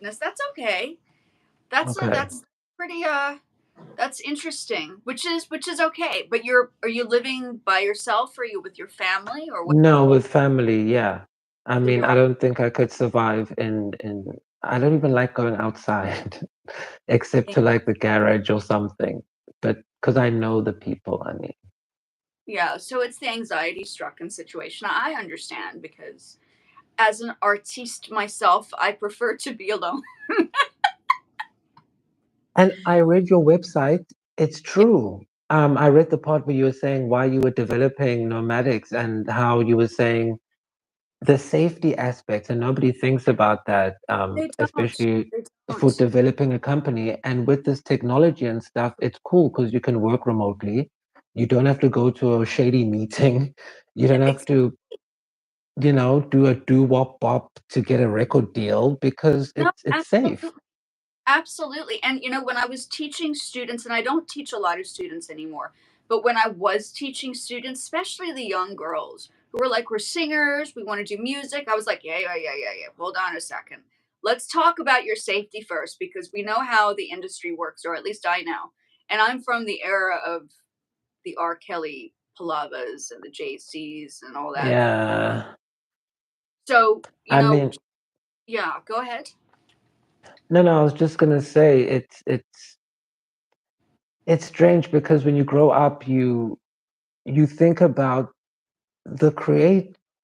goodness, that's okay. Okay. That's pretty that's interesting. Which is okay. But are you living by yourself? Or are you with your family or what? No, with family, yeah. I So mean, you're I all don't think I could survive in I don't even like going outside except to like the garage or something. But because I know the people, I mean. yeah, so it's the anxiety strucken situation. I understand because as an artiste myself, I prefer to be alone. And I read your website. It's true. I read the part where you were saying why you were developing nomadics and how you were saying the safety aspects, and nobody thinks about that, They don't. especially They for don't. developing a company. And with this technology and stuff, it's cool because you can work remotely. You don't have to go to a shady meeting. You don't have Ex- to, do a doo-wop bop to get a record deal because No, it's safe. absolutely. Absolutely. And when I was teaching students, and I don't teach a lot of students anymore, but when I was teaching students, especially the young girls who were like, we're singers, we want to do music, I was like, yeah, yeah, yeah, yeah, yeah. Hold on a second. Let's talk about your safety first because we know how the industry works, or at least I know. And I'm from the era of the R. Kelly Palavas and the JCs and all that. Yeah. So, I mean, yeah, go ahead. no, no, I was just gonna say it's strange because when you grow up, you think about the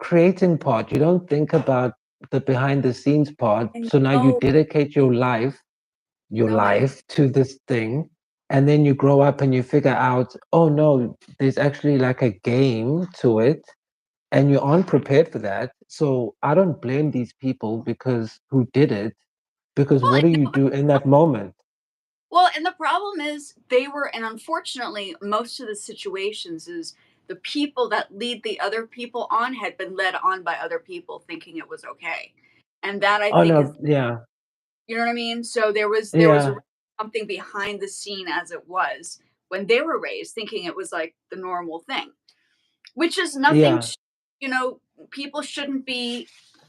creating part. You don't think about the behind the scenes part. And So now you no, dedicate your no, life to this thing, and then you grow up and you figure out, oh no, there's actually like a game to it, and you aren't prepared for that. So I don't blame these people because who did it, because well, what do you do in that moment? and the problem is and unfortunately, most of the situations is the people that lead the other people on had been led on by other people thinking it was okay. And that I Oh think is, no, yeah, you know what I mean? So there was yeah, something behind the scene as it was when they were raised thinking it was like the normal thing, which is nothing, yeah. you know, people shouldn't be,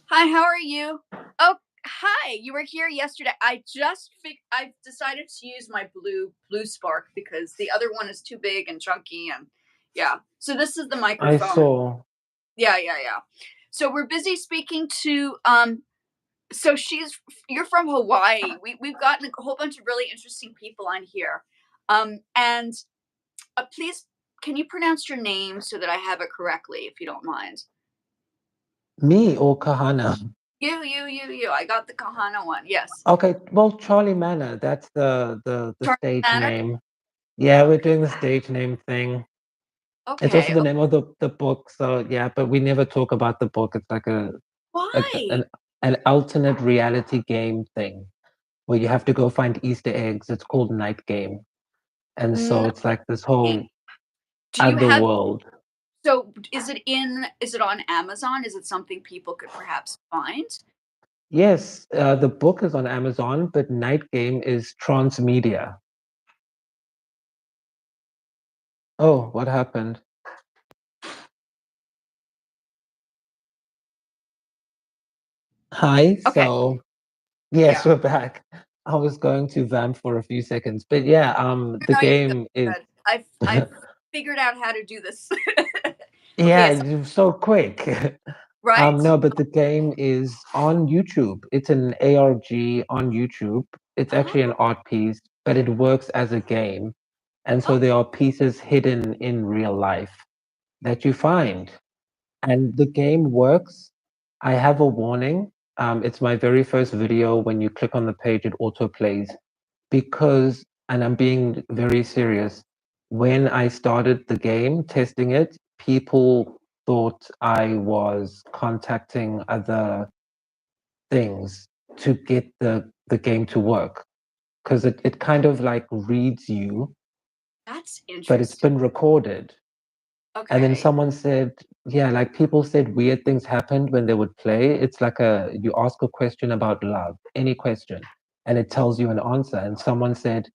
"Hi, how are you?" "Oh, hi, you were here yesterday." I decided to use my blue Spark because the other one is too big and chunky and yeah. So this is the I microphone. saw. Yeah, yeah, yeah. So we're busy speaking to so you're from Hawaii. We've gotten a whole bunch of really interesting people on here. And please, can you pronounce your name so that I have it correctly, if you don't mind? Me or Kahana? You. I got the Kahana one. Yes. Okay, well, Charlie Manor, that's the Charlie stage Manor? name. Yeah, we're Okay. doing the stage name thing. It's also Okay. the name of the book, so yeah, but we never talk about the book. It's like a Why? an alternate reality game thing where you have to go find Easter eggs. It's called Night Game. And so No. it's like this whole Do you have otherworld. so is it on Amazon? Is it something people could perhaps find? Yes, the book is on Amazon, but Night Game is transmedia. Oh, what happened? Hi, Okay. so yes, Yeah. we're back. I was going to vamp for a few seconds, but yeah, the No, you're good. game is Good. I've figured out how to do this. yeah, Okay, so you're so quick. right? No, but the game is on YouTube. It's an ARG on YouTube. It's actually an Oh, art piece, but it works as a game. And so oh, there are pieces hidden in real life that you find. And the game works. I have a warning. It's my very first video. When you click on the page, it auto plays because, and I'm being very serious, when I started the game, testing it, people thought I was contacting other things to get the game to work because it kind of like reads you, that's but it's interesting. been recorded. And then Okay. someone said, yeah, like people said weird things happened when they would play. It's like you ask a question about love, any question, and it tells you an answer. And someone said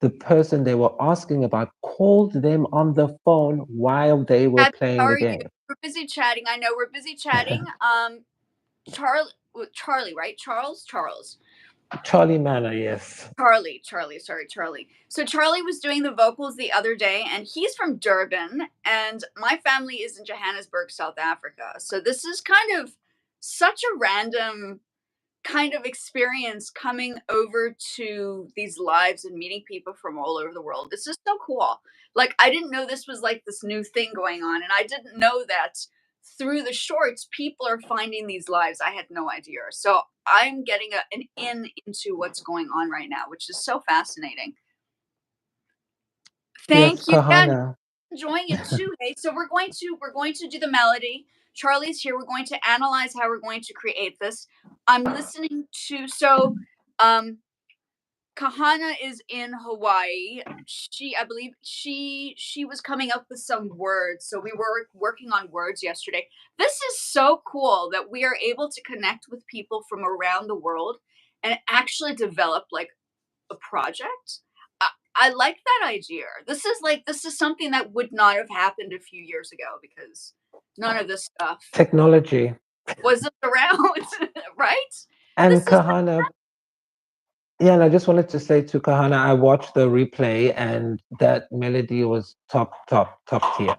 the person they were asking about called them on the phone while they were Abby, how playing the are you? game. We're busy chatting. I know we're busy chatting. Charlie, right? Charles. Charlie Manor, yes. Charlie. So Charlie was doing the vocals the other day, and he's from Durban, and my family is in Johannesburg, South Africa. So this is kind of such a random kind of experience coming over to these lives and meeting people from all over the world. This is so cool. Like I didn't know this was like this new thing going on, and I didn't know that through the shorts people are finding these lives. I had no idea. So I'm getting an in into what's going on right now, which is so fascinating. Yes, Thank you. Yeah, Kahana. enjoying it too. Hey, so we're going to do the melody. Charlie's here. We're going to analyze how we're going to create this. I'm listening to um Kahana is in Hawaii. I believe she was coming up with some words. So we were working on words yesterday. This is so cool that we are able to connect with people from around the world and actually develop like a project. I like that idea. This is something that would not have happened a few years ago because none of this stuff Technology. wasn't around, right? And This is Kahana, yeah, and I just wanted to say to Kahana, I watched the replay and that melody was top tier.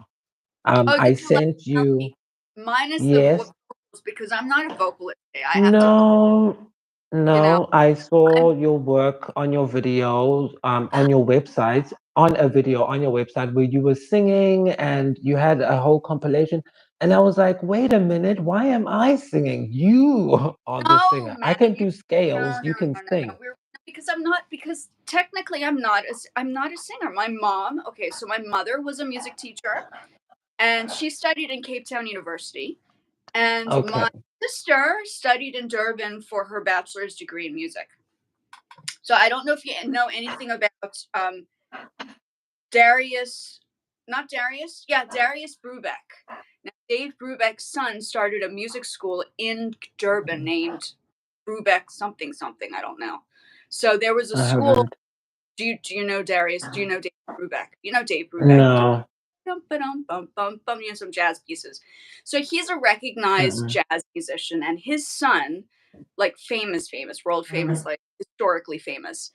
oh, I did you like sent you, minus the yes, vocals because I'm not a vocalist. I have to, no, you know, no, I I'm saw your work on your videos, on your website, on a video on your website where you were singing and you had a whole compilation. And I was like, wait a minute, why am I singing? You are the no singer. I man. can do scales, No, you can no. sing. Because because technically I'm not a singer. My mom. Okay, so my mother was a music teacher, and she studied in Cape Town University. And Okay. my sister studied in Durban for her bachelor's degree in music. So I don't know if you know anything about Darius, not Darius, yeah, Darius Brubeck. Now, Dave Brubeck's son started a music school in Durban named Brubeck something something. I don't know. So there was a I school. haven't. Do you know Darius? Do you know Dave Brubeck? You know Dave Brubeck. No. Bum, ba-dum, bum, bum, bum, some jazz pieces. So he's a recognized Mm-mm. jazz musician, and his son, like famous, world famous, like historically famous.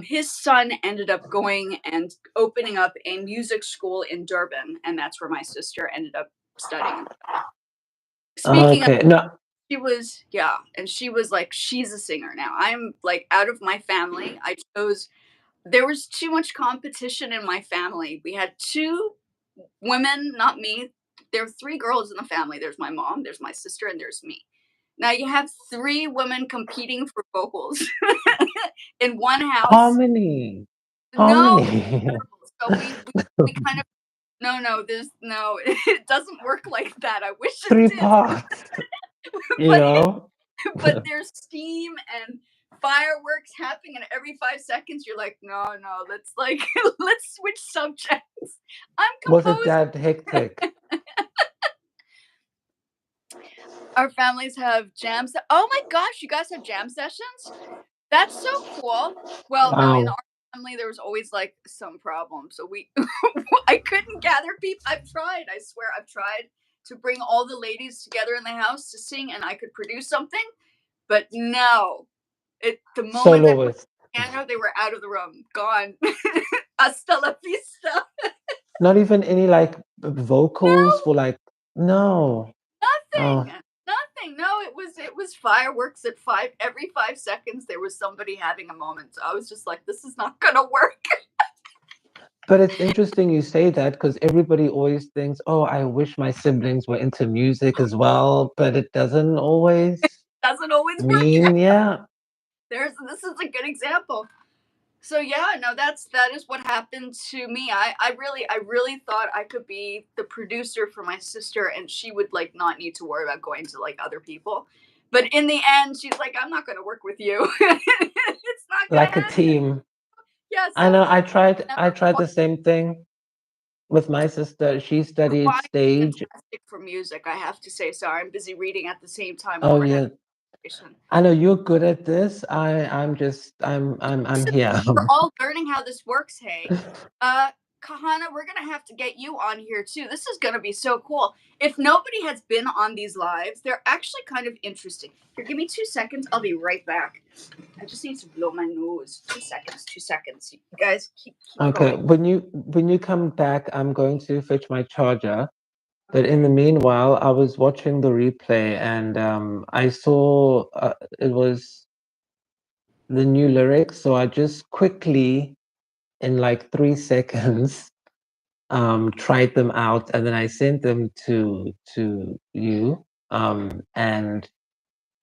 His son ended up going and opening up a music school in Durban, and that's where my sister ended up studying. Speaking of, Okay. No. she was like, she's a singer now. I'm like out of my family. I chose. There was too much competition in my family. We had two women, not me. There are three girls in the family. There's my mom, there's my sister, and there's me. Now you have three women competing for vocals in one house. Harmony. No, Harmony. so we kind of no, there's no, it doesn't work like that. I wish it Three did, parts, you but know? there's steam and fireworks happening, and every 5 seconds you're like, no, let's like let's switch subjects. I'm Was it composing. that hectic? Our families have jams. Oh my gosh, you guys have jam sessions? That's so cool. Well, no, in Wow. our family there was always like some problem. So I couldn't gather people. I've tried. I swear I've tried to bring all the ladies together in the house to sing and I could produce something, but no. The moment I put Soloist. the piano, they were out of the room, gone. Hasta la vista. Not even any like No, vocals for like, no. nothing. Oh, Nothing. No, it was fireworks at every 5 seconds there was somebody having a moment. So I was just like, this is not gonna work. but it's interesting you say that because everybody always thinks, oh, I wish my siblings were into music as well, but it doesn't always Doesn't always work. mean, yeah. This is a good example. So yeah, no, that is what happened to me. I really thought I could be the producer for my sister and she would like not need to worry about going to like other people. But in the end, she's like, I'm not gonna work with you. It's not gonna Like a happen. team. Yeah, I so know I never tried the same thing with my sister. She studied quite stage. fantastic for music, I have to say. Sorry, I'm busy reading at the same time while Oh we're having yeah. a conversation. I know you're good at this. I'm just I'm So here. we're all learning how this works, hey. Kahana, we're gonna have to get you on here too. This is gonna be so cool. If nobody has been on these lives, they're actually kind of interesting. Here, give me 2 seconds. I'll be right back. I just need to blow my nose. 2 seconds. 2 seconds. You guys keep Okay, going. when you come back, I'm going to fetch my charger. But in the meanwhile, I was watching the replay and I saw it was the new lyrics, so I just quickly, in like 3 seconds, tried them out, and then I sent them to you. And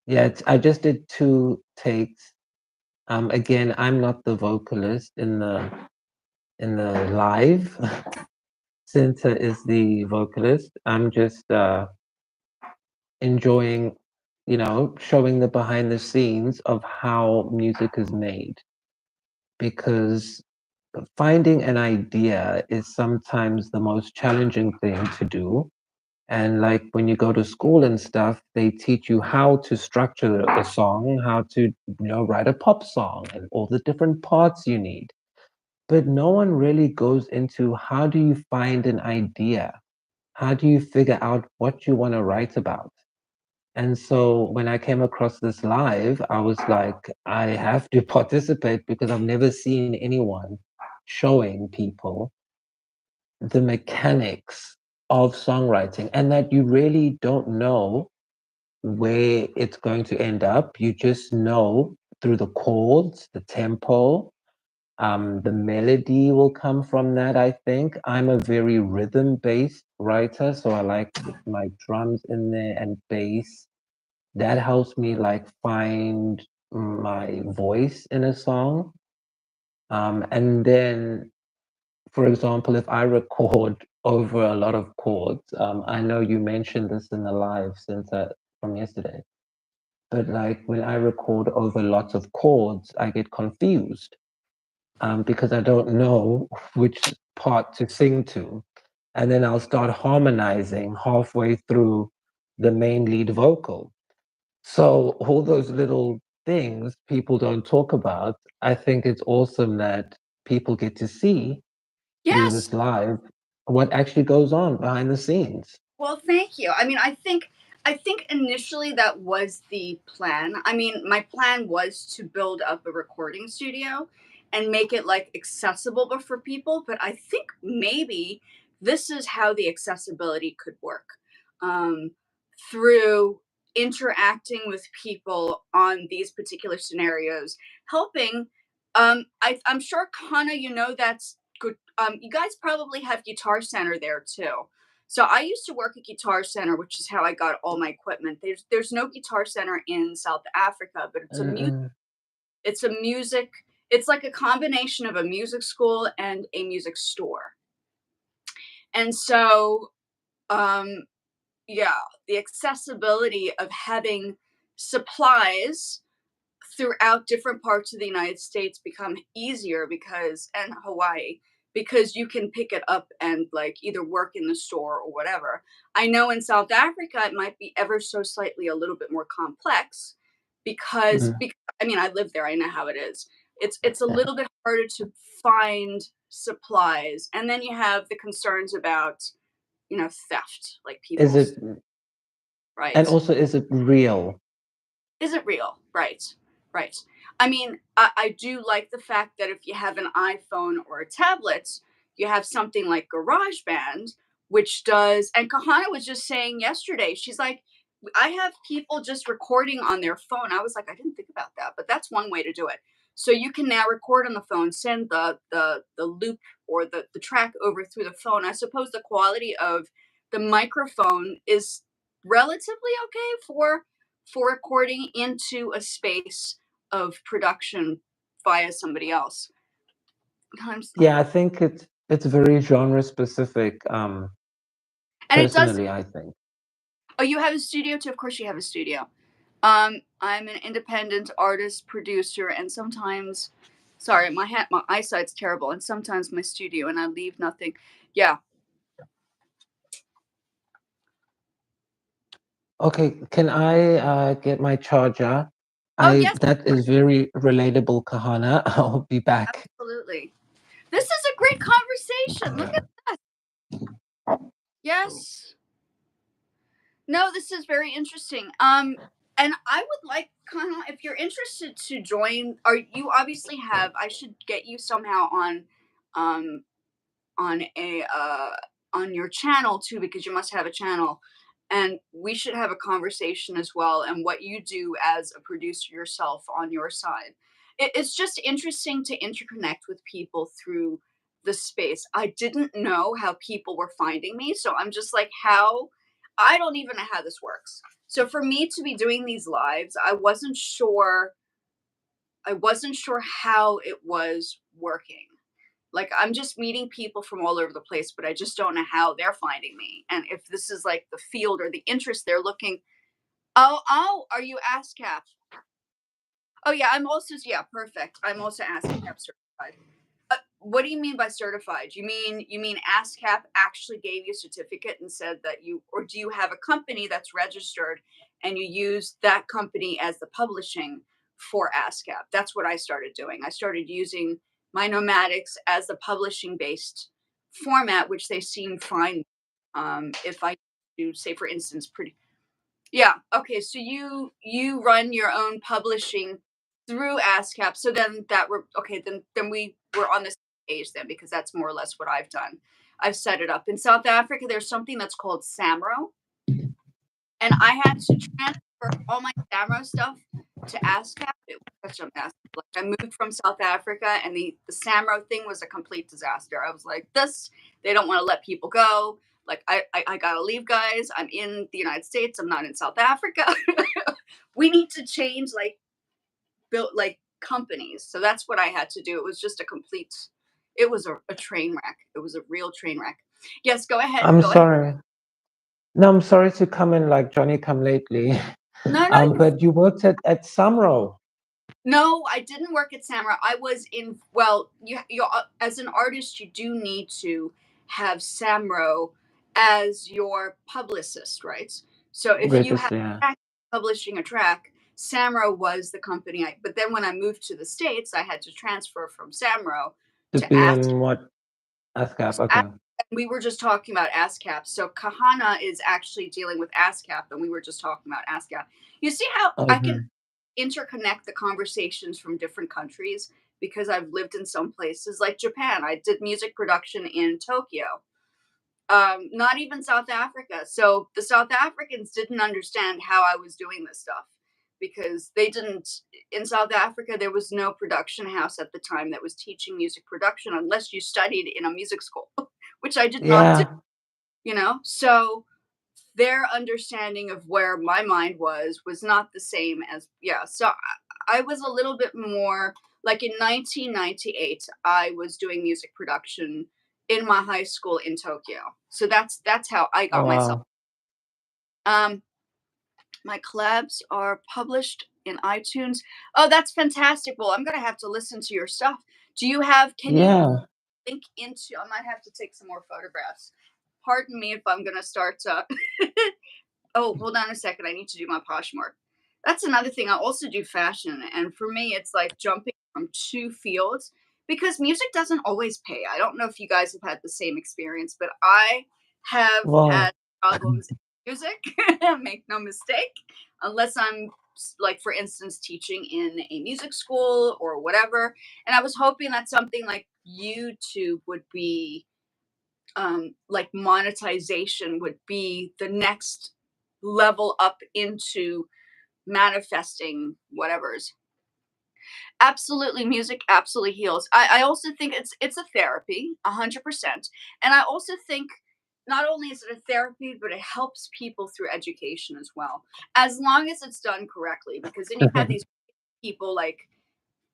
yeah, I just did 2 takes. Again, I'm not the vocalist in the live. Sinta is the vocalist. I'm just enjoying, showing the behind the scenes of how music is made, because finding an idea is sometimes the most challenging thing to do. And like when you go to school and stuff, they teach you how to structure a song, how to, write a pop song and all the different parts you need. But no one really goes into how do you find an idea? How do you figure out what you want to write about? And so when I came across this live, I was like, I have to participate because I've never seen anyone showing people the mechanics of songwriting, and that you really don't know where it's going to end up. You just know through the chords, the tempo, the melody will come from that, I think. I'm a very rhythm-based writer, so I like my drums in there and bass. That helps me like find my voice in a song. And then, for example, if I record over a lot of chords, I know you mentioned this in the live since from yesterday, but like when I record over lots of chords, I get confused because I don't know which part to sing to. And then I'll start harmonizing halfway through the main lead vocal. So all those little things people don't talk about, I think it's awesome that people get to see through Yes. this live what actually goes on behind the scenes. Well, thank you. I mean, I think initially that was the plan. I mean, my plan was to build up a recording studio and make it like accessible but for people, but I think maybe this is how the accessibility could work. Um, through interacting with people on these particular scenarios, helping I'm sure Kana, that's good. You guys probably have Guitar Center there too. So I used to work at Guitar Center, which is how I got all my equipment. There's no Guitar Center in South Africa, but Mm-mm. it's a music it's like a combination of a music school and a music store. And so um yeah, the accessibility of having supplies throughout different parts of the United States become easier because and Hawaii, because you can pick it up and like either work in the store or whatever. I know in South Africa it might be ever so slightly a little bit more complex Mm. because I mean I live there, I know how it is. It's a little bit harder to find supplies, and then you have the concerns about theft, like Is people, it, and right? also, is it real? Is it real? Right. Right. I mean, I do like the fact that if you have an iPhone or a tablet, you have something like GarageBand, which does, and Kahana was just saying yesterday, she's like, I have people just recording on their phone. I was like, I didn't think about that, but that's one way to do it. So you can now record on the phone, send the loop or the track over through the phone. I suppose the quality of the microphone is relatively okay for recording into a space of production via somebody else. Sometimes, Yeah, I think it's very genre specific, and it does. personally, I think. Oh, you have a studio too. Of course, you have a studio. I'm an independent artist, producer, and sometimes, sorry, my eyesight's terrible, and sometimes my studio, and I leave nothing. Yeah. Okay, can I get my charger? Oh I yes, That is very relatable, Kahana. I'll be back. absolutely. This is a great conversation. conversation. Look at that. Yes. No, this is very interesting. And I would like, kind of, if you're interested to join, or you obviously have, I should get you somehow um, on a on your channel too, because you must have a channel, and we should have a conversation as well, and what you do as a producer yourself on your side. It's just interesting to interconnect with people through the space. I didn't know how people were finding me, so I'm just like, how, I don't even know how this works. So for me to be doing these lives, I wasn't sure how it was working. Like, I'm just meeting people from all over the place, but I just don't know how they're finding me. And if this is like the field or the interest they're looking. Oh, are you ASCAP? Oh yeah, I'm also, yeah, perfect. I'm also ASCAP certified. What do you mean by certified? You mean ASCAP actually gave you a certificate and said that you, or do you have a company that's registered and you use that company as the publishing for ASCAP? That's what I started doing. I started using my nomadics as the publishing based format, which they seem fine. If I do, say for instance, pretty, yeah. Okay. So you run your own publishing through ASCAP. So then that we're okay. Then we were on this page then, because that's more or less what I've done. I've set it up in South Africa. There's something that's called Samro, and I had to transfer all my Samro stuff to ASCAP. It was such a mess. Like, I moved from South Africa, and the Samro thing was a complete disaster. I was like, this, they don't want to let people go. Like, I gotta leave, guys. I'm in the United States. I'm not in South Africa. We need to change, like, build like companies. So that's what I had to do. It was just a complete. It was a train wreck. It was a real train wreck. Yes, go ahead. I'm Go ahead. sorry. No, I'm sorry to come in like Johnny come lately. No, no, you're. But you worked at Samro. No, I didn't work at Samurai. I was in. Well, you as an artist, you do need to have Samro as your publicist, right? So if you have Register, yeah. publishing a track, Samro was the company. But then when I moved to the States, I had to transfer from Samro To to be Ask. on what? ASCAP, okay. We were just talking about ASCAP. So Kahana is actually dealing with ASCAP, and we were just talking about ASCAP. You see how I can Okay. interconnect the conversations from different countries, because I've lived in some places like Japan. I did music production in Tokyo, not even South Africa. So the South Africans didn't understand how I was doing this stuff, because they didn't, in South Africa, there was no production house at the time that was teaching music production unless you studied in a music school, which I did not do, Yeah. So their understanding of where my mind was not the same as, yeah. So I was a little bit more like, in 1998 I was doing music production in my high school in Tokyo. So that's how I got myself. Wow. um my collabs are published in iTunes. Oh, that's fantastic. Well, I'm gonna have to listen to your stuff. Do you have, can you Yeah. link into, I might have to take some more photographs. Pardon me if I'm gonna start oh, hold on a second. I need to do my Poshmark. That's another thing. I also do fashion. And for me, it's like jumping from two fields, because music doesn't always pay. I don't know if you guys have had the same experience, but I have had Wow. problems in music. Make no mistake. Unless I'm, like, for instance, teaching in a music school or whatever. And I was hoping that something like YouTube would be, like, monetization would be the next level up into manifesting whatever's. Absolutely, music absolutely heals. I also think it's a therapy, 100%. And I also think not only is it a therapy, but it helps people through education as well, as long as it's done correctly. Because then you have these people like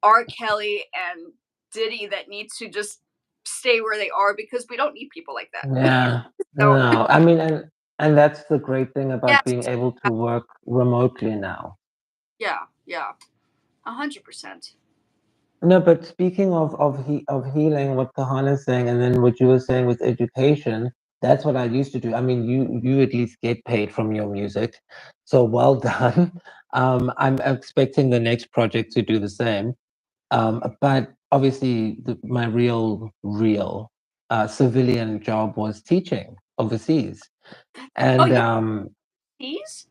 R. Kelly and Diddy that need to just stay where they are, because we don't need people like that. Yeah. So No, I mean, and that's the great thing about yes, being able to work remotely now. yeah, 100%. No, but speaking of healing, what Kahana is saying, and then what you were saying with education, that's what I used to do. I mean, you at least get paid from your music, so well done. I'm expecting the next project to do the same. But obviously, my real civilian job was teaching overseas. Oh, And you're overseas?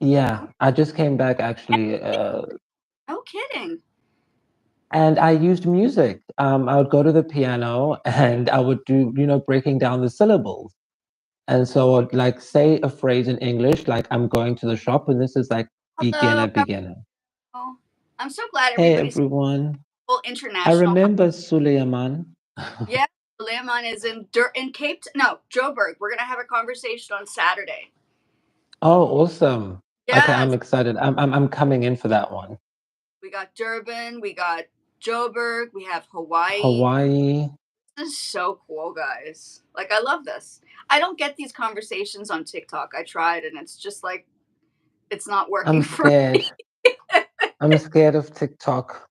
yeah, Oh, I just came back actually, no kidding. and I used music. I would go to the piano and I would do, breaking down the syllables. And so I'd like say a phrase in English, like I'm going to the shop, and this is like Hello, beginner, beginner. how I'm so glad Hey everybody's everyone. full I international. remember Suleiman. Yeah, Leamon is in no, Joburg. We're gonna have a conversation on Saturday. Oh, awesome. Okay, I'm Yes, excited. I'm coming in for that one. we got Durban, we got Joburg, we have Hawaii. Hawaii. This is so cool, guys. Like, I love this. I don't get these conversations on TikTok. I tried, and it's just like it's not I'm working for scared. me. I'm scared of TikTok.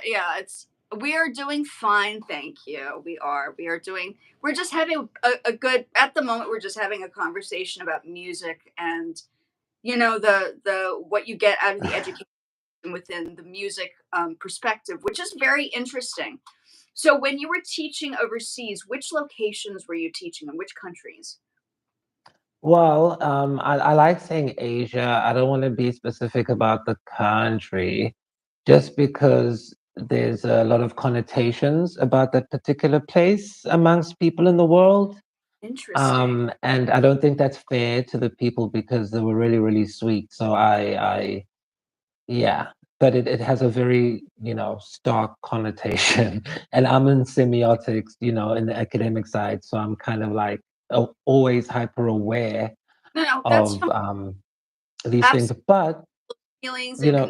Yeah, it's we are doing fine, thank you. We are doing we're just having a good at the moment we're just having a conversation about music and the what you get out of the education within the music perspective, which is very interesting. So when you were teaching overseas, which locations were you teaching in which countries? Well, I like saying Asia. I don't want to be specific about the country, just because there's a lot of connotations about that particular place amongst people in the world. Interesting. And I don't think that's fair to the people because they were really, really sweet. So yeah, but it has a very, stark connotation. And I'm in semiotics, in the academic side. So I'm kind of like always hyper aware No, no, that's of fine. these things. Absolute But, feelings you and know,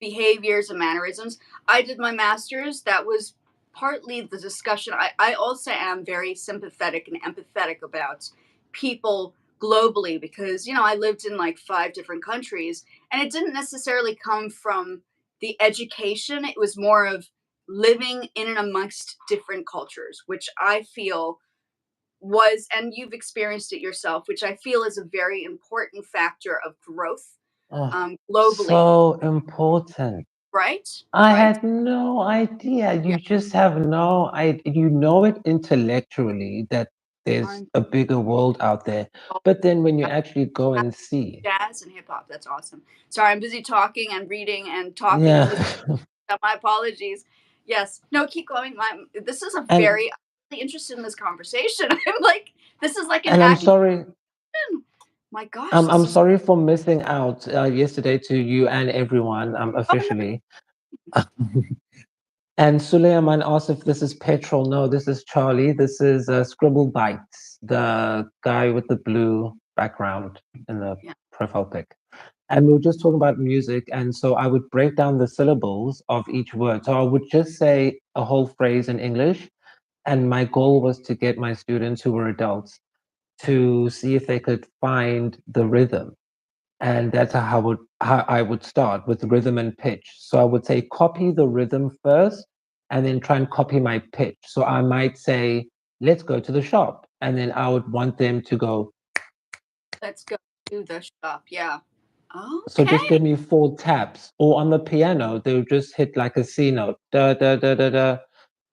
behaviors and mannerisms. I did my master's. That was partly the discussion. I also am very sympathetic and empathetic about people globally because, I lived in like five different countries and it didn't necessarily come from the education. It was more of living in and amongst different cultures, which I feel was, and you've experienced it yourself, which I feel is a very important factor of growth oh, globally, so important. right? I Right? had no idea. Yeah. You just have no I you know it intellectually that there's I'm a bigger world out there. But then when you actually go and see, jazz and hip hop. That's awesome. Sorry, I'm busy talking and reading and talking and yeah. listening. My apologies. Yes. No, keep going. This is a And very I'm really interested in this conversation. I'm like, this is like an and I'm academic. sorry. My gosh, I'm this is sorry for missing out yesterday to you and everyone oh no. officially. And Suleiman asked if this is petrol. No, this is Charlie. This is Scribble Bites, the guy with the blue background in the Yeah. profile pic. And we were just talking about music. And so I would break down the syllables of each word. So I would just say a whole phrase in English. And my goal was to get my students who were adults to see if they could find the rhythm. And that's how I would start with rhythm and pitch. So I would say copy the rhythm first and then try and copy my pitch. So I might say, let's go to the shop. And then I would want them to go, Let's go to the shop. Yeah. so just Okay. give me 4 taps. Or on the piano, they'll just hit like a C note. Da da da da da.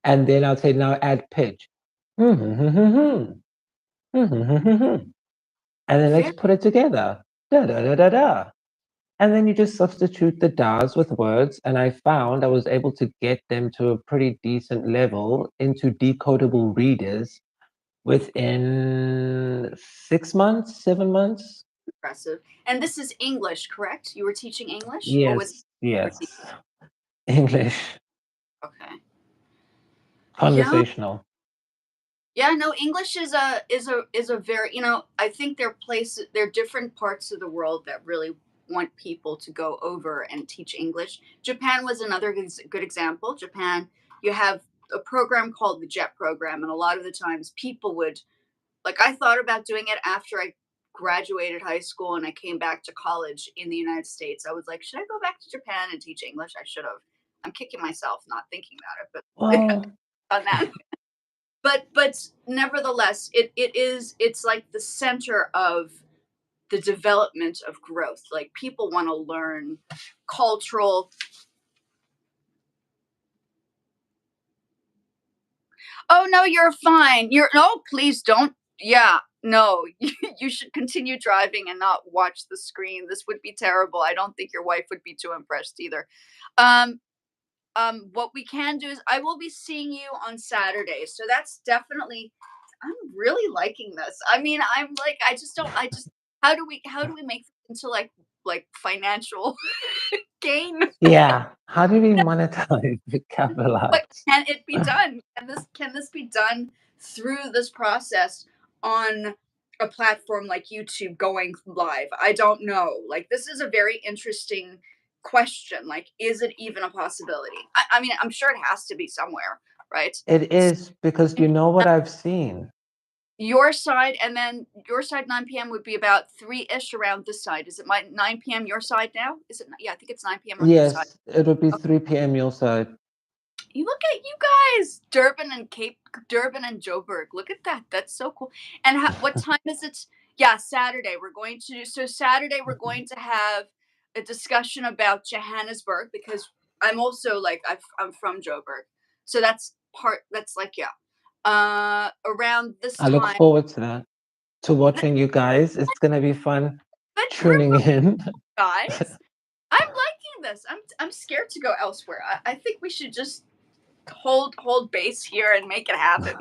And then I'll say now add pitch. And then let's Very put it together. Da da da da da. And then you just substitute the DAs with words. And I found I was able to get them to a pretty decent level into decodable readers within 6 months, 7 months. impressive. And this is English, correct? You were teaching English? What was Yes, you were teaching? yes. English, Okay. Yeah. conversational. Yeah, no, English is a very, I think there are different parts of the world that really want people to go over and teach English. Japan was another good example. Japan, you have a program called the JET program, and a lot of the times people would like I thought about doing it after I graduated high school and I came back to college in the United States. I was like, should I go back to Japan and teach English? I should have. I'm kicking myself not thinking about it, but Well, on that but nevertheless it's like the center of the development of growth. Like people want to learn cultural Oh, no, you're fine. No, please don't. Yeah, no, you should continue driving and not watch the screen. This would be terrible. I don't think your wife would be too impressed either. Um, what we can do is I will be seeing you on Saturday. So that's definitely I'm really liking this. I mean, I'm like I just how do we make this into like financial gain? Yeah. How do we monetize, But capitalize? can it be done? Can this be done through this process on a platform like YouTube going live? I don't know. Like this is a very interesting question. Like, is it even a possibility? I mean, I'm sure it has to be somewhere, right? It S- is because you know what I've seen. Your side, and then your side 9 p.m. would be about 3-ish around this side. Is it my 9 p.m. your side now? Is it? Yeah, I think it's 9 p.m. on your side. Yes, it would be 3 p.m. your side. You look at you guys, Durban and Joburg. Look at that. That's so cool. And what time is it? Yeah, Saturday. Saturday we're going to have a discussion about Johannesburg because I'm also like I'm from Joburg, so that's like yeah. Around this I look time, forward to that, to watching you guys. It's gonna be fun but we're tuning in. guys. I'm liking this. I'm scared to go elsewhere. I think we should just hold base here and make it happen.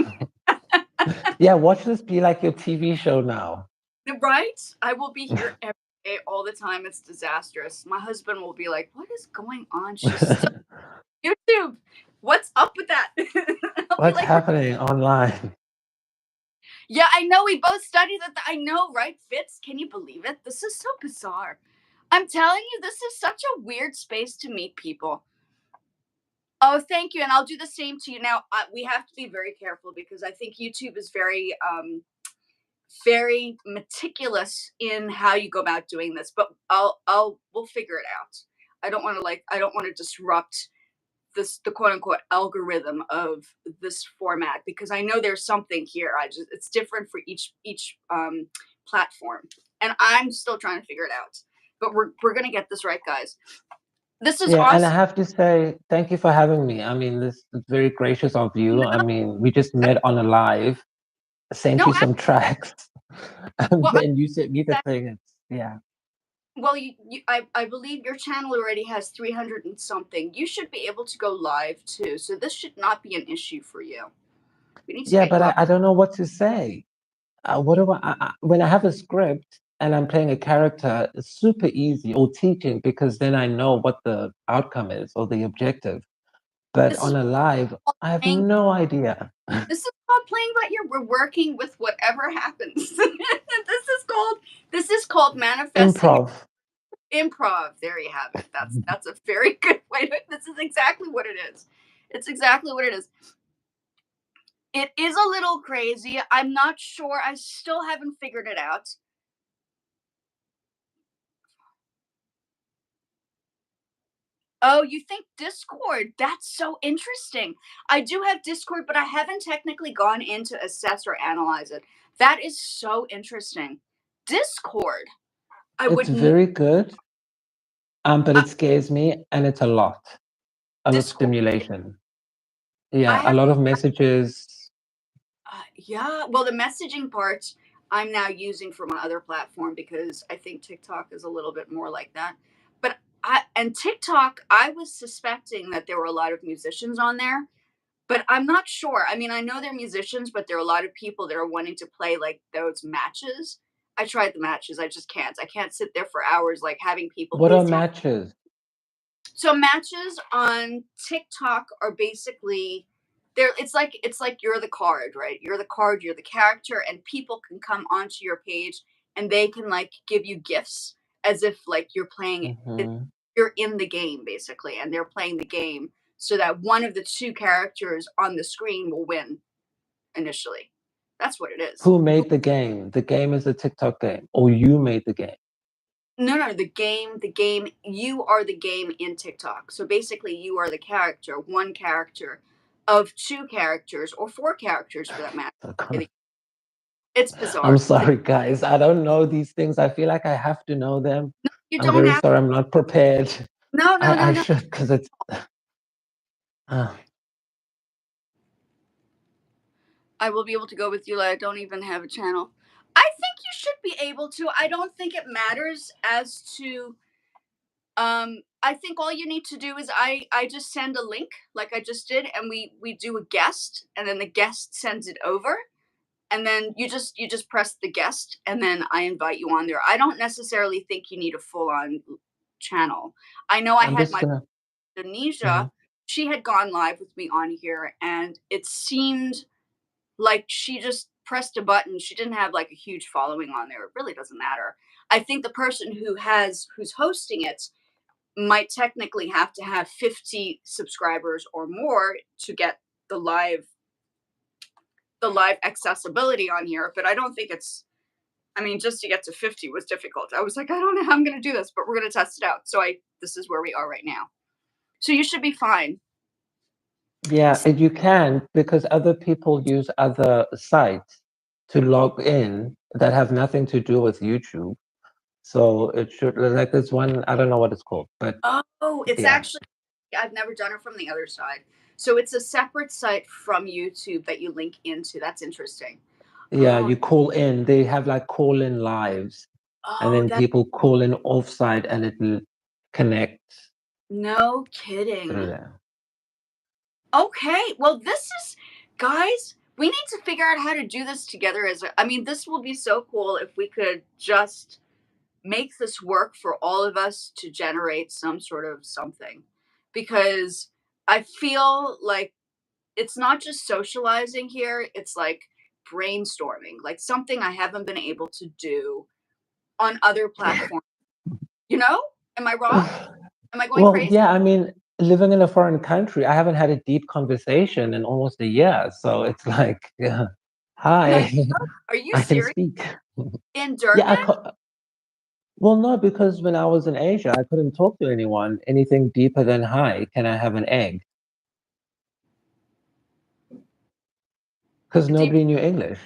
Yeah, watch this be like your TV show now. Right? I will be here every day, all the time. It's disastrous. My husband will be like, "What is going on? She's still on YouTube. What's up with that?" I'll be What's like, happening online? "Yeah, I know. We both studied that. I know, right? Fitz, can you believe it? This is so bizarre. I'm telling you, this is such a weird space to meet people." Oh, thank you, and I'll do the same to you. Now, we have to be very careful because I think YouTube is very meticulous in how you go about doing this, but we'll figure it out. I don't want to disrupt the quote unquote algorithm of this format because I know there's something here. It's different for each platform, and I'm still trying to figure it out. But we're gonna get this right, guys. This is Yeah, and I awesome. have to say thank you for having me. I mean, this is very gracious of you. I No, mean, we just met on a live, sent no, you some tracks, and well, then you sent me the thing. It's yeah. well, I believe your channel already has 300 and something. You should be able to go live too. So this should not be an issue for you. We need to Yeah, get but you up. I don't know what to say. What do when I have a script and I'm playing a character, it's super easy, or teaching because then I know what the outcome is or the objective. But This is on a live, called I have playing. no idea. This is called playing by ear. We're working with whatever happens. This is called manifesting Improv. improv. There you have it. That's a very good way to. This is exactly what it is. It's exactly what it is. It is a little crazy. I'm not sure. I still haven't figured it out. Oh, you think Discord? That's so interesting. I do have Discord, but I haven't technically gone in to assess or analyze it. That is so interesting. Discord. I It's would n- very good, but uh, it scares me and it's a lot of Discord. stimulation. I Yeah, a have lot of messages. yeah, well the messaging part I'm now using for my other platform because I think TikTok is a little bit more like that. But TikTok, I was suspecting that there were a lot of musicians on there. But I'm not sure. I mean, I know they're musicians, but there are a lot of people that are wanting to play like those matches. I tried the matches. I just can't. I can't sit there for hours like having people What are please tell. matches? So matches on TikTok are basically there it's like you're the card, right? You're the card, you're the character, and people can come onto your page and they can like give you gifts as if like Hmm. you're in the game basically and they're playing the game so that one of the two characters on the screen will win initially. That's what it is. Who made the game? The game is a TikTok game, or you made the game? No, no, the game, you are the game in TikTok. So basically, you are the character, one character of two characters or four characters for that matter. It's I'm bizarre. sorry, guys. I don't know these things. I feel like I have to know them. You I'm don't very have. sorry. I'm not prepared. No, no, no, I no. should because it's. Uh, I will be able to go with you. I don't even have a channel. I think you should be able to. I don't think it matters as to I think all you need to do is I just send a link like I just did, and we do a guest, and then the guest sends it over, and then you just press the guest, and then I invite you on there. I don't necessarily think you need a full on channel. I know I I'm had just my gonna. Indonesia. Mhm. She had gone live with me on here, and it seemed like she just pressed a button. She didn't have like a huge following on there. It really doesn't matter. I think the person who's hosting it might technically have to have 50 subscribers or more to get the live the live accessibility on here, but I don't think it's I mean just to get to 50 was difficult. I was like, I don't know how I'm going to do this, but we're going to test it out. So I this is where we are right now. So you should be fine. Yeah, and you can because other people use other sites to log in that have nothing to do with YouTube. So it should like this one. I don't know what it's called, but Oh, it's yeah, actually I've never done it from the other side. So it's a separate site from YouTube that you link into. That's interesting. yeah. Oh, You call in. They have like call in lives, and oh, then that people call in offsite, and it will connect no through kidding. there. Okay. Well, this is guys, we need to figure out how to do this together I mean, this will be so cool if we could just make this work for all of us to generate some sort of something. Because I feel like it's not just socializing here, it's like brainstorming, like something I haven't been able to do on other platforms. You know? Am I wrong? Am I going Well, crazy? yeah. I mean, living in a foreign country, I haven't had a deep conversation in almost a year. So it's like, yeah, No, hi, are you I can serious? speak. In Yeah, Durban? well, no, because when I was in Asia, I couldn't talk to anyone anything deeper than hi, can I have an egg? Because Do you nobody knew English.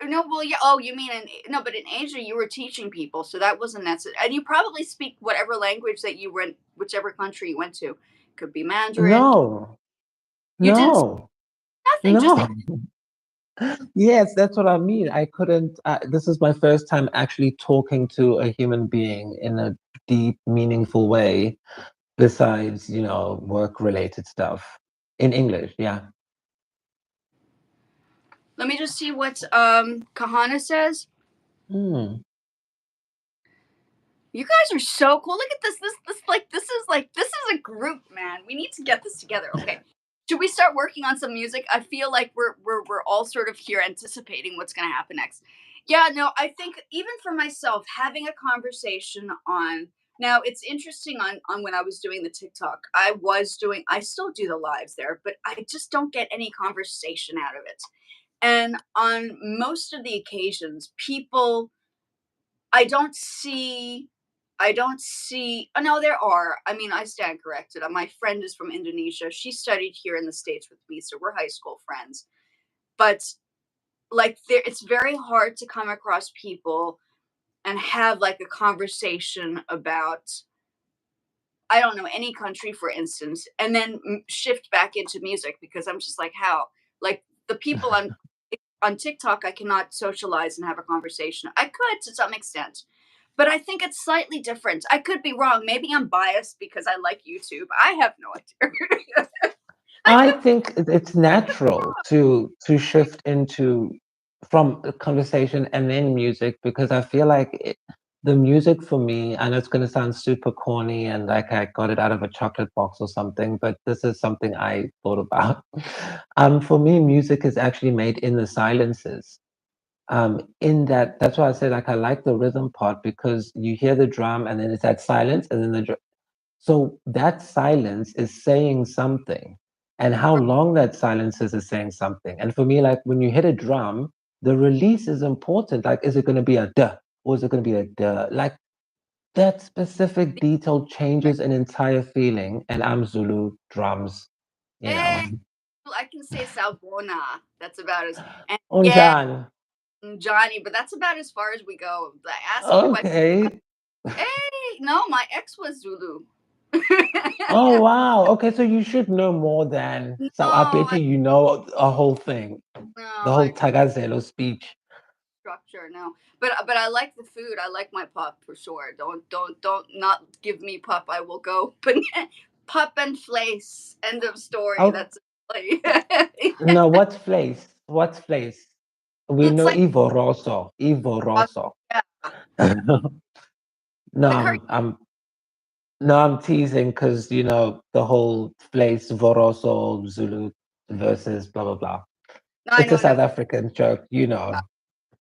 No, well, yeah. Oh, you mean no, but in Asia you were teaching people, so that wasn't necessary. And you probably speak whatever language that you went, whichever country you went to. Could be Mandarin. No, You didn't say no, nothing, just no. Yes, that's what I mean. I couldn't. This is my first time actually talking to a human being in a deep, meaningful way, besides, work-related stuff in English. Yeah. let me just see what Kahana says. Hmm. You guys are so cool. Look at this. This is a group, man. We need to get this together. Okay. Should we start working on some music? I feel like we're all sort of here anticipating what's going to happen next. Yeah, no, I think even for myself, having a conversation on now it's interesting on when I was doing the TikTok. I still do the lives there, but I just don't get any conversation out of it. And on most of the occasions, people I don't see oh, no, there are. I mean, I stand corrected. My friend is from Indonesia. She studied here in the States with me, so we're high school friends. But like there it's very hard to come across people and have like a conversation about I don't know, any country for instance, and then shift back into music because I'm just like, how? Like the people on TikTok, I cannot socialize and have a conversation. I could to some extent, but I think it's slightly different. I could be wrong. Maybe I'm biased because I like YouTube. I have no idea. I I could. think it's natural to shift into from a conversation and then music because I feel like the music for me, I know it's going to sound super corny and like I got it out of a chocolate box or something, but this is something I thought about. For me, music is actually made in the silences. In that's why I say like I like the rhythm part because you hear the drum and then it's that silence and then so that silence is saying something, and how long that silence is saying something. And for me, like when you hit a drum, the release is important. Like, is it going to be a duh or is it going to be a duh? Like that specific detail changes an entire feeling. And I'm Zulu drums, you know. Eh, I can say Salbona. That's about as and yeah, Unjan. Johnny, but that's about as far as we go. Like, ask me questions. Okay. Hey, no, my ex was Zulu. Oh wow. Okay, so you should know more than No, so I bet you know a whole thing, no, the whole I Tagazelo speech. structure no. But I like the food. I like my pup for sure. Don't not give me pup. I will go. But pup and flace. End of story. Oh That's like no, what's place? What's place? We it's know like Ivo Rosso. Ivo Rosso. yeah. No, Like her. I'm teasing because you know the whole place Voroso Zulu versus blah blah blah. No, I It's a know. South No. African joke, you Yeah, know.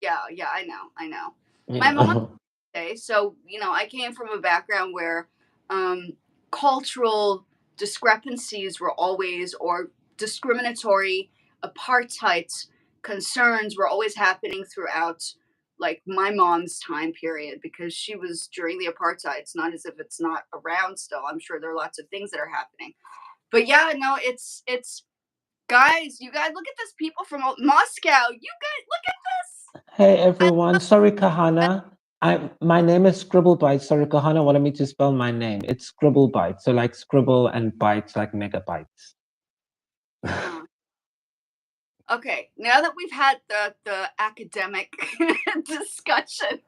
yeah. I know. I know. You My mom. know. Okay, so I came from a background where um, cultural discrepancies were always, or discriminatory apartheid concerns were always happening throughout, like my mom's time period, because she was during the apartheid. It's not as if it's not around still. I'm sure there are lots of things that are happening. But yeah, no, it's guys. You guys look at this. People from Moscow. You guys look at this. Hey I everyone, sorry Kahana. My name is Scribblebite. Sorry, Kahana wanted me to spell my name. It's Scribblebite. So like scribble and bytes like megabytes. uh, Okay, now that we've had the academic discussion,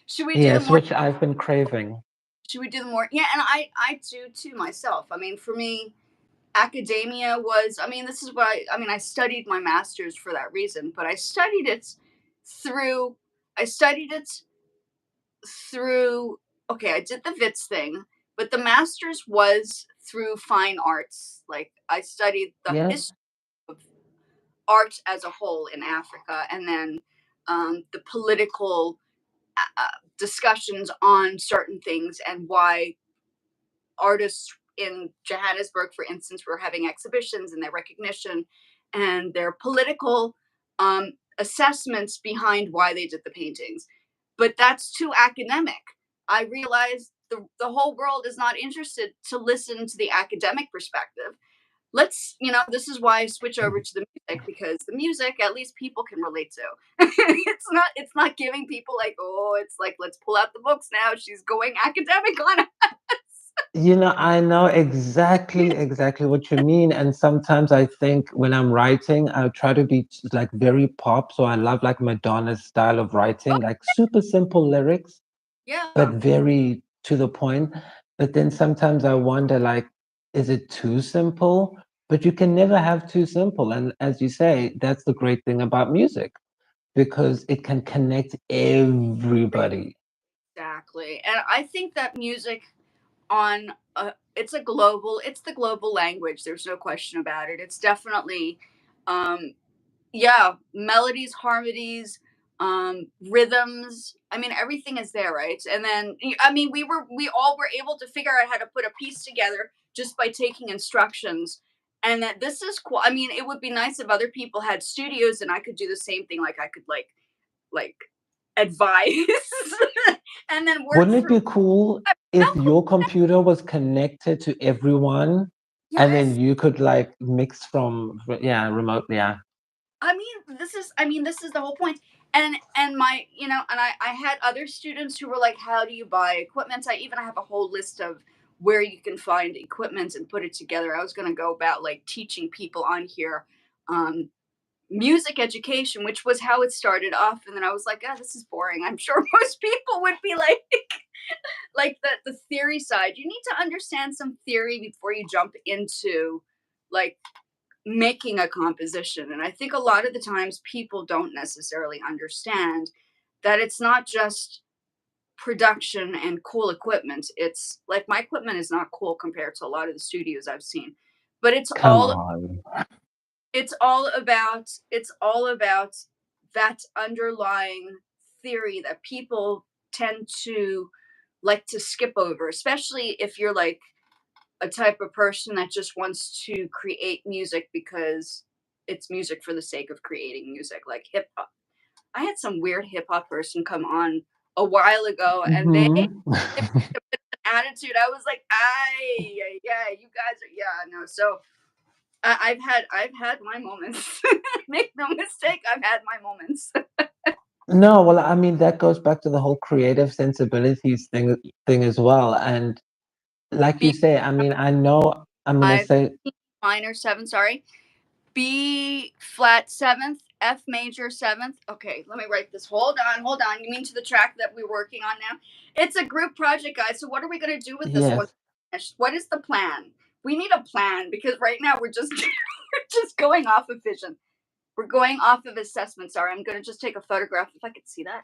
should we do the Yes, more? which I've been craving. Should we do the more? Yeah, and I do too myself. I mean, for me, academia was. I mean, this is what I mean. I studied my master's for that reason, but I studied it through. I studied it through. Okay, I did the Wits thing, but the master's was through fine arts. Like I studied the Yes. history of art as a whole in Africa, and then the political discussions on certain things and why artists in Johannesburg, for instance, were having exhibitions and their recognition and their political assessments behind why they did the paintings. But that's too academic. I realized the whole world is not interested to listen to the academic perspective. This is why I switch over to the music, because the music at least people can relate to. It's not giving people like, oh, it's like, let's pull out the books now, she's going academic on us. You know, I know exactly what you mean. And sometimes I think when I'm writing, I try to be like very pop. So I love like Madonna's style of Oh, writing, like super simple lyrics, but yeah, very to the point. But then sometimes I wonder, like, is it too simple? But you can never have too simple. And as you say, that's the great thing about music because it can connect everybody. exactly. And I think that music on it's the global language, there's no question about it. It's definitely um yeah, melodies, harmonies, rhythms. I mean, everything is there, right? And then, I mean, we all were able to figure out how to put a piece together just by taking instructions. And that this is cool. I mean, it would be nice if other people had studios and I could do the same thing. Like I could like advise and then work Wouldn't it through. be cool How if cool? your computer was connected to everyone and then Yes. you could like mix from, yeah, remotely? Yeah. I mean, this is the whole point. And my, and I had other students who were like, how do you buy equipment? I have a whole list of where you can find equipment and put it together. I was going to go about like teaching people on here um, music education, which was how it started off. And then I was like, oh, this is boring. I'm sure most people would be like, like the theory side. You need to understand some theory before you jump into like making a composition. And I think a lot of the times people don't necessarily understand that it's not just production and cool equipment. It's like my equipment is not cool compared to a lot of the studios I've seen. But Come on. it's all about that underlying theory that people tend to like to skip over, especially if you're like a type of person that just wants to create music because it's music for the sake of creating music, like hip hop. I had some weird hip hop person come on a while ago, and they Hmm. attitude. I was like, I yeah, you guys are yeah no. So I've had my moments. Make no mistake, I've had my moments. No, well, I mean, that goes back to the whole creative sensibilities thing as well. And like you B say, I mean, I know I'm gonna 5, say E minor 7, sorry. B flat 7th, F major 7th. Okay, let me write this. Hold on, hold on. You mean to the track that we're working on now? It's a group project, guys. So what are we going to do with this one? yes. What is the plan? We need a plan because right now we're just we're just going off of vision. We're going off of assessment. Sorry, I'm going to just take a photograph if I could see that.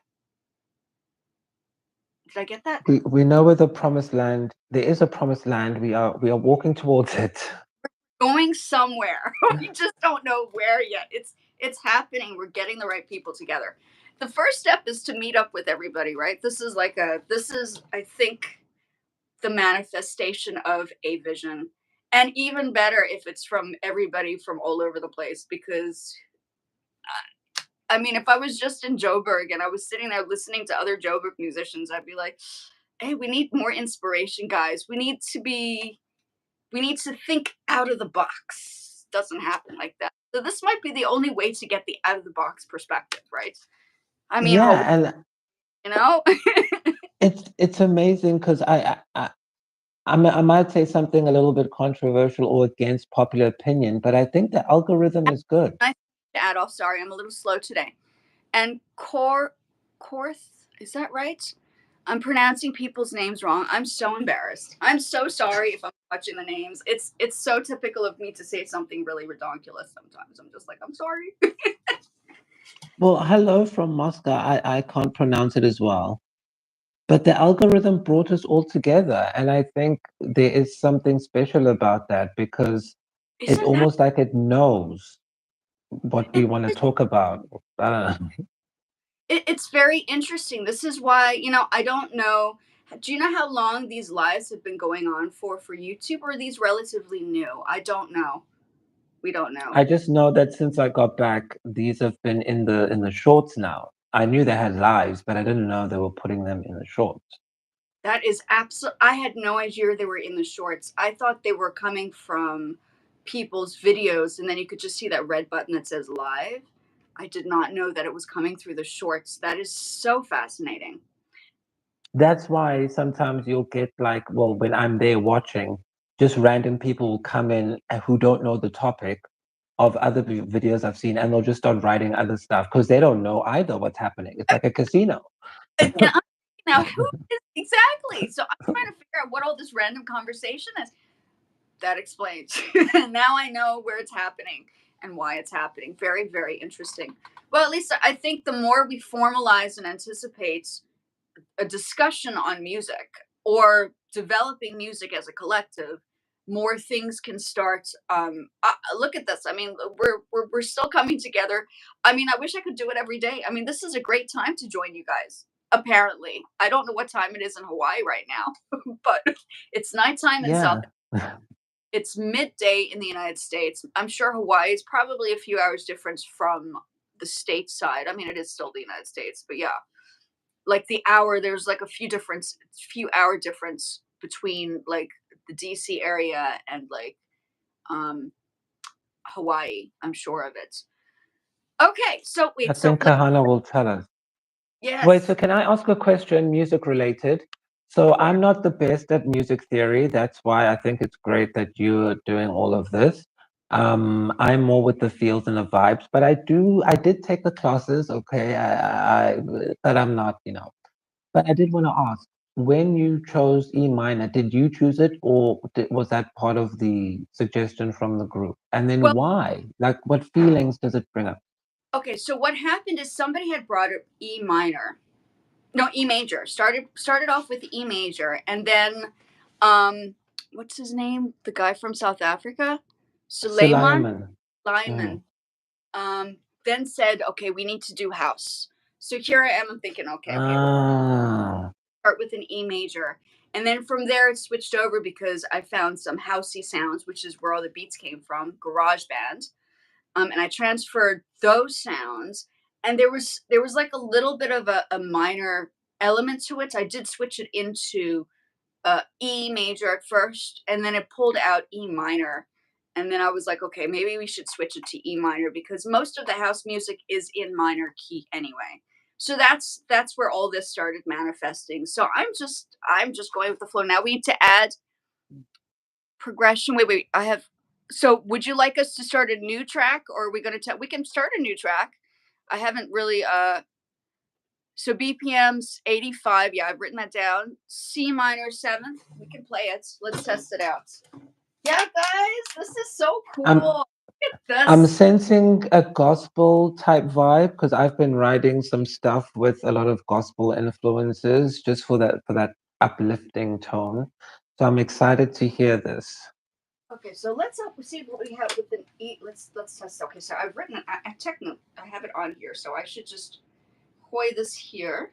Did I get that? We know where the promised land. There is a promised land. We are walking towards it. Going somewhere. We just don't know where yet. It's happening. We're getting the right people together. The first step is to meet up with everybody, right? This is I think the manifestation of a vision. And even better if it's from everybody from all over the place because I mean, if I was just in Joburg and I was sitting there listening to other Joburg musicians, I'd be like, "Hey, we need more inspiration, guys. We need to think out of the box." Doesn't happen like that. So this might be the only way to get the out of the box perspective, right? I mean, Yeah, and you know? it's amazing because I might say something a little bit controversial or against popular opinion, but I think the algorithm is good. Nice to add off. Sorry, I'm a little slow today. And Korth, is that right? I'm pronouncing people's names wrong. I'm so embarrassed. I'm so sorry if I'm watching the names. It's so typical of me to say something really ridiculous sometimes. I'm just like, I'm sorry. Well, hello from Moscow. I can't pronounce it as well. But the algorithm brought us all together. And I think there is something special about that because it Isn't that almost like it knows what we it, want to it, talk about. I don't know. it's very interesting. This is why, I don't know. Do you know how long these lives have been going on for YouTube, or are these relatively new? I don't know. We don't know. I just know that since I got back, these have been in the shorts now. I knew they had lives, but I didn't know they were putting them in the shorts. That is absolute. I had no idea they were in the shorts. I thought they were coming from people's videos, and then you could just see that red button that says live. I did not know that it was coming through the shorts. That is so fascinating. That's why sometimes you'll get like, well, when I'm there watching, just random people will come in who don't know the topic of other videos I've seen, and they'll just start writing other stuff because they don't know either what's happening. It's like a casino. And I'm now who is exactly? So I'm trying to figure out what all this random conversation is. That explains. Now I know where it's happening and why it's happening. Very, very interesting. Well, at least I think the more we formalize and anticipate a discussion on music or developing music as a collective, more things can start. Look at this. I mean, we're still coming together. I mean, I wish I could do it every day. I mean, this is a great time to join you guys. Apparently, I don't know what time it is in Hawaii right now, but it's nighttime in South. Yeah, It's midday in the United States. I'm sure Hawaii is probably a few hours difference from the state side. I mean, it is still the United States, but yeah, like the hour there's like a few hour difference between like the DC area and like um Hawaii. I'm sure of it. Okay, so I wait, so think Kahana will tell us. Wait, so yes, can I ask a question, music related? So sure. I'm not the best at music theory. That's why I think it's great that you're doing all of this. I'm more with the feels and the vibes, but I did take the classes, okay, but I'm not, but I did want to ask, when you chose E minor, did you choose it or was that part of the suggestion from the group? And then Well, why? Like, what feelings does it bring up? okay, so what happened is somebody had brought up E minor. No, E major. Started off with E major and then what's his name? The guy from South Africa? Suleiman Suleiman. Mm. Lyman. Um, then said, okay, we need to do house. So here I am, I'm thinking, okay, we're Ah. start with an E major. And then from there it switched over because I found some housey sounds, which is where all the beats came from, garage band. And I transferred those sounds. And there was like a little bit of a minor element to it. I did switch it into E major at first, and then it pulled out E minor. And then I was like, okay, maybe we should switch it to E minor because most of the house music is in minor key anyway. So that's where all this started manifesting. So I'm just going with the flow. Now we need to add progression. Wait. I have. So, would you like us to start a new track, or are we going to? We can start a new track. I haven't really. So BPM's 85. Yeah, I've written that down. C minor 7th. We can play it. Let's test it out. Yeah, guys, this is so I'm cool. I'm This. sensing a gospel type vibe because I've been writing some stuff with a lot of gospel influences just for that uplifting tone. So I'm excited to hear this. Okay, so let's see what we have with an E. Let's test. Okay, so I've written. I have it on here, so I should just hoy this here.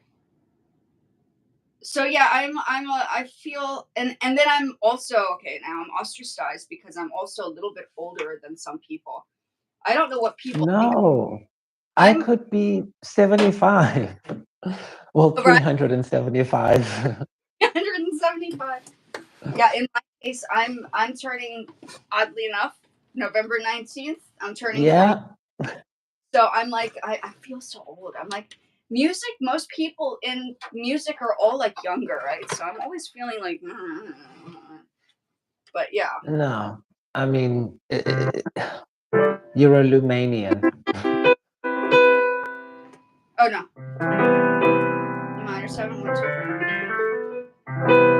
So yeah, I feel, and then I'm also, okay, now I'm ostracized because I'm also a little bit older than some people. I don't know what people think. No, I I'm could be 75. Well, right. 375. 175. Yeah, in my case, I'm turning, oddly enough, November 19th. I'm turning 40. Yeah, So I'm like, I feel so old. I'm like, music, most people in music are all like younger, right? So I'm always feeling like, but yeah. no. I mean, you're a Lumanian. Oh no. E minor 7, 1, 2, 3.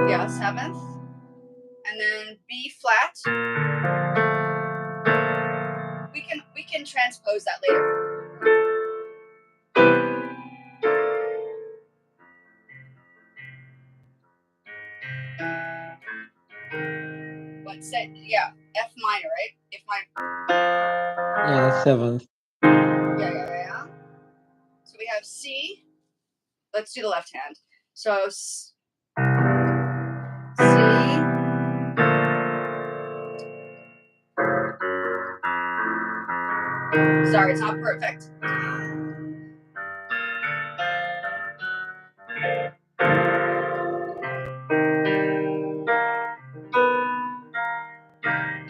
Yeah, 7th. And then B flat. We can transpose that later. But say, yeah, F minor, right? F minor. Yeah, 7th. Yeah. So we have C. Let's do the left hand. So C. Sorry, it's not perfect.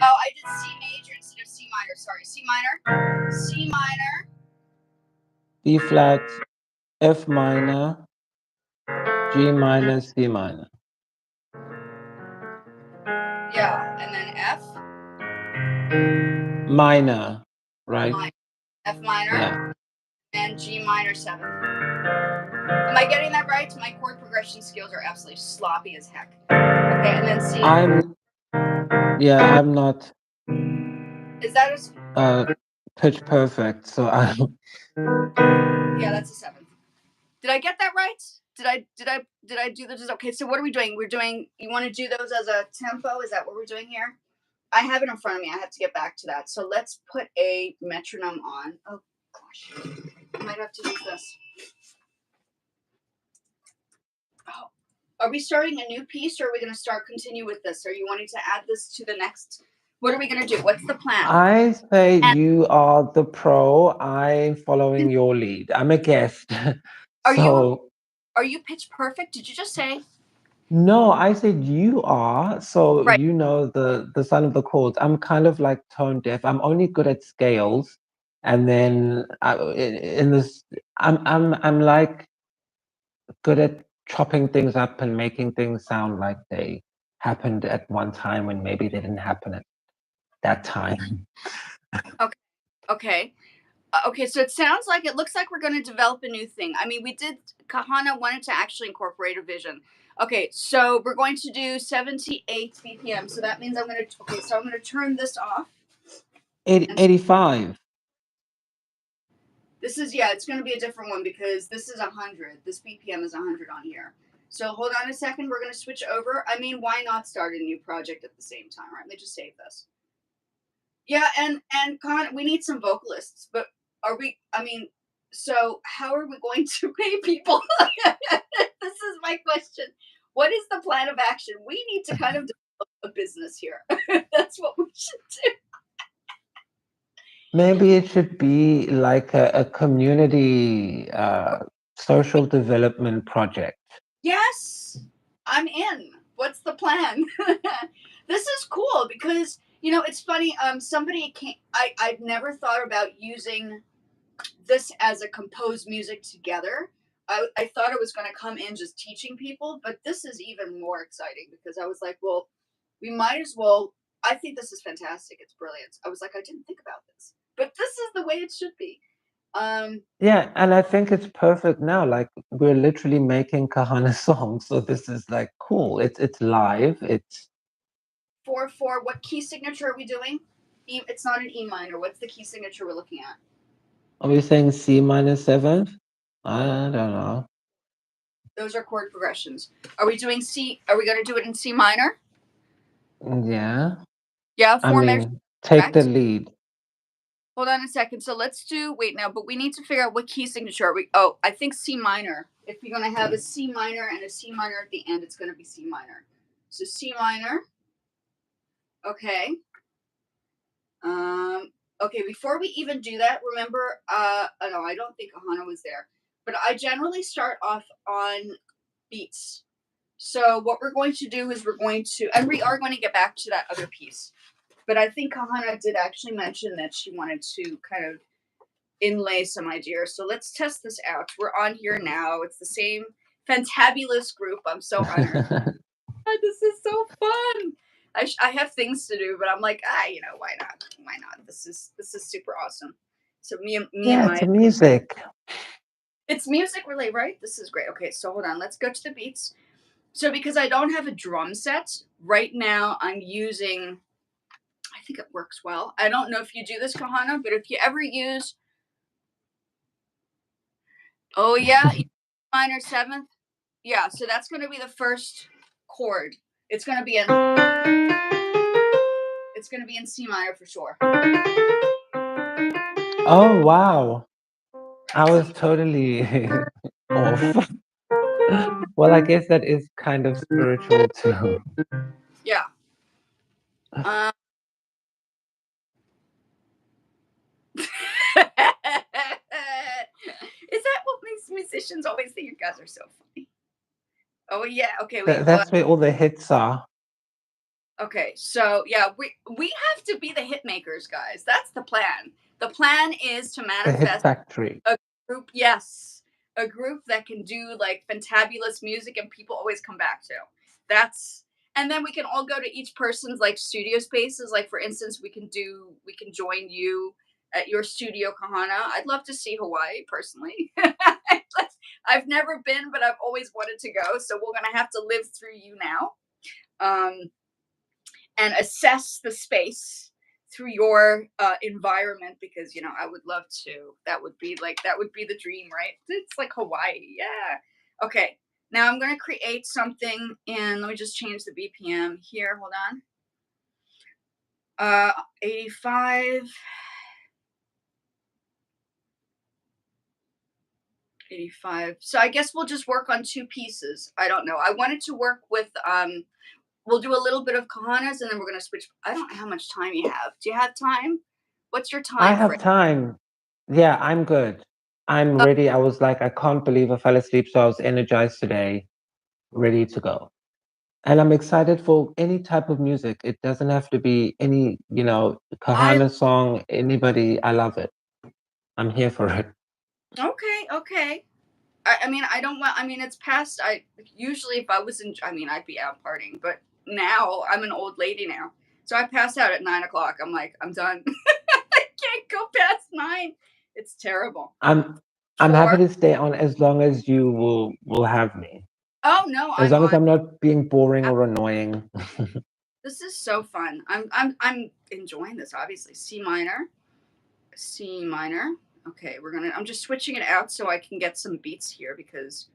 Oh, I did C major instead of C minor. Sorry, C minor. C minor. B flat, F minor, G minor, C minor. Yeah, and then F. Minor, right? F minor. Yeah. And G minor 7. Am I getting that right? My chord progression skills are absolutely sloppy as heck. Okay, and then C. I'm not Is that pitch perfect, so I yeah, that's a 7. Did I get that right? Did I do this? Okay, so what are we doing? We're doing, you want to do those as a tempo? Is that what we're doing here? I have it in front of me. I have to get back to that. So let's put a metronome on. Oh gosh. I might have to use this. Oh. Are we starting a new piece, or are we going to continue with this? Are you wanting to add this to the next? What are we going to do? What's the plan? I say And you are the pro. I'm following your lead. I'm a guest. are So you pitch perfect? Did you just say? no, I said you are. So Right. you know the sign of the chords. I'm kind of like tone deaf. I'm only good at scales, and then in this, I'm like good at chopping things up and making things sound like they happened at one time when maybe they didn't happen at that time. Okay. Okay, so it looks like we're going to develop a new thing. I mean, Kahana wanted to actually incorporate a vision. Okay, so we're going to do 78 BPM. So that means I'm going to turn this off. 85. It's going to be a different one because this is 100. This BPM is 100 on here. So hold on a second. We're going to switch over. I mean, why not start a new project at the same time, right? Let me just save this. Yeah, and Con, we need some vocalists, but so how are we going to pay people? This is my question. What is the plan of action? We need to kind of develop a business here. That's what we should do. Maybe it should be like a community social development project. Yes, I'm in. What's the plan? This is cool because it's funny. Somebody came. I've never thought about using this as a composed music together. I thought it was going to come in just teaching people, but this is even more exciting because I was like, well, we might as well I think this is fantastic. It's brilliant. I was like, I didn't think about this, but this is the way it should be. Yeah, and I think it's perfect now. Like we're literally making Kahana songs, so this is like cool. It's live. It's 4/4. What key signature are we doing? It's not an E minor. What's the key signature we're looking at? Are we saying C minor seventh? I don't know. Those are chord progressions. Are we doing C? Are we going to do it in C minor? Yeah. Yeah, I four measures. mean, take the Correct. lead. Hold on a second. So let's do. Wait now, but we need to figure out what key signature are we. Oh, I think C minor. If you're going to have a C minor and a C minor at the end, it's going to be C minor. So C minor. Okay. Okay, before we even do that, remember, no, I don't think Ahana was there, but I generally start off on beats. So what we're going to do is and we are going to get back to that other piece, but I think Kahana did actually mention that she wanted to kind of inlay some ideas. So let's test this out. We're on here now. It's the same fantabulous group. I'm so honored. This is so fun. I have things to do, but I'm like, why not? Why not? This is super awesome. So me and Yeah, my it's a music. it's music relay, right? This is great. Okay, so hold on. Let's go to the beats. So because I don't have a drum set right now, I'm using. I think it works well. I don't know if you do this, Kahana, but if you ever use, oh yeah, minor seventh, yeah. So that's going to be the first chord. It's going to be in. It's going to be in C minor for sure. Oh wow. I was totally off. Well, I guess that is kind of spiritual too. Yeah. Is that what makes musicians always think you guys are so funny? Oh yeah. Okay. Wait. Hold on. That's where all the hits are. Okay. So yeah, we have to be the hit makers, guys. That's the plan. The plan is to The hit manifest factory. a group. Yes, a group that can do like fantabulous music and people always come back to. That's and then we can all go to each person's like studio spaces. Like for instance, we can join you at your studio, Kahana. I'd love to see Hawaii personally. I've never been, but I've always wanted to go. So we're gonna have to live through you now, and assess the space through your environment because I would love to. That would be the dream, right? It's like Hawaii, yeah. Okay, now I'm gonna create something, and let me just change the BPM here. Hold on. 85. 85. So I guess we'll just work on two pieces. I don't know. I wanted to work with we'll do a little bit of Kahanas and then we're gonna switch. I don't know how much time you have. Do you have time? What's your I time have frame? time. Yeah, I'm good. I'm ready. I was like, I can't believe I fell asleep, so I was energized today, ready to go. And I'm excited for any type of music. It doesn't have to be any, I Kahana song, anybody. I love it. I'm here for it. okay. I mean I don't want I mean it's past I usually if I was in I mean I'd be out partying, but now I'm an old lady now. So I pass out at 9 o'clock. I'm like, I'm done. I can't go past 9. It's terrible. I'm happy 4. to stay on as long as you will have me. Oh no, As I'm long as on. I'm not being boring or annoying. This is so fun. I'm enjoying this. Obviously, C minor, C minor. Okay, I'm just switching it out so I can get some beats here because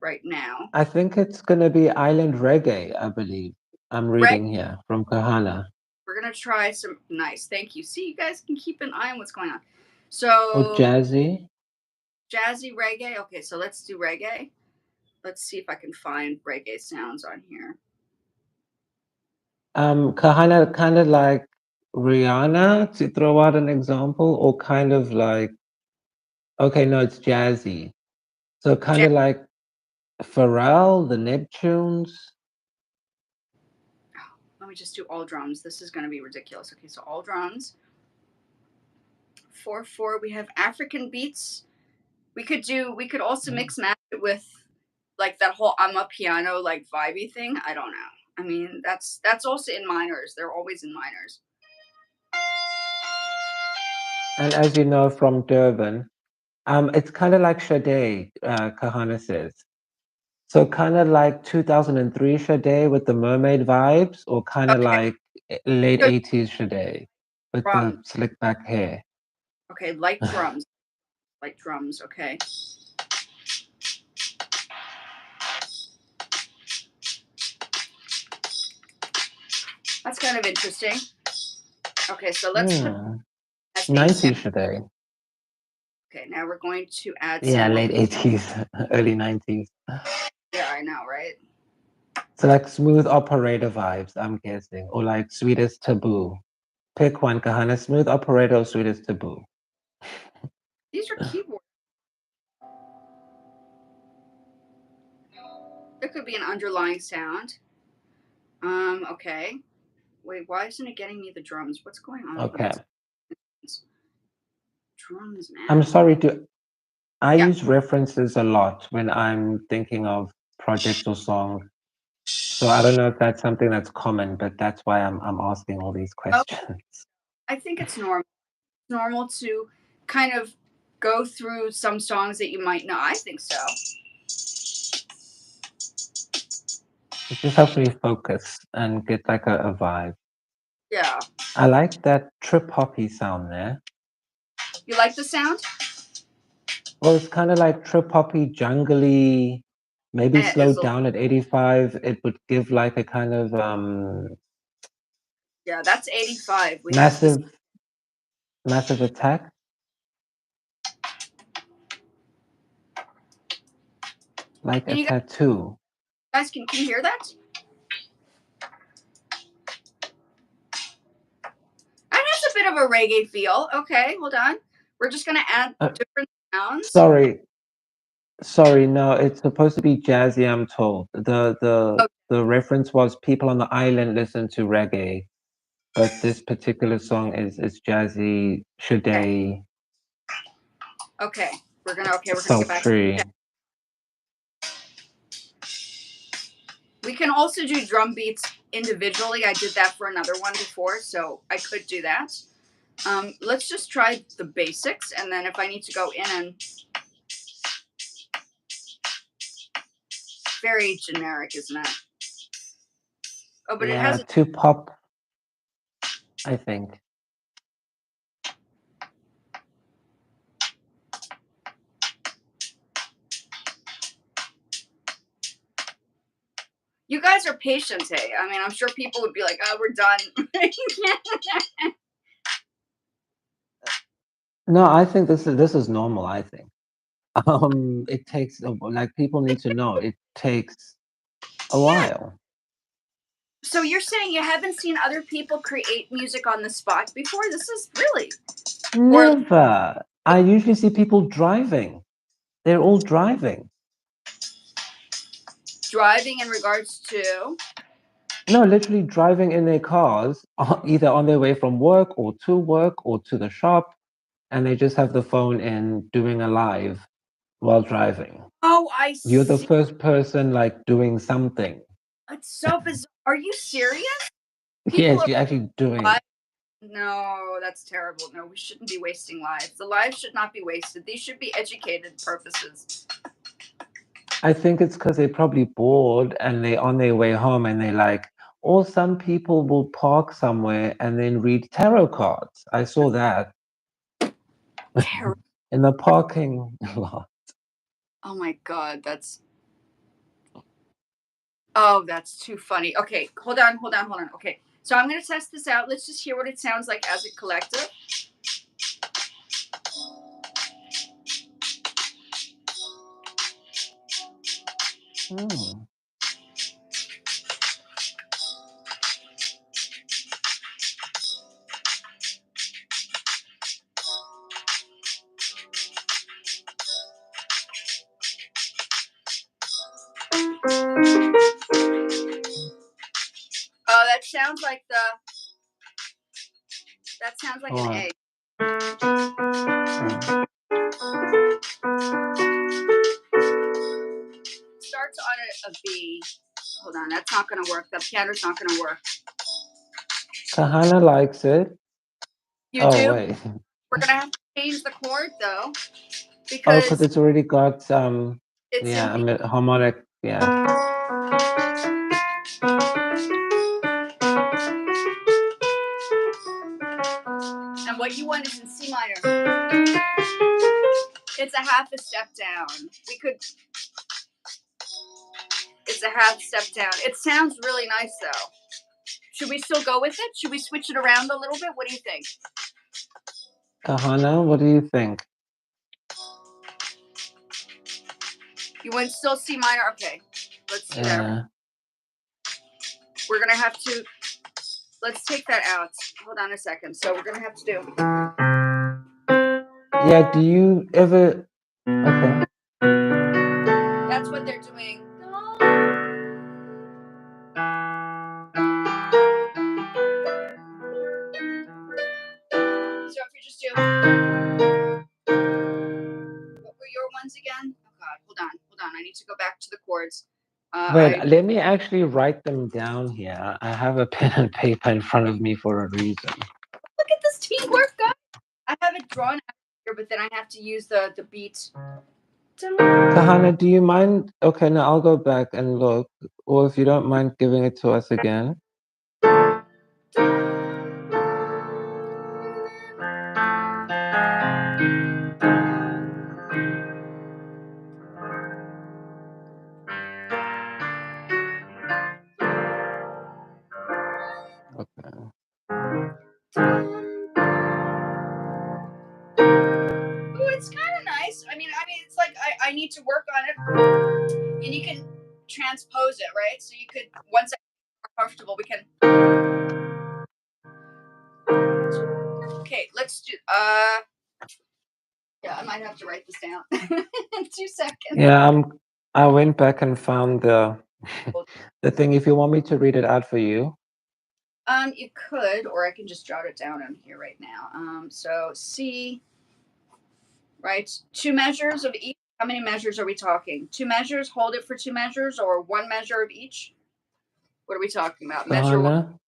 right now, I think it's gonna be island reggae, I believe. I'm right, reading here from Kahana. we're gonna try some nice. Thank you. See, you guys can keep an eye on what's going on. Or So jazzy. jazzy reggae. Okay, so let's do reggae. Let's see if I can find reggae sounds on here. Kahana kind of like Rihanna, to throw out an example, or kind of like, okay, no, it's jazzy. So kind Jazz. of like Pharrell, the Neptunes. Let me just do all drums. This is gonna be ridiculous. Okay, so all drums. 4/4. We have African beats. We could also mix match it with like that whole I'm a piano like vibey thing. I don't know. I mean, that's also in minors. They're always in minors. And as you know from Durban, it's kind of like Sade, Kahana says. So kind of like 2003 Sade with the mermaid vibes, or kind of Okay, like late so 80s Sade with the drum. slick back hair. Okay, light drums. Light drums. Okay. That's kind of interesting. Okay, so let's put Hmm. as a sound. 90s Sade. Okay, now we're going to add Yeah, some more. late 80s, early 90s. Yeah, I know, right? So like smooth operator vibes, I'm guessing, or like sweetest taboo. Pick one, Kahana, smooth operator or sweetest taboo. These are keyboards. There could be an underlying sound. Okay. Wait, why isn't it getting me the drums? What's going on with my Okay. drums, I'm man? sorry to, I Yeah. use references a lot when I'm thinking of projects or songs. So I don't know if that's something that's common, but that's why I'm asking all these Oh, questions. I think it's normal to kind of go through some songs that you might know. I think so. It just helps me focus and get like a vibe. Yeah. I like that trip hoppy sound there. You like the sound? Well, it's kind of like trip hoppy, jungly, maybe And it is slowed a down at 85. It would give like a kind of yeah, that's 85. We have to massive, massive attack, like can a you tattoo. guys can you hear that? That has a bit of a reggae feel. Okay, hold on. We're just gonna add Uh, different sounds. sorry, sorry, no, it's supposed to be jazzy, I'm told. Oh, The reference was people on the island listen to reggae, but this particular song is jazzy, okay. Sade, Okay. We're gonna get back to sultry. that. We can also do drum beats individually. I did that for another one before, so I could do that. Let's just try the basics, and then if I need to go in and very generic, isn't it? Oh, but it Yeah, has a. too pop, I think. You guys are patient, hey. I mean, I'm sure people would be like, "Oh, we're done." No, I think this is normal, I think. It takes like people need to know it takes a Yeah. while. So you're saying you haven't seen other people create music on the spot before? This is really or Never. I usually see people driving. They're all driving. driving in regards to. No, literally driving in their cars, either on their way from work or to the shop, and they just have the phone in doing a live while driving. Oh, I You're the see. first person like doing something. It's so bizarre. Are you serious? People Yes, are you're actually doing. alive. No, that's terrible. No, we shouldn't be wasting lives. The lives should not be wasted. These should be educated purposes. I think it's because they're probably bored and they're on their way home and they're like, or some people will park somewhere and then read tarot cards. I saw that Terrible. in the parking lot. Oh my god, that's oh, that's too funny. Okay, hold on. Okay, so I'm gonna test this out. Let's just hear what it sounds like as a collective. Hmm. Oh, that sounds like an What? A. Oh. Starts on a B. Hold on, that's not going to work. The piano's not going to work. Kahana likes it. You do? Wait. We're going to have to change the chord, though. Because Because it's already got it's yeah, in a harmonic, yeah. And what you want is in C minor. It's a half a step down. It's a half step down. It sounds really nice, though. Should we still go with it? Should we switch it around a little bit? What do you think? Kahana, what do you think? You want still C minor? Okay. Let's do that. Yeah. We're going to have to... Let's take that out. Hold on a second. So we're going to have to do... Yeah, do you ever... Okay. That's what they're doing. So if you just do... What were your ones again? Oh, God. Hold on. I need to go back to the chords. Wait, let me actually write them down here. I have a pen and paper in front of me for a reason. Look at this teamwork, guys. I have it drawn out here, but then I have to use the beat. Kahana, do you mind? Okay, now I'll go back and look. Or if you don't mind giving it to us again. Okay. Oh, it's kind of nice. I mean, it's like I need to work on it, and you can transpose it, right? So you could, once I'm more comfortable, we can. Okay, let's do. Yeah, I might have to write this down. 2 seconds. Yeah, I went back and found the thing. If you want me to read it out for you. You could, or I can just jot it down in here right now. So C, right? 2 measures of each. How many measures are we talking? 2 measures. Hold it for 2 measures, or 1 measure of each. What are we talking about? Measure 1.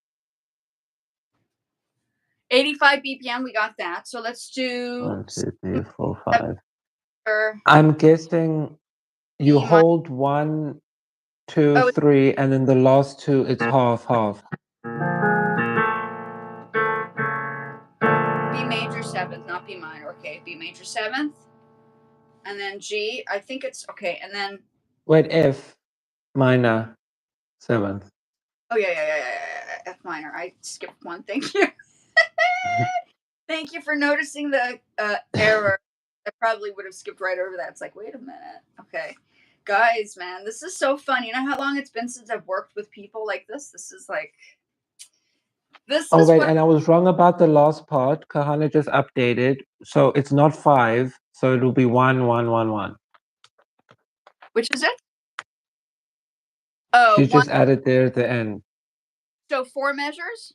85 BPM. We got that. So let's do 1, 2, 3, 4, 5. Or I'm guessing you hold 1, 2, 3, and then the last 2, it's half. B major 7th, not B minor. Okay, B major 7th. And then G, I think it's okay. And then wait, F minor 7th. Oh yeah. F minor. I skipped one. Thank you. Thank you for noticing the error. I probably would have skipped right over that. It's like, wait a minute. Okay. Guys, man, this is so fun. You know how long it's been since I've worked with people like this? This is like... and I was wrong about the last part. Kahana just updated. So it's not 5. So it'll be 1, 1, 1, 1. Which is it? Oh, she just added there at the end. So 4 measures?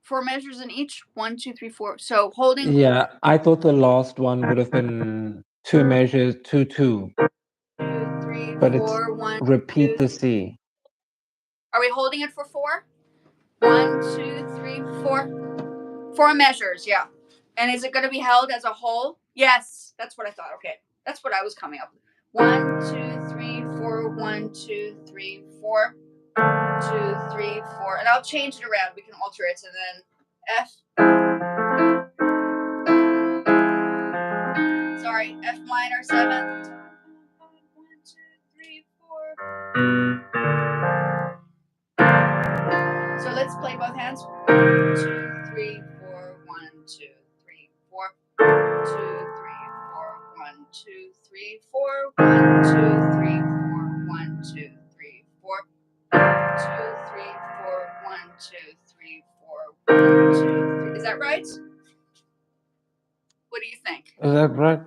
4 measures in each? 1, 2, 3, 4. So holding... Yeah, I thought the last one would have been 2 measures, 2, 2. 2, 3, but 4, it's 1, repeat 2, the C. Are we holding it for 4? 1, 2, 3, 4. 4 measures, yeah. And is it going to be held as a whole? Yes, that's what I thought. Okay, that's what I was coming up with. 1, 2, 3, 4. 1, 2, 3, 4. 2, 3, 4. And I'll change it around. We can alter it. And then F. Sorry, F minor 7th. 1, 2, 3, 4. So let's play both hands. 1, 2, 3, 4. 1, 2, 3, 4. 2, 3, 4. 1, 2, 3, 4. 1, 2, 3, 4. 1, 2, 3, 4. 2, 3, 4. 1, 2, 3, 4. 1, 2, 3. Is that right? What do you think? Is that right?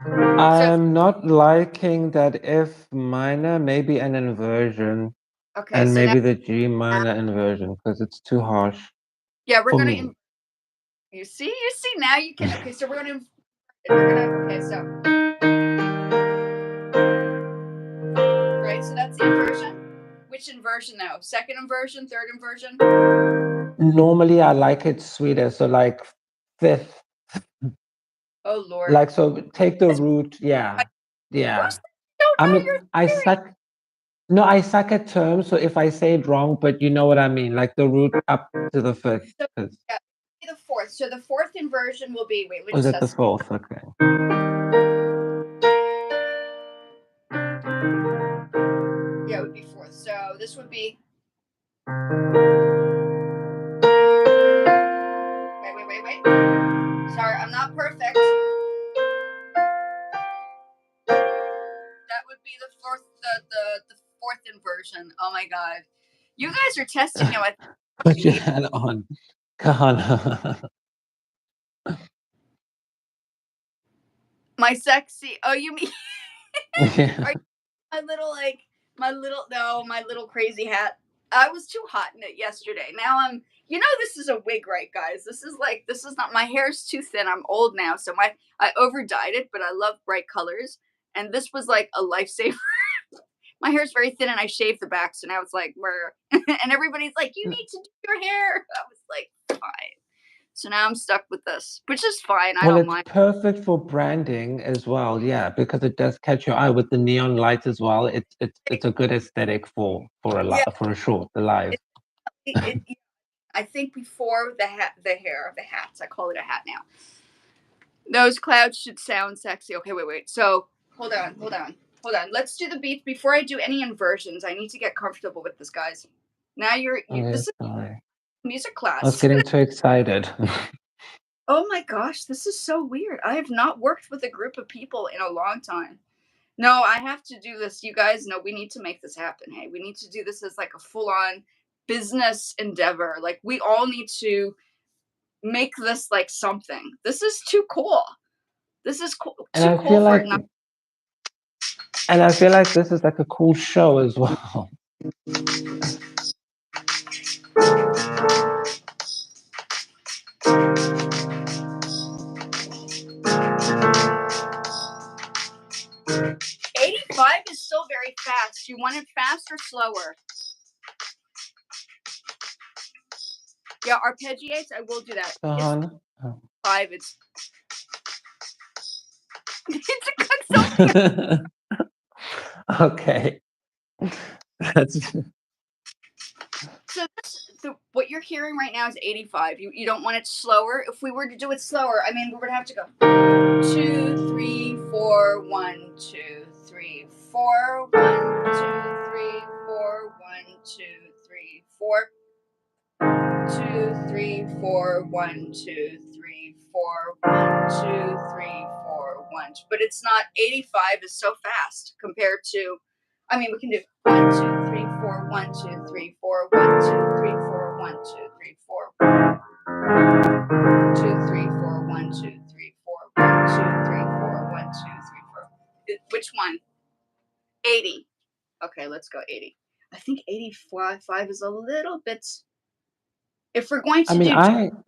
I'm not liking that F minor, maybe an inversion. Okay, and so maybe now, the G minor inversion because it's too harsh. Yeah, we're for gonna. me. You see, now you can. Okay, so we're gonna. Okay, so. Right, so that's the inversion. which inversion though? Second inversion, third inversion? Normally, I like it sweeter, so like fifth. Oh Lord. Like, so take the That's root. Yeah, yeah. most don't I know mean, your I theory. suck. No, I suck at terms, so if I say it wrong, but you know what I mean, like the root up to the fifth. So yeah, the fourth. So the fourth inversion will be wait, which Was it the sus? fourth? Okay. Yeah, it would be fourth. So this would be wait. Sorry, I'm not perfect. That would be the fourth the fourth inversion. Oh my god. You guys are testing now. Put your hat on. Come on. My sexy. Oh, you mean Yeah. are my little crazy hat. I was too hot in it yesterday. Now this is a wig, right, guys? This is not my hair's too thin. I'm old now, so I over dyed it, but I love bright colors. And this was like a lifesaver. My hair's very thin and I shaved the back, so now it's like and everybody's like, you need to do your hair. I was like, fine. So now I'm stuck with this, which is fine. I Well, don't it's mind. perfect for branding as well, yeah, because it does catch your eye with the neon lights as well. It's a good aesthetic for Yeah, for a short, the live. it I think before the hair, the hats. I call it a hat now. Those clouds should sound sexy. Okay, wait. So hold on. Let's do the beat before I do any inversions. I need to get comfortable with this, guys. Now Okay, this is sorry. music I was class. getting too excited. Oh my gosh, this is so weird. I have not worked with a group of people in a long time. No, I have to do this. You guys know we need to make this happen. Hey, we need to do this as like a full on business endeavor. Like we all need to make this like something. This is too cool. This is And too I cool feel for it like not. this is like a cool show as well. 85 is still very fast. You want it fast or slower? Yeah, arpeggiates. I will do that. It's Kahan. Oh. 5. It's it's a good something. Okay. That's So what you're hearing right now is 85. You don't want it slower. If we were to do it slower, I mean, we would have to go 2, 3, 4, 1, 2, 3, 4, 1, 2, 3, 4, 1, 2, 3, 4. 2, 3, 4, 1, 2, 3, 4, 1, 2, 3, 4, 1. But it's not 85 is so fast compared to I mean we can do 1, 2, 3, 4, 1, 2, 3, 4, 1, 2, 3, 4, 1, 2, 3, 4, 2, 3, 4, 1, 2, 3, 4, 1, 2, 3, 4, 1, 2, 3, 4. Which one? 80. Okay, let's go 80. I think 85 is a little bit if we're going I to mean, do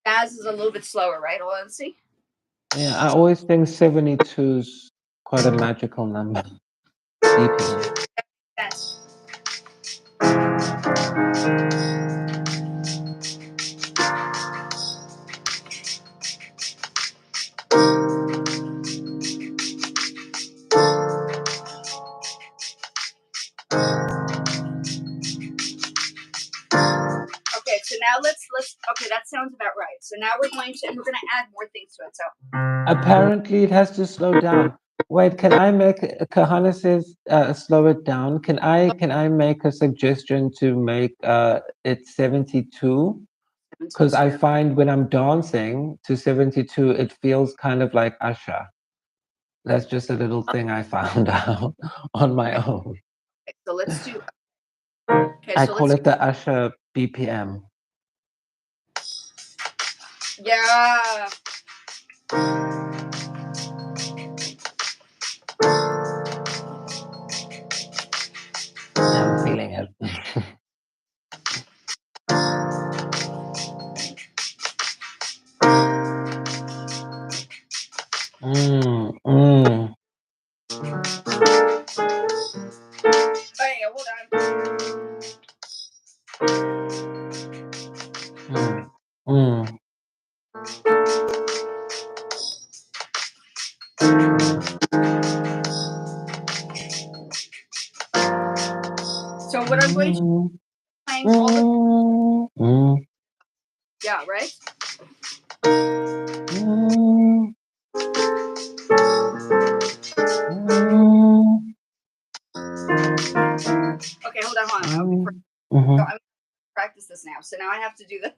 jazz is a little bit slower, right? Well, let's see. yeah, I always think 72 is quite a magical number. BPM. Yes. Okay, so now let's okay, that sounds about right. So now we're going to add more things to it. So Apparently, it has to slow down. Wait, can I make Kahana says slow it down? Can I make a suggestion to make it 72? Because I 72. find when I'm dancing to 72, it feels kind of like Usher. That's just a little thing I found out on my own. Okay, so let's do I call it the Usher BPM. yeah. I'm feeling it. Mm, mm. Hey, hold on. going to be playing all the yeah, right? Okay, hold on. So I'm gonna practice this now. So now I have to do the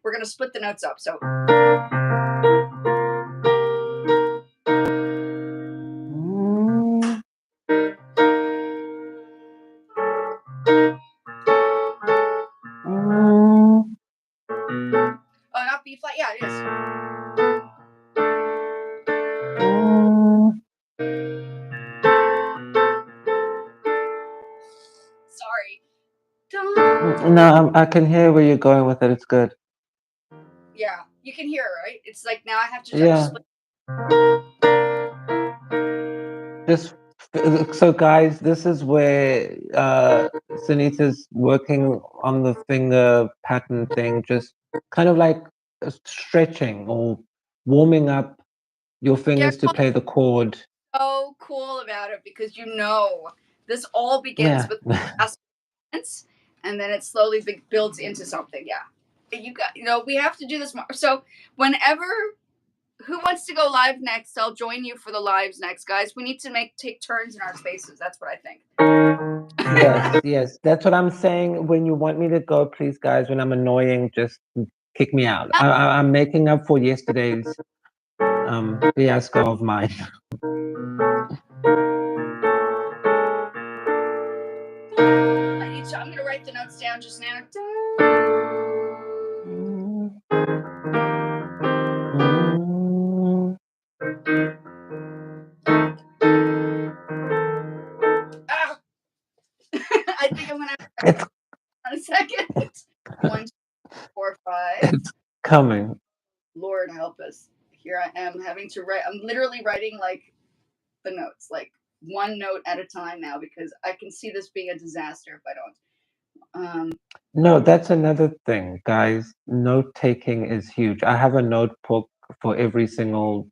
we're gonna split the notes up. So oh, not B flat. Yeah, it is. Sorry. No, I can hear where you're going with it. It's good. Yeah, you can hear it, right? It's like now I have to Yeah. split. Just so, guys, this is where Sunita's working on the finger pattern thing, just kind of like stretching or warming up your fingers to play the chord. So cool about it because this all begins Yeah. with aspirants, and then it slowly builds into something. Yeah, we have to do this more. So whenever who wants to go live next, I'll join you for the lives next, guys. We need to take turns in our spaces. That's what I think. Yes, that's what I'm saying. When you want me to go, please, guys, when I'm annoying, just kick me out. I'm making up for yesterday's fiasco of mine. I'm gonna write the notes down just now. I think I'm gonna have to a second. 1, 2, 3, 4, 5. It's coming. Lord help us. Here I am having to write. I'm literally writing like the notes, like one note at a time now, because I can see this being a disaster if I don't. No, that's another thing, guys. Note taking is huge. I have a notebook for every single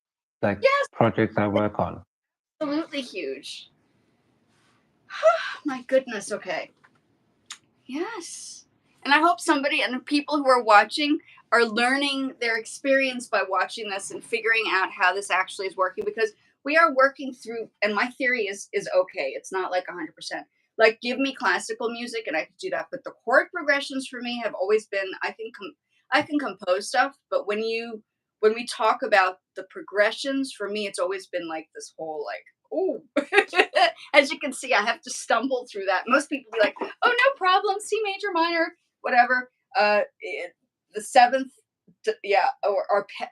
project I work on. Absolutely huge. My goodness. Okay. Yes. And I hope somebody and the people who are watching are learning their experience by watching this and figuring out how this actually is working, because we are working through, and my theory is okay. It's not like 100%. Like, give me classical music and I can do that, but the chord progressions for me have always been, I can compose stuff, but when we talk about the progressions, for me it's always been like this whole like, oh. As you can see, I have to stumble through that. Most people be like, oh, no problem, C major minor, whatever. The seventh, yeah,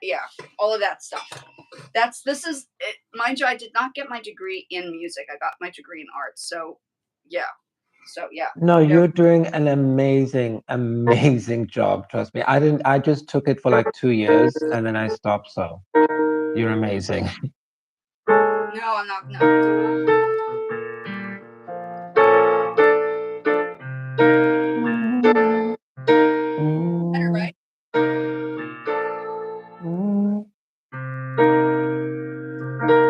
yeah, all of that stuff. Mind you, I did not get my degree in music. I got my degree in arts. So yeah. No, you're doing an amazing job. Trust me. I just took it for like 2 years and then I stopped. So you're amazing. No, I'm not. No. Better, right?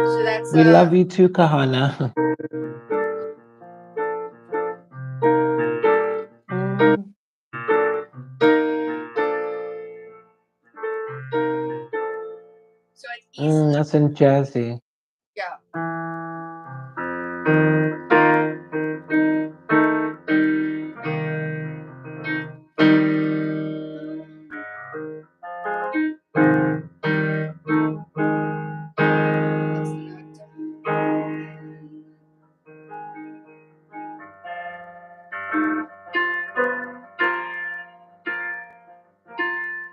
So that's We love you too, Kahana. so it's easy. That's in Jersey. Yeah.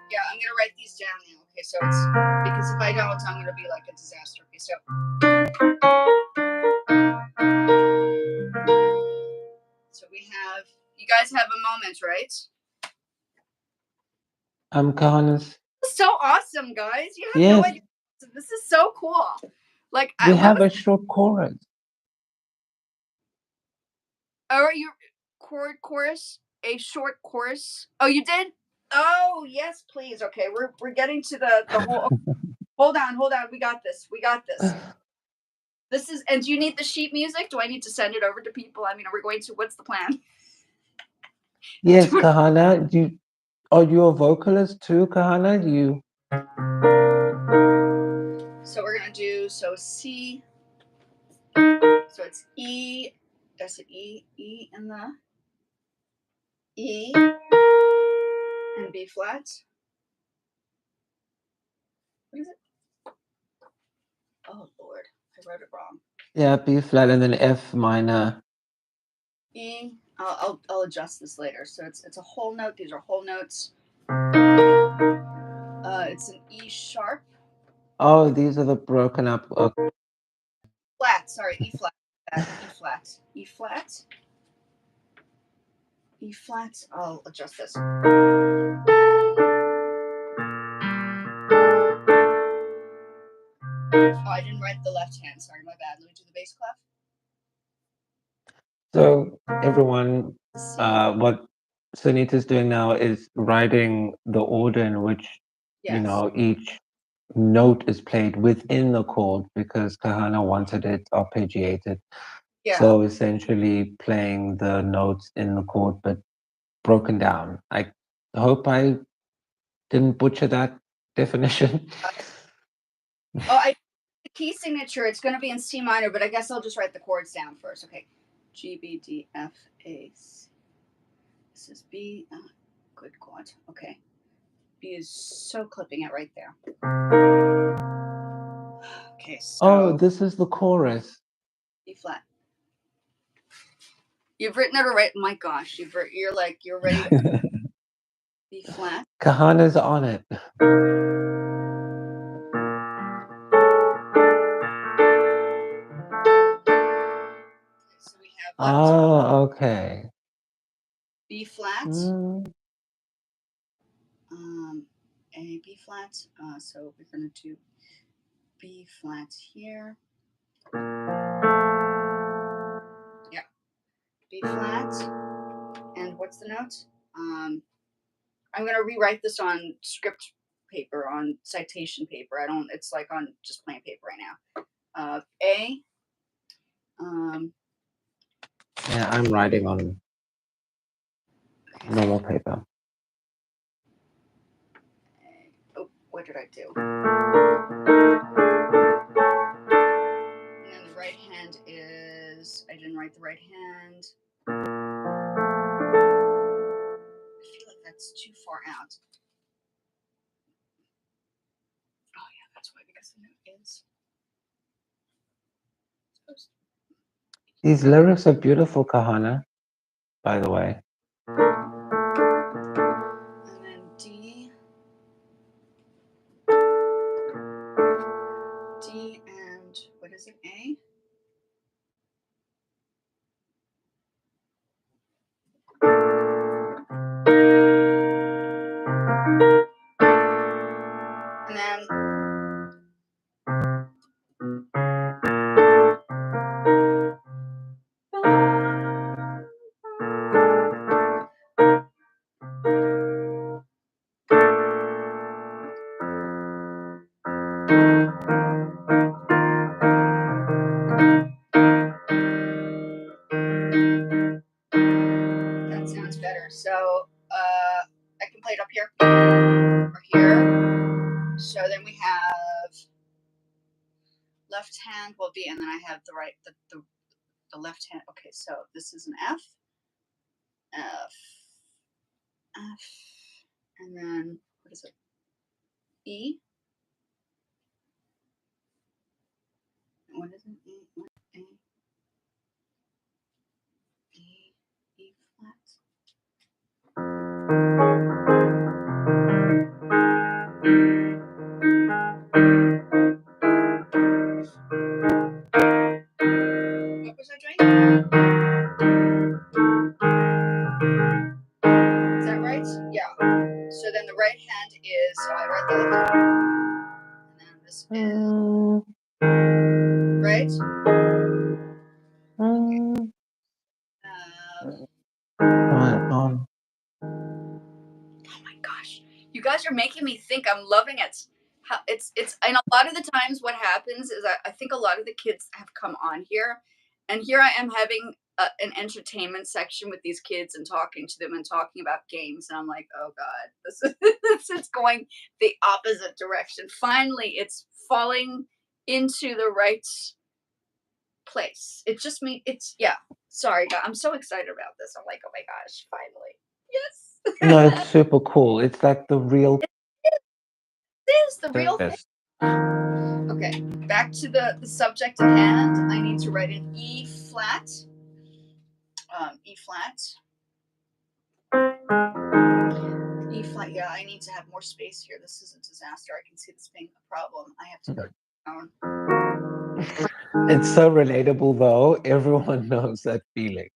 Yeah, I'm gonna write these down now. Okay, so it's because if I don't, I'm gonna be like a disaster. Okay, so we have. You guys have a moment, right? Kahana's. This is so awesome, guys. You have no idea. This is so cool. Like we have a short chorus. Oh, you chorus? A short chorus? Oh, you did? Oh, yes, please. Okay, we're getting to the whole. Hold on. We got this. This is. And do you need the sheet music? Do I need to send it over to people? I mean, are we going to? What's the plan? Yes, Kahana, are you a vocalist too, Kahana? So we're gonna do C. So it's E. That's an E. E in the E and B flat. What is it? Oh Lord, I wrote it wrong. Yeah, B flat and then F minor. E. I'll adjust this later. So it's a whole note. These are whole notes. It's an E sharp. Oh, these are the broken up. Flat. Sorry, E flat. E flat. E flat. E flat. I'll adjust this. Oh, I didn't write the left hand. Sorry, my bad. Let me do the bass clef. So everyone, what Sunita's doing now is writing the order in which each note is played within the chord because Kahana wanted it arpeggiated. Yeah. So essentially playing the notes in the chord but broken down. I hope I didn't butcher that definition. The key signature, it's going to be in C minor, but I guess I'll just write the chords down first. Okay. G, B, D, F, A, C. This is B. Good God. Okay. B is so clipping it right there. Okay, so. Oh, this is the chorus. B flat. You've written it right. My gosh, you're ready to B flat. Kahana's on it. So we have left. Oh, okay. B flat. A B flat. So we're gonna do B flat here. Yeah. B flat. And what's the note? I'm gonna rewrite this on script paper, on citation paper. It's like on just plain paper right now. A. Yeah, I'm writing on normal paper. Oh, what did I do? And then the right hand is, I didn't write the right hand. I feel like that's too far out. Oh yeah, that's why, because the note is supposed to. These lyrics are beautiful, Kahana, by the way. And then D. D and what is it? A? And then that sounds better. So I can play it up here or here. So then we have left hand will be, and then I have the right, the left hand. Okay, so this is an F, F, F, and then what is it? E. What is it? E, A, E, E flat. What was I doing? Is that right? Yeah. So then the right hand is, so I write the left hand. And then this is, right? Okay. On. Oh my gosh, you guys are making me think. I'm loving it. How it's and a lot of the times what happens is I think a lot of the kids have come on here, and here I am having an entertainment section with these kids and talking to them and talking about games, and I'm like, oh god, this is this is going the opposite direction. Finally, it's falling into the right place. It just me. It's yeah. Sorry, I'm so excited about this. I'm like, oh my gosh, finally, No, it's yes. super cool. It's like the real It is the real thing. this. Okay, back to the subject at hand. I need to write an E flat. E flat. E flat. Yeah, I need to have more space here. This is a disaster. I can see this being a problem. I have to go down. It's so relatable though. Everyone knows that feeling.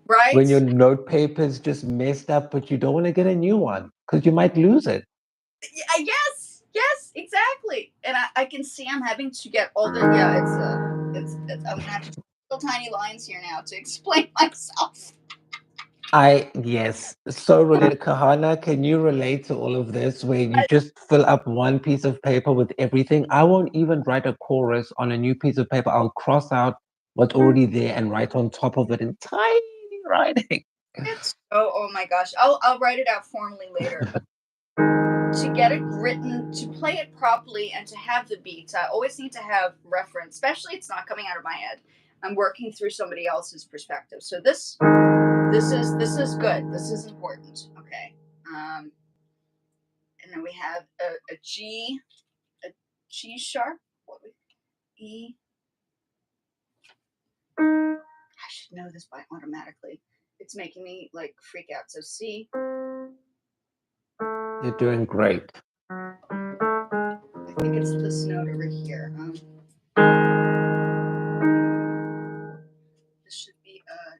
Right? When your note paper's just messed up, but you don't want to get a new one because you might lose it. Yes, yes, exactly. And I can see I'm having to get all the yeah. It's I'm gonna have to little tiny lines here now to explain myself. Yes, so related. Kahana, can you relate to all of this where you just fill up one piece of paper with everything? I won't even write a chorus on a new piece of paper. I'll cross out what's already there and write on top of it in tiny writing. It's oh my gosh. I'll write it out formally later. To get it written, to play it properly, and to have the beats, I always need to have reference, especially it's not coming out of my head. I'm working through somebody else's perspective. So this is good. This is important. Okay. And then we have a G sharp. What would E? I should know this by automatically. It's making me like freak out. So C. You're doing great. I think it's this note over here. This should be a.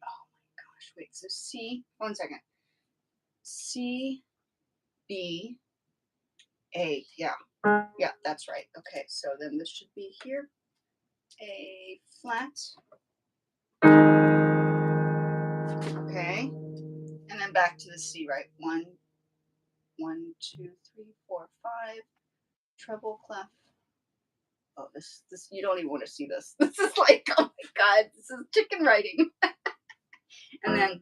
Oh my gosh! Wait. So C. 1 second. C B A. Yeah. Yeah, that's right. Okay. So then this should be here. A flat. Okay. And then back to the C, right? 1, 1, 2, 3, 4, 5. Treble clef. Oh, this you don't even want to see this. This is like, oh my god, this is chicken writing. And then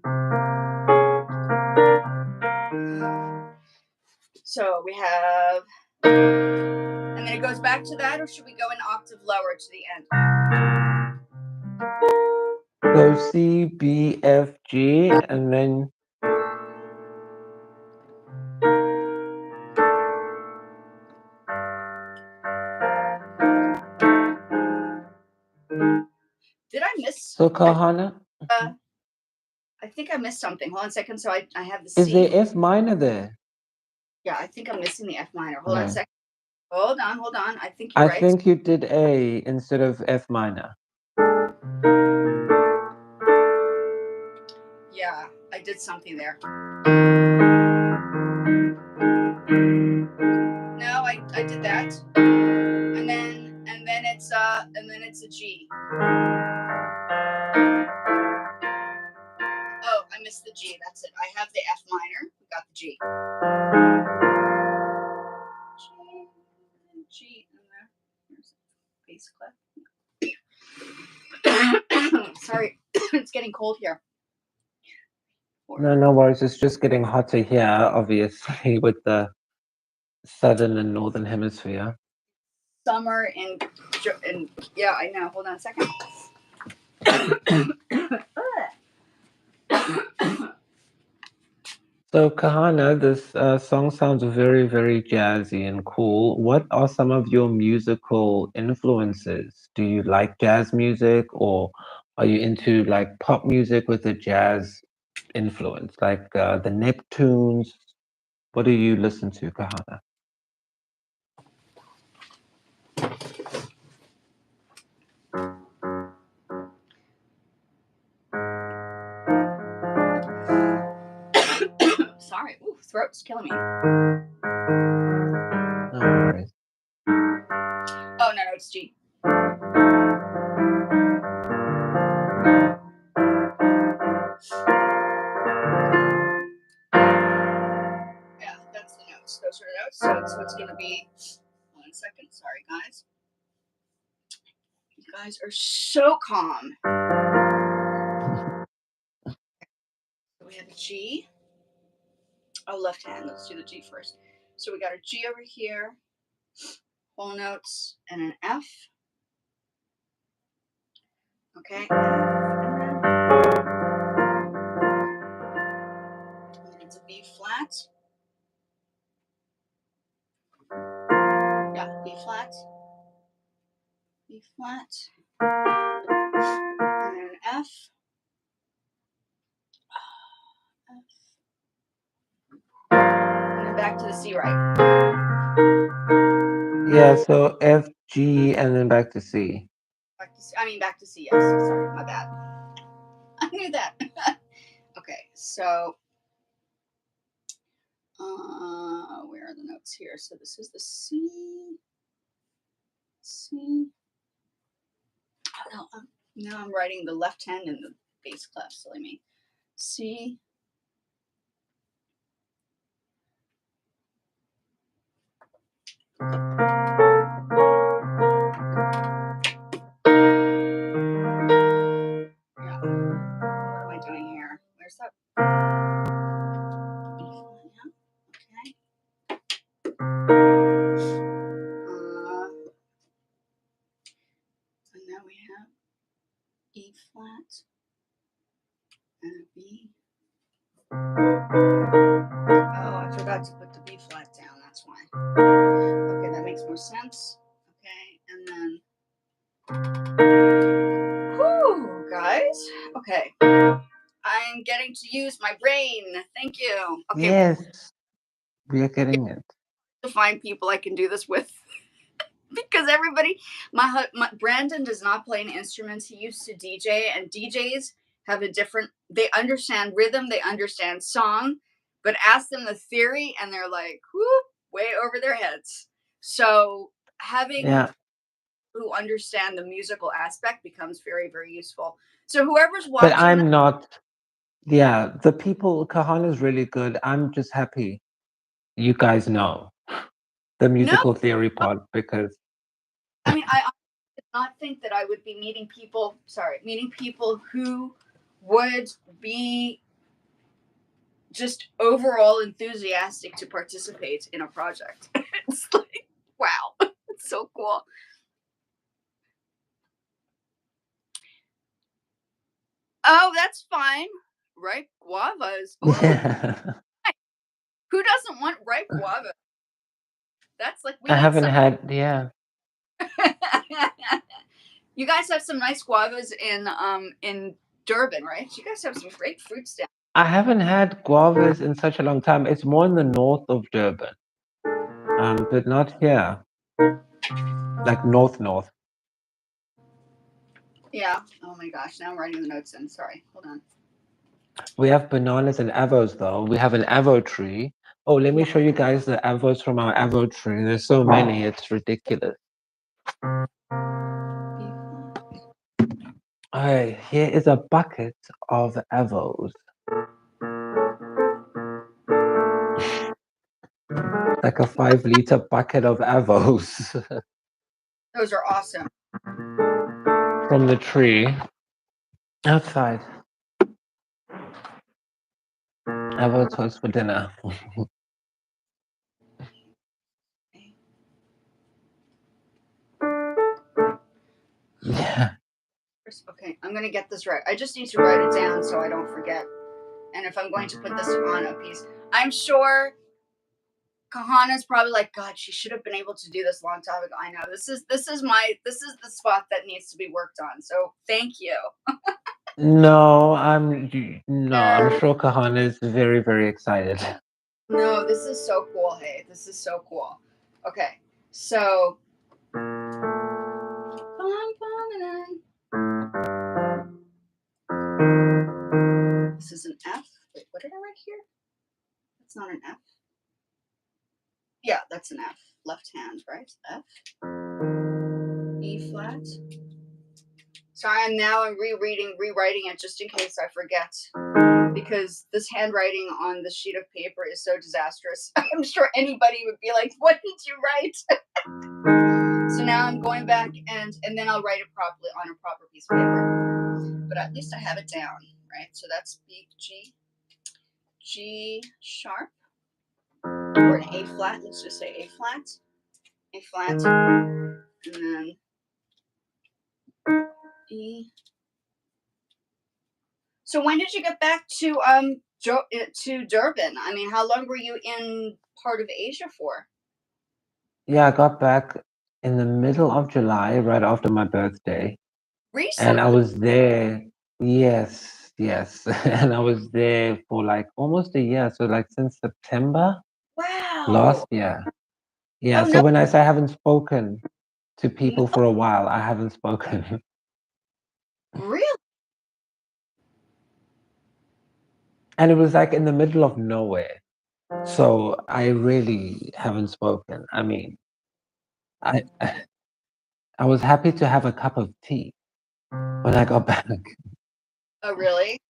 so we have, and then it goes back to that, or should we go an octave lower to the end? So C, B, F, G, and then Did I miss? so Kahana. I think I missed something. Hold on a second. So I have the Is C. there F minor there? Yeah, I think I'm missing the F minor. Hold on a second. Hold on. I think you're I right. think you did A instead of F minor. Yeah, I did something there. No, I did that. And then it's a G. Oh, I missed the G. That's it. I have the F minor. We got the G. G in there. Here's bass clef. Sorry, it's getting cold here. No worries. It's just getting hotter here, obviously, with the southern and northern hemisphere. Summer and yeah, I know. Hold on a second. So, Kahana, this song sounds very, very jazzy and cool. What are some of your musical influences? Do you like jazz music, or are you into like pop music with a jazz influence, like the Neptunes? What do you listen to, Kahana? Sorry, ooh, throat's killing me. No worries. Oh no, it's G. Yeah, that's the notes. Those are the notes. So it's gonna be 1 second. Sorry, guys. You guys are so calm. So we have a G. Oh, left hand. Let's do the G first. So we got a G over here, whole notes, and an F. Okay. And then it's a B flat. Yeah, B flat. B flat. And then an F. F. And then back to the C, right? Yeah, so F, G, and then back to C. Back to C. Back to C, yes. Sorry, my bad. I knew that. Okay, so where are the notes here? So this is the C. C. Oh, no, now I'm writing the left hand in the bass clef, silly me. C. Yeah. What am I doing here? Where's that? B flat, yeah. Okay. And now we have E flat and a B. Oh, I forgot to put the B flat down. That's why. Okay, that makes more sense. Okay, and then. Whew, guys. Okay. I'm getting to use my brain. Thank you. Okay. Yes, we are getting it. To find people I can do this with. Because everybody, my Brandon does not play any instruments. He used to DJ, and DJs have a different. They understand rhythm, they understand song, but ask them the theory, and they're like, whoop, way over their heads. So having who understand the musical aspect becomes very, very useful. So whoever's watching, but I'm not. Yeah, the people. Kahan is really good. I'm just happy. You guys know the musical theory part because. I did not think that I would be meeting people who would be just overall enthusiastic to participate in a project. It's like, wow, it's so cool. Oh, that's fine. Ripe guavas. Ooh, who doesn't want ripe guava? That's like I haven't had. Yeah. You guys have some nice guavas in Durban, right? You guys have some great fruits down. I haven't had guavas in such a long time. It's more in the north of Durban, but not here, like north. Yeah. Oh my gosh. Now I'm writing the notes in. Sorry. Hold on. We have bananas and avos though. We have an avo tree. Oh, let me show you guys the avos from our avo tree. There's so many, it's ridiculous. Alright, here is a bucket of avos. Like a 5-liter bucket of avos. Those are awesome. From the tree. Outside. Avo toast for dinner. Yeah. Okay, I'm gonna get this right. I just need to write it down so I don't forget. And if I'm going to put this on a piece, I'm sure Kahana's probably like, God, she should have been able to do this a long time ago. I know this is the spot that needs to be worked on. So thank you. No, I'm sure Kahan is very, very excited. No, this is so cool. Hey, this is so cool. Okay, so this is an F. Wait, what did I write here? That's not an F. Yeah, that's an F. Left hand, right? F. E flat. Sorry, I'm rewriting it just in case I forget. Because this handwriting on the sheet of paper is so disastrous. I'm sure anybody would be like, what did you write? So now I'm going back and then I'll write it properly on a proper piece of paper. But at least I have it down, right? So that's B, G sharp, or an A flat. Let's just say A flat, and then E. So when did you get back to Durban? I mean, how long were you in part of Asia for? Yeah, I got back in the middle of July, right after my birthday, and I Recently. was there. Yes, yes, and I was there for like almost a year. So like since September Wow. last year. Yeah. Oh So no, when I say I haven't spoken to people no, for a while, I haven't spoken. really? And it was like in the middle of nowhere. So I really haven't spoken. I mean, I I was happy to have a cup of tea when I got back. Oh really?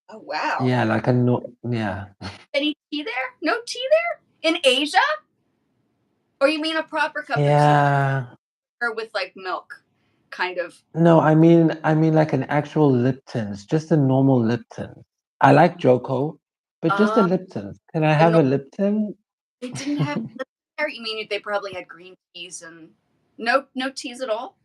Oh wow. Yeah, like a no, yeah. Any tea there? No tea there in Asia? Or you mean a proper cup of tea, Yeah. or with like milk, kind of? No, I mean like an actual Lipton's, just a normal Lipton. I like Joko, but just a Uh, Lipton. Can I a have no, a Lipton? they didn't have there. You mean they probably had green teas and no teas at all?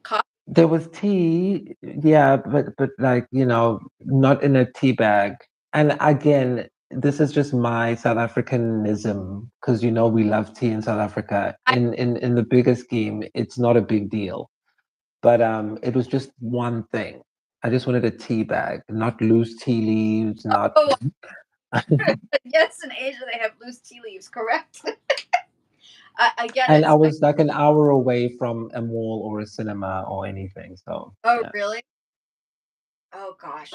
Coffee? There was tea, yeah, but like, not in a tea bag. And again, this is just my South Africanism, because we love tea in South Africa. I, In the bigger scheme, it's not a big deal. But it was just one thing. I just wanted a tea bag, not loose tea leaves, not. oh, yes, in Asia they have loose tea leaves, correct? I get And it. I was like an hour away from a mall or a cinema or anything. So Oh yeah. really? Oh gosh.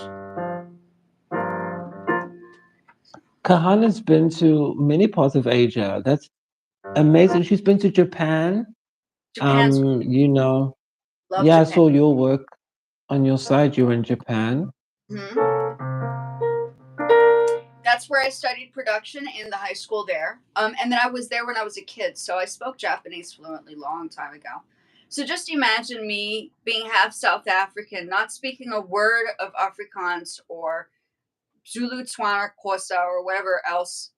Kahana's been to many parts of Asia. That's amazing. She's been to Japan. Japan's You know, love yeah, I Japan. saw your work on your side. You were in Japan. Mhm. That's where I studied production in the high school there. And then I was there when I was a kid, so I spoke Japanese fluently long time ago. So just imagine me being half South African, not speaking a word of Afrikaans or Zulu, Tswana, Xhosa, or whatever else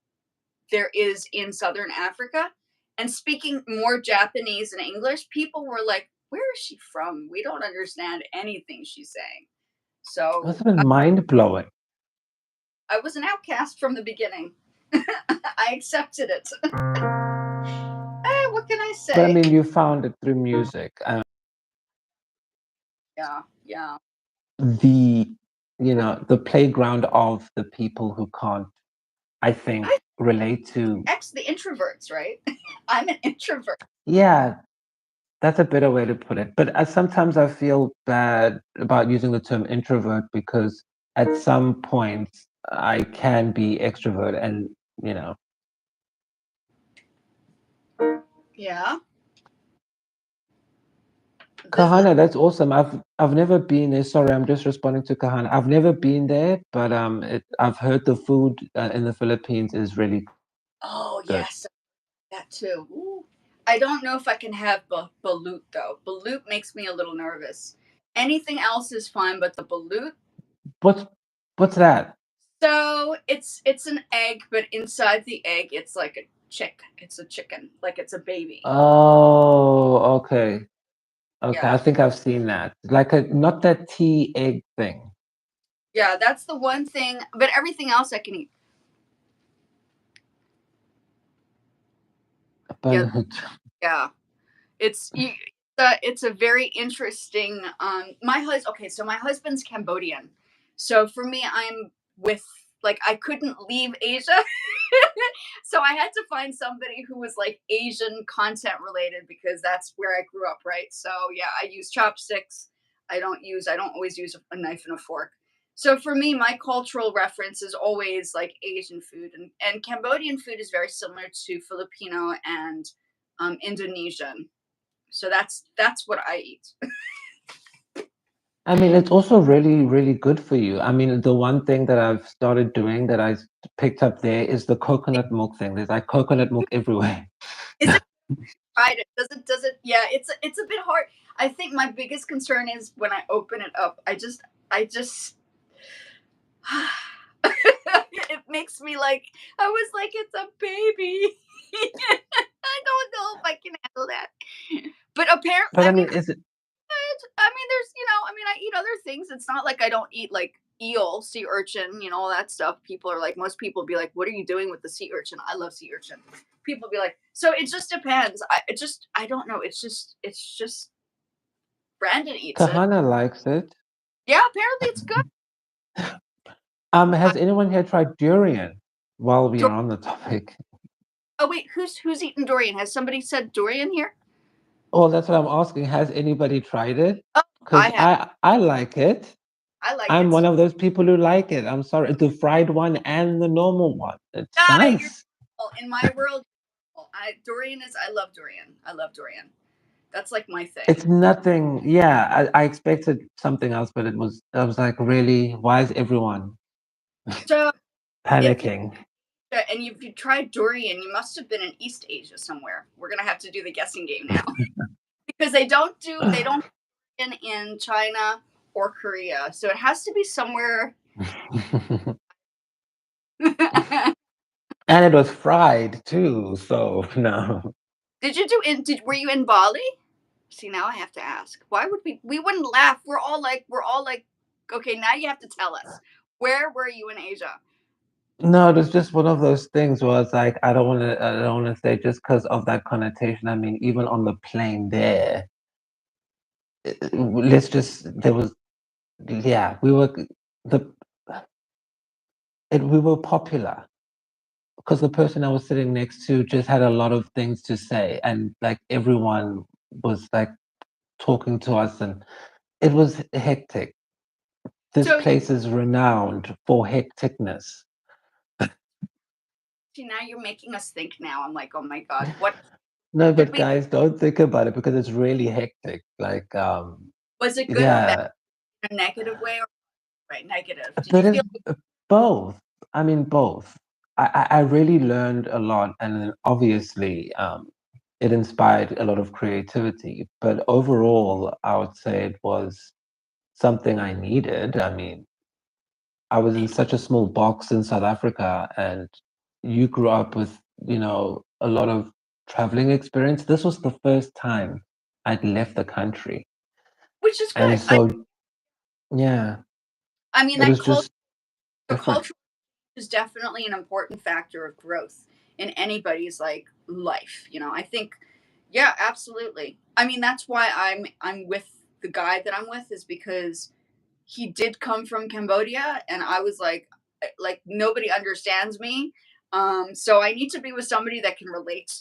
there is in Southern Africa, and speaking more Japanese and English. People were like, "Where is she from? We don't understand anything she's saying." Must So have been mind blowing. I was an outcast from the beginning. I accepted it. What can I But I say? mean, you found it through music. Yeah, yeah. The, the playground of the people who can't, I think, I relate to. X the introverts, right? I'm an introvert. Yeah, that's a better way to put it. But sometimes I feel bad about using the term introvert because at some points I can be extrovert and, you know, Yeah. The Kahana, that's awesome. I've never been there. Sorry, I'm just responding to Kahana. I've never been there, but I've heard the food in the Philippines is really Oh good. yes, that too. Ooh. I don't know if I can have balut though. Balut makes me a little nervous. Anything else is fine, but the balut. What's what's that? So it's an egg, but inside the egg, it's like a chick. It's a chicken, like it's a baby. Oh, okay. Okay, I Yeah, think I've seen that. Like a not that tea egg thing, yeah. That's the one thing, but everything else I can eat. Yeah, but yeah. It's a very interesting. My husband. Okay, so my husband's Cambodian, so for me, I'm with like I couldn't leave Asia, so I had to find somebody who was like Asian content related because that's where I grew up, right? So yeah, I use chopsticks. I don't always use a knife and a fork. So for me, my cultural reference is always like Asian food, and Cambodian food is very similar to Filipino and Indonesian. So that's what I eat. I mean, it's also really, really good for you. I mean, the one thing that I've started doing that I picked up there is the coconut milk thing. There's like coconut milk everywhere. Is it? tried it. Does it yeah, it's a bit hard. I think my biggest concern is when I open it up, I just it makes me like I was like it's a baby. I don't know if I can handle that. But apparently, But I mean, is it I eat other things. It's not like I don't eat like eel, sea urchin, all that stuff. People are like, most people be like, "What are you doing with the sea urchin?" I love sea urchin. People be like, so it just depends. I don't know. It's just Brandon eats it. Kahana likes it? Yeah, apparently it's good. Has anyone here tried durian while we are on the topic? Oh wait, who's eating durian? Has somebody said durian here? Oh, that's what I'm asking. Has anybody tried it? Oh, I Because have. I like it. I like I'm it. one of those people who like it. I'm sorry, the fried one and the normal one. It's Ah, you're nice. in my world. Durian is. I love durian. I love durian. That's like my It's thing. nothing. Yeah, I expected something else, but I was like, really, why is everyone So if you panicking? and if you tried durian, you must have been in East Asia somewhere. We're gonna have to do the guessing game now because they don't in China or Korea, so it has to be somewhere. And it was fried too, so no. Were you in Bali? See, now I have to ask. Why would we wouldn't laugh. We're all like okay, now you have to tell us. Where were you in Asia? No, it was just one of those things where it's like I don't want to say just because of that connotation. I mean, even on the plane there, let's just there was yeah, the we were popular because the person I was sitting next to just had a lot of things to say, and like everyone was like talking to us, and it was hectic. This So you place is renowned for hecticness. see, now you're making us think now. I'm like, oh my god, what No, did but we guys, don't think about it because it's really hectic. was it good or bad Yeah, in a negative way or right negative? Did you but it's feel both. I mean, both. I really learned a lot, and then obviously, it inspired a lot of creativity. But overall, I would say it was something I needed. I mean, I was in such a small box in South Africa, and you grew up with, a lot of traveling experience. This was the first time I'd left the country. which is And good. so, yeah, I mean it that was culture just the different. culture is definitely an important factor of growth in anybody's like life. I think yeah, absolutely. I mean that's why I'm with the guy that I'm with is because he did come from Cambodia and I was like nobody understands me. So I need to be with somebody that can relate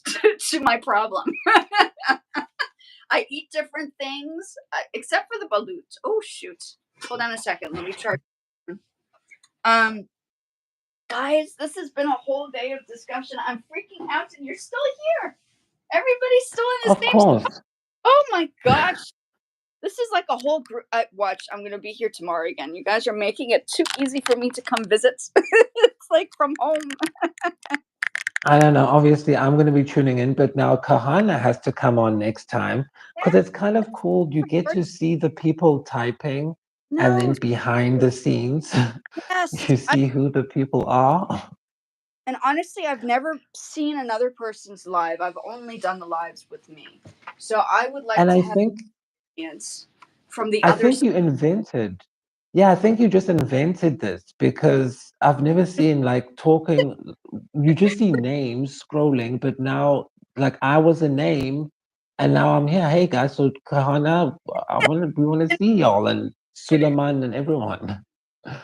to my problem. I eat different things, except for the balut. Oh shoot! Hold on a second. Let me try. Um, guys, this has been a whole day of discussion. I'm freaking out, and you're still here. Everybody's still in the Of same. course. Oh my gosh, this is like a whole group. Watch, I'm gonna be here tomorrow again. You guys are making it too easy for me to come visit. It's like from home. I don't know. Obviously, I'm going to be tuning in, but now Kahana has to come on next time because it's kind of cool. You get to see the people typing, and No, then behind the scenes, yes. you see who the people are. And honestly, I've never seen another person's live. I've only done the lives with me. So I would like And to I have think audience from the I other think side. you invented. Yeah, I think you just invented this because I've never seen like talking. You just see names scrolling, but now like I was a name, and now I'm here. Hey guys, so Kahana, we want to see y'all and Suleiman and everyone.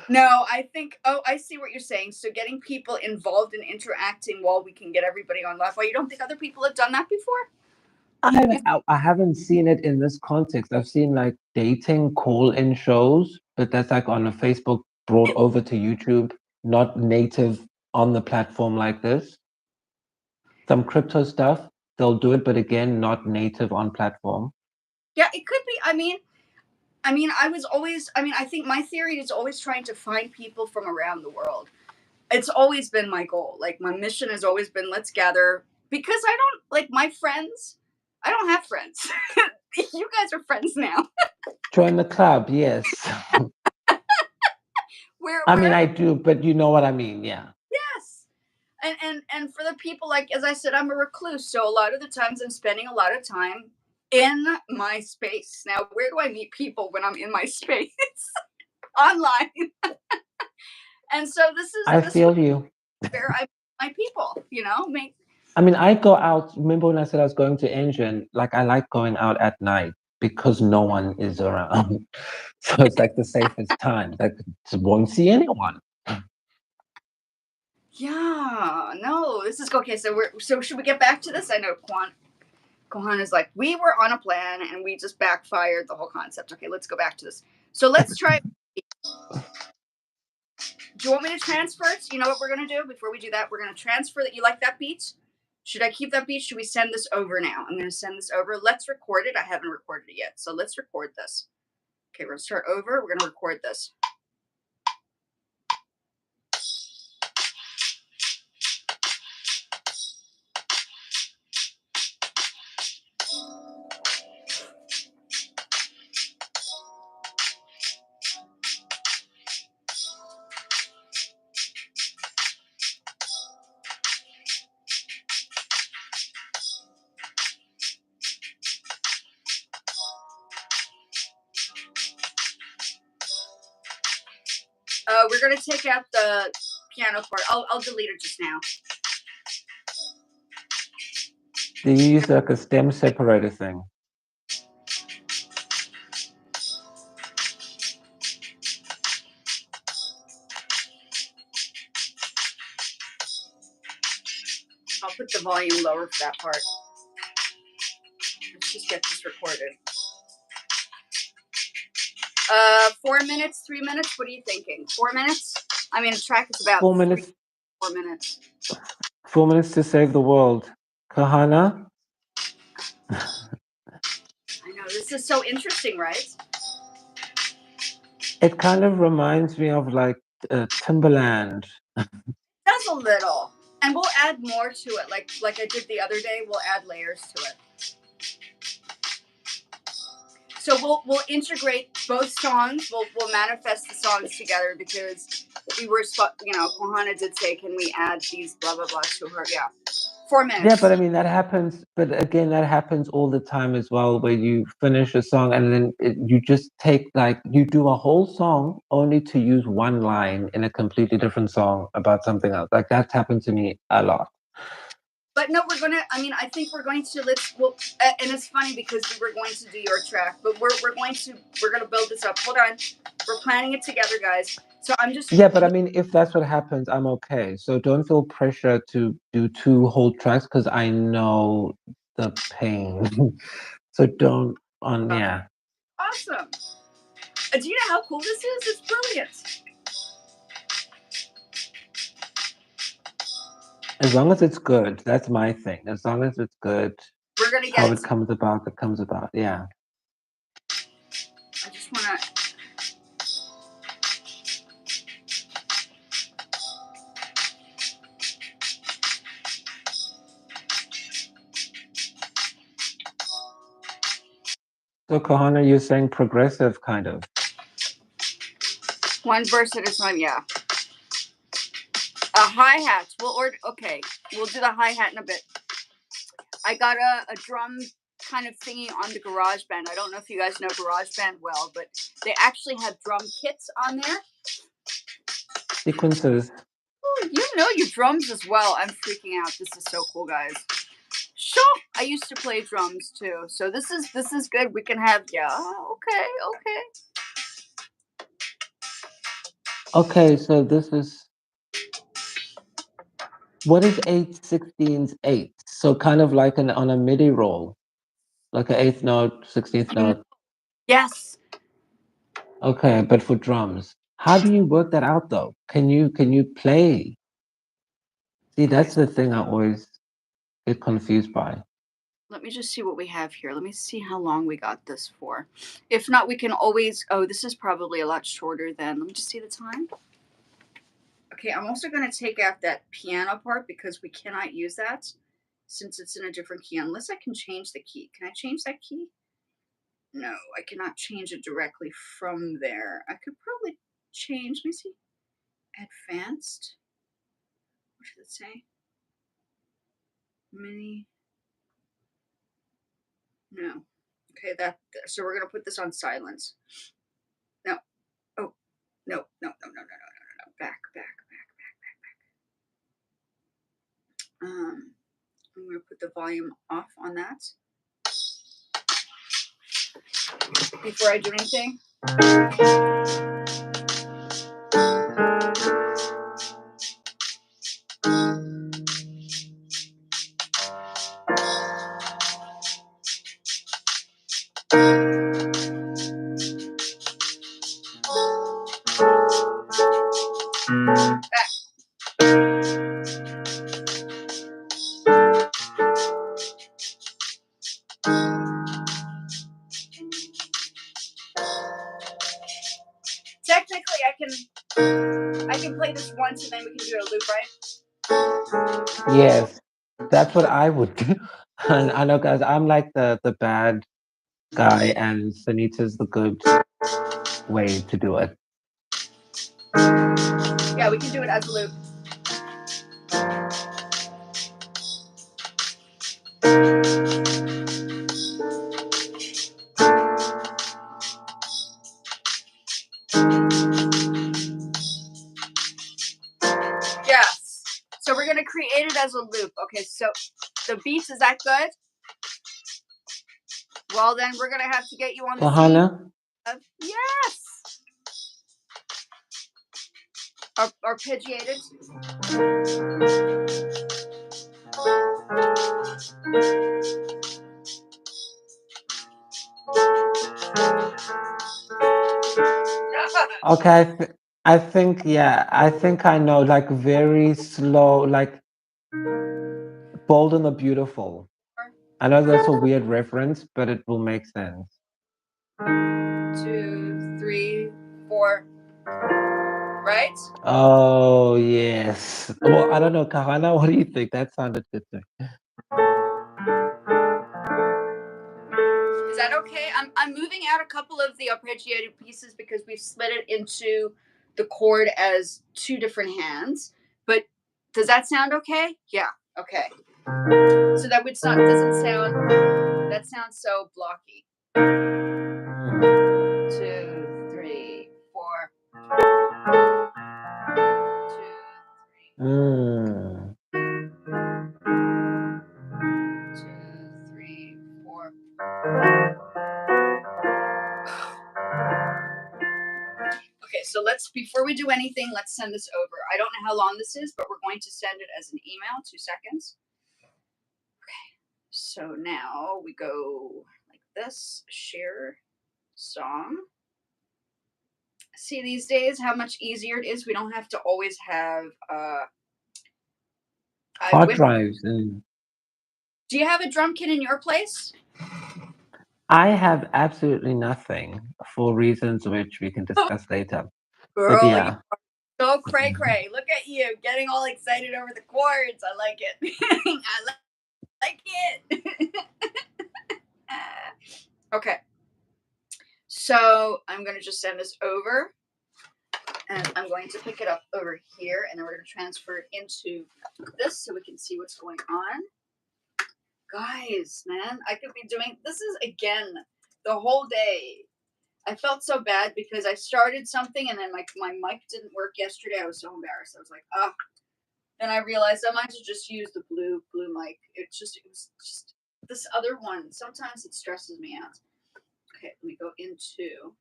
No, I think. Oh, I see what you're saying. So getting people involved and interacting while we can get everybody on live. Well, you don't think other people have done that before? I haven't seen it in this context. I've seen like dating call-in shows, but that's like on a Facebook brought over to YouTube, not native on the platform like this. Some crypto stuff, they'll do it, but again, not native on platform. Yeah, it could be. I mean, I was always. I mean, I think my theory is always trying to find people from around the world. It's always been my goal. Like my mission has always been let's gather because I don't like my friends. I don't have friends. You guys are friends now. Join the club, yes. I mean, Where I do, but you know what I mean, yeah. yes. And for the people, like as I said, I'm a recluse, so a lot of the times I'm spending a lot of time in my space. Now, where do I meet people when I'm in my space? Online. And so I this was feel you. where I met my people, make I mean, I go out. Remember when I said I was going to Engine? Like, I like going out at night because no one is around. So it's like the safest time. Like, won't see anyone. yeah, no, this is okay. So should we get back to this? I know Kohan is like, we were on a plan and we just backfired the whole concept. Okay, let's go back to this. So let's try. Do you want me to transfer it? You know what we're gonna do before we do that? We're gonna transfer that. You like that beat? Should I keep that beat? Should we send this over now? I'm gonna send this over. Let's record it. I haven't recorded it yet, so let's record this. Okay, we're gonna start over. We're gonna record this. We're gonna take out the piano part. I'll delete it just now. Do you use like a stem separator thing? I'll put the volume lower for that part. Let's just get this recorded. 4 minutes, 3 minutes. What are you thinking? 4 minutes? I mean, a track is about 4 minutes. 4 minutes. 4 minutes to save the world. Kahana? I know, this is so interesting, right? It kind of reminds me of like Timberland. That's a little. And we'll add more to it, like I did the other day. We'll add layers to it. So we'll integrate both songs. We'll manifest the songs together because we were, Kohana did say, can we add these blah blah blah to her? Yeah, 4 minutes. Yeah, but I mean, that happens. But again, that happens all the time as well, where you finish a song and then you just take, like, you do a whole song only to use one line in a completely different song about something else. Like, that's happened to me a lot. But no, I think we're going to, and it's funny because we were going to do your track, but we're going to build this up. Hold on. We're planning it together, guys. So I'm just. Yeah, but I mean, if that's what happens, I'm okay. So don't feel pressure to do 2 whole tracks because I know the pain. So don't yeah. Awesome. Do you know how cool this is? It's brilliant. As long as it's good, that's my thing. As long as it's good, We're going to get how it comes about, it comes about. Yeah. I just want to. So Kohana, you're saying progressive kind of. One verse at a time, yeah. A hi-hat. Okay, we'll do the hi-hat in a bit. I got a drum kind of thingy on the GarageBand. I don't know if you guys know GarageBand well, but they actually have drum kits on there. Sequences. Oh, you know your drums as well. I'm freaking out. This is so cool, guys. Sure. I used to play drums too, so this is good. We can have okay. Okay, so this is, what is 8/16 8? So kind of like on a MIDI roll, like an 8th note, 16th note. Yes. Okay, but for drums. How do you work that out though? Can you play? See, that's the thing I always get confused by. Let me just see what we have here. Let me see how long we got this for. If not, we can always. Oh, this is probably a lot shorter then. Let me just see the time. Okay, I'm also going to take out that piano part because we cannot use that. since it's in a different key, unless I can change the key. Can I change that key? No, I cannot change it directly from there. I could probably change, let me see, advanced. What should it say? Mini. No. Okay, so we're gonna put this on silence. No. Oh, no. Back. I'm gonna put the volume off on that before I do anything. Technically, I can play this once and then we can do a loop, right? Yes, that's what I would do. And I know, guys, I'm like the bad guy, and Sunita's the good way to do it. Yeah, we can do it as a loop. Yes. So we're gonna create it as a loop. Okay, so the beats, is that good? Well, then we're gonna have to get you on the Kahana? yes. Arpeggiated. Okay, I think, yeah, I think I know, like very slow, like Bold and the Beautiful. I know that's a weird reference, but it will make sense. 2, 3, 4. Right? Oh, yes. Well, I don't know, Kahana, what do you think? That sounded good to me. Is that okay? I'm moving out a couple of the arpeggiated pieces because we've split it into the chord as 2 different hands. But does that sound okay? Yeah. Okay. So that doesn't sound. That sounds so blocky. 2, 3, 4. 2, 3. Mm. 2, 3, 4. Okay, so before we do anything, let's send this over. I don't know how long this is, but we're going to send it as an email. 2 seconds. Okay, so now we go like this, share song. See, these days how much easier it is. We don't have to always have Hard drives. And do you have a drum kit in your place? I have absolutely nothing for reasons which we can discuss later. But Girl, you yeah. are so cray cray. Look at you getting all excited over the chords. I like it. I like it. Okay. So I'm going to just send this over. And I'm going to pick it up over here. And then we're going to transfer it into this so we can see what's going on. Guys, man, I could be doing this is again the whole day. I felt so bad because I started something and then my mic didn't work yesterday. I was so embarrassed. I was like, oh. Then I realized I might as well just use the blue mic. It was just this other one. Sometimes it stresses me out. Okay, let me go into.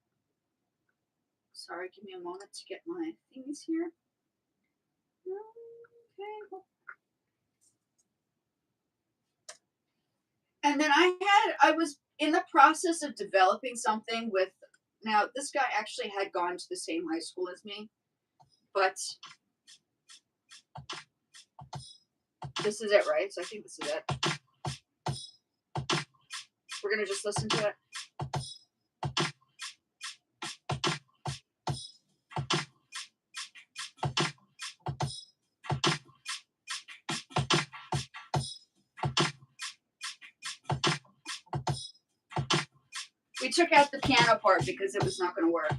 Sorry, give me a moment to get my things here. Okay. And then I was in the process of developing something with. Now, this guy actually had gone to the same high school as me, but this is it, right? So I think this is it. We're going to just listen to it. We took out the piano part because it was not going to work.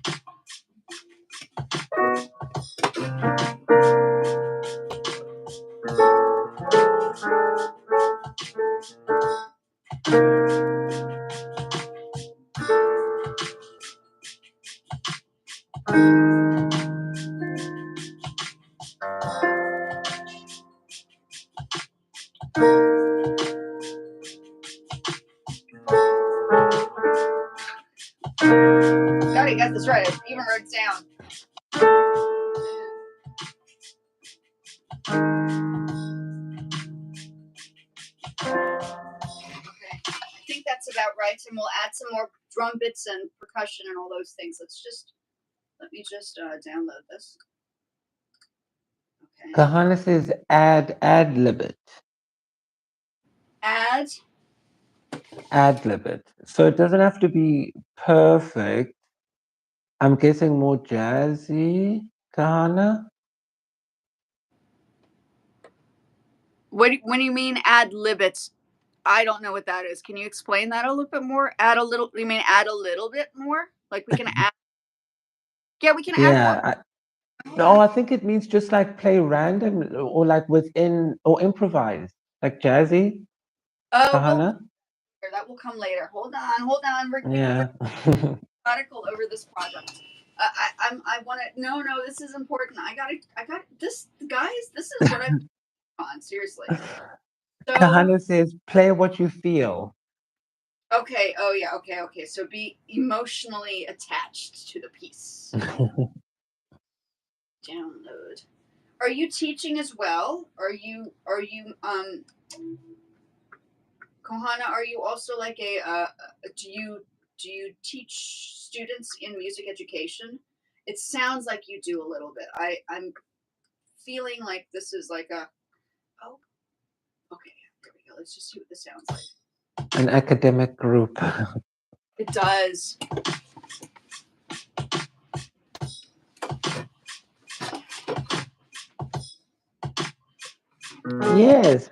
Gotta get this right. I even wrote it down. Okay, I think that's about right, and we'll add some more drum bits and percussion and all those things. Let me just download this. Okay. Kahana says ad lib it. Ad lib it. So it doesn't have to be perfect. I'm guessing more jazzy, Kahana. When you mean ad libits, I don't know what that is. Can you explain that a little bit more? You mean add a little bit more? Like we can add. Yeah, we can add more. Yeah. No, I think it means just like play random or like within or improvise, like jazzy, Oh, Kahana. that will come later. Hold on. We're Yeah. article over this project. I want to. No, this is important. I got this, guys. This is what I'm on. Seriously. So Kahana says play what you feel. okay. Oh yeah. Okay. So be emotionally attached to the piece. Download. Are you teaching as well? Are you Kohana? Are you also like do you teach students in music education? It sounds like you do a little bit. I'm feeling like this is like a oh okay, there we go. Let's just see what this sounds like. An academic group. It does. Yes.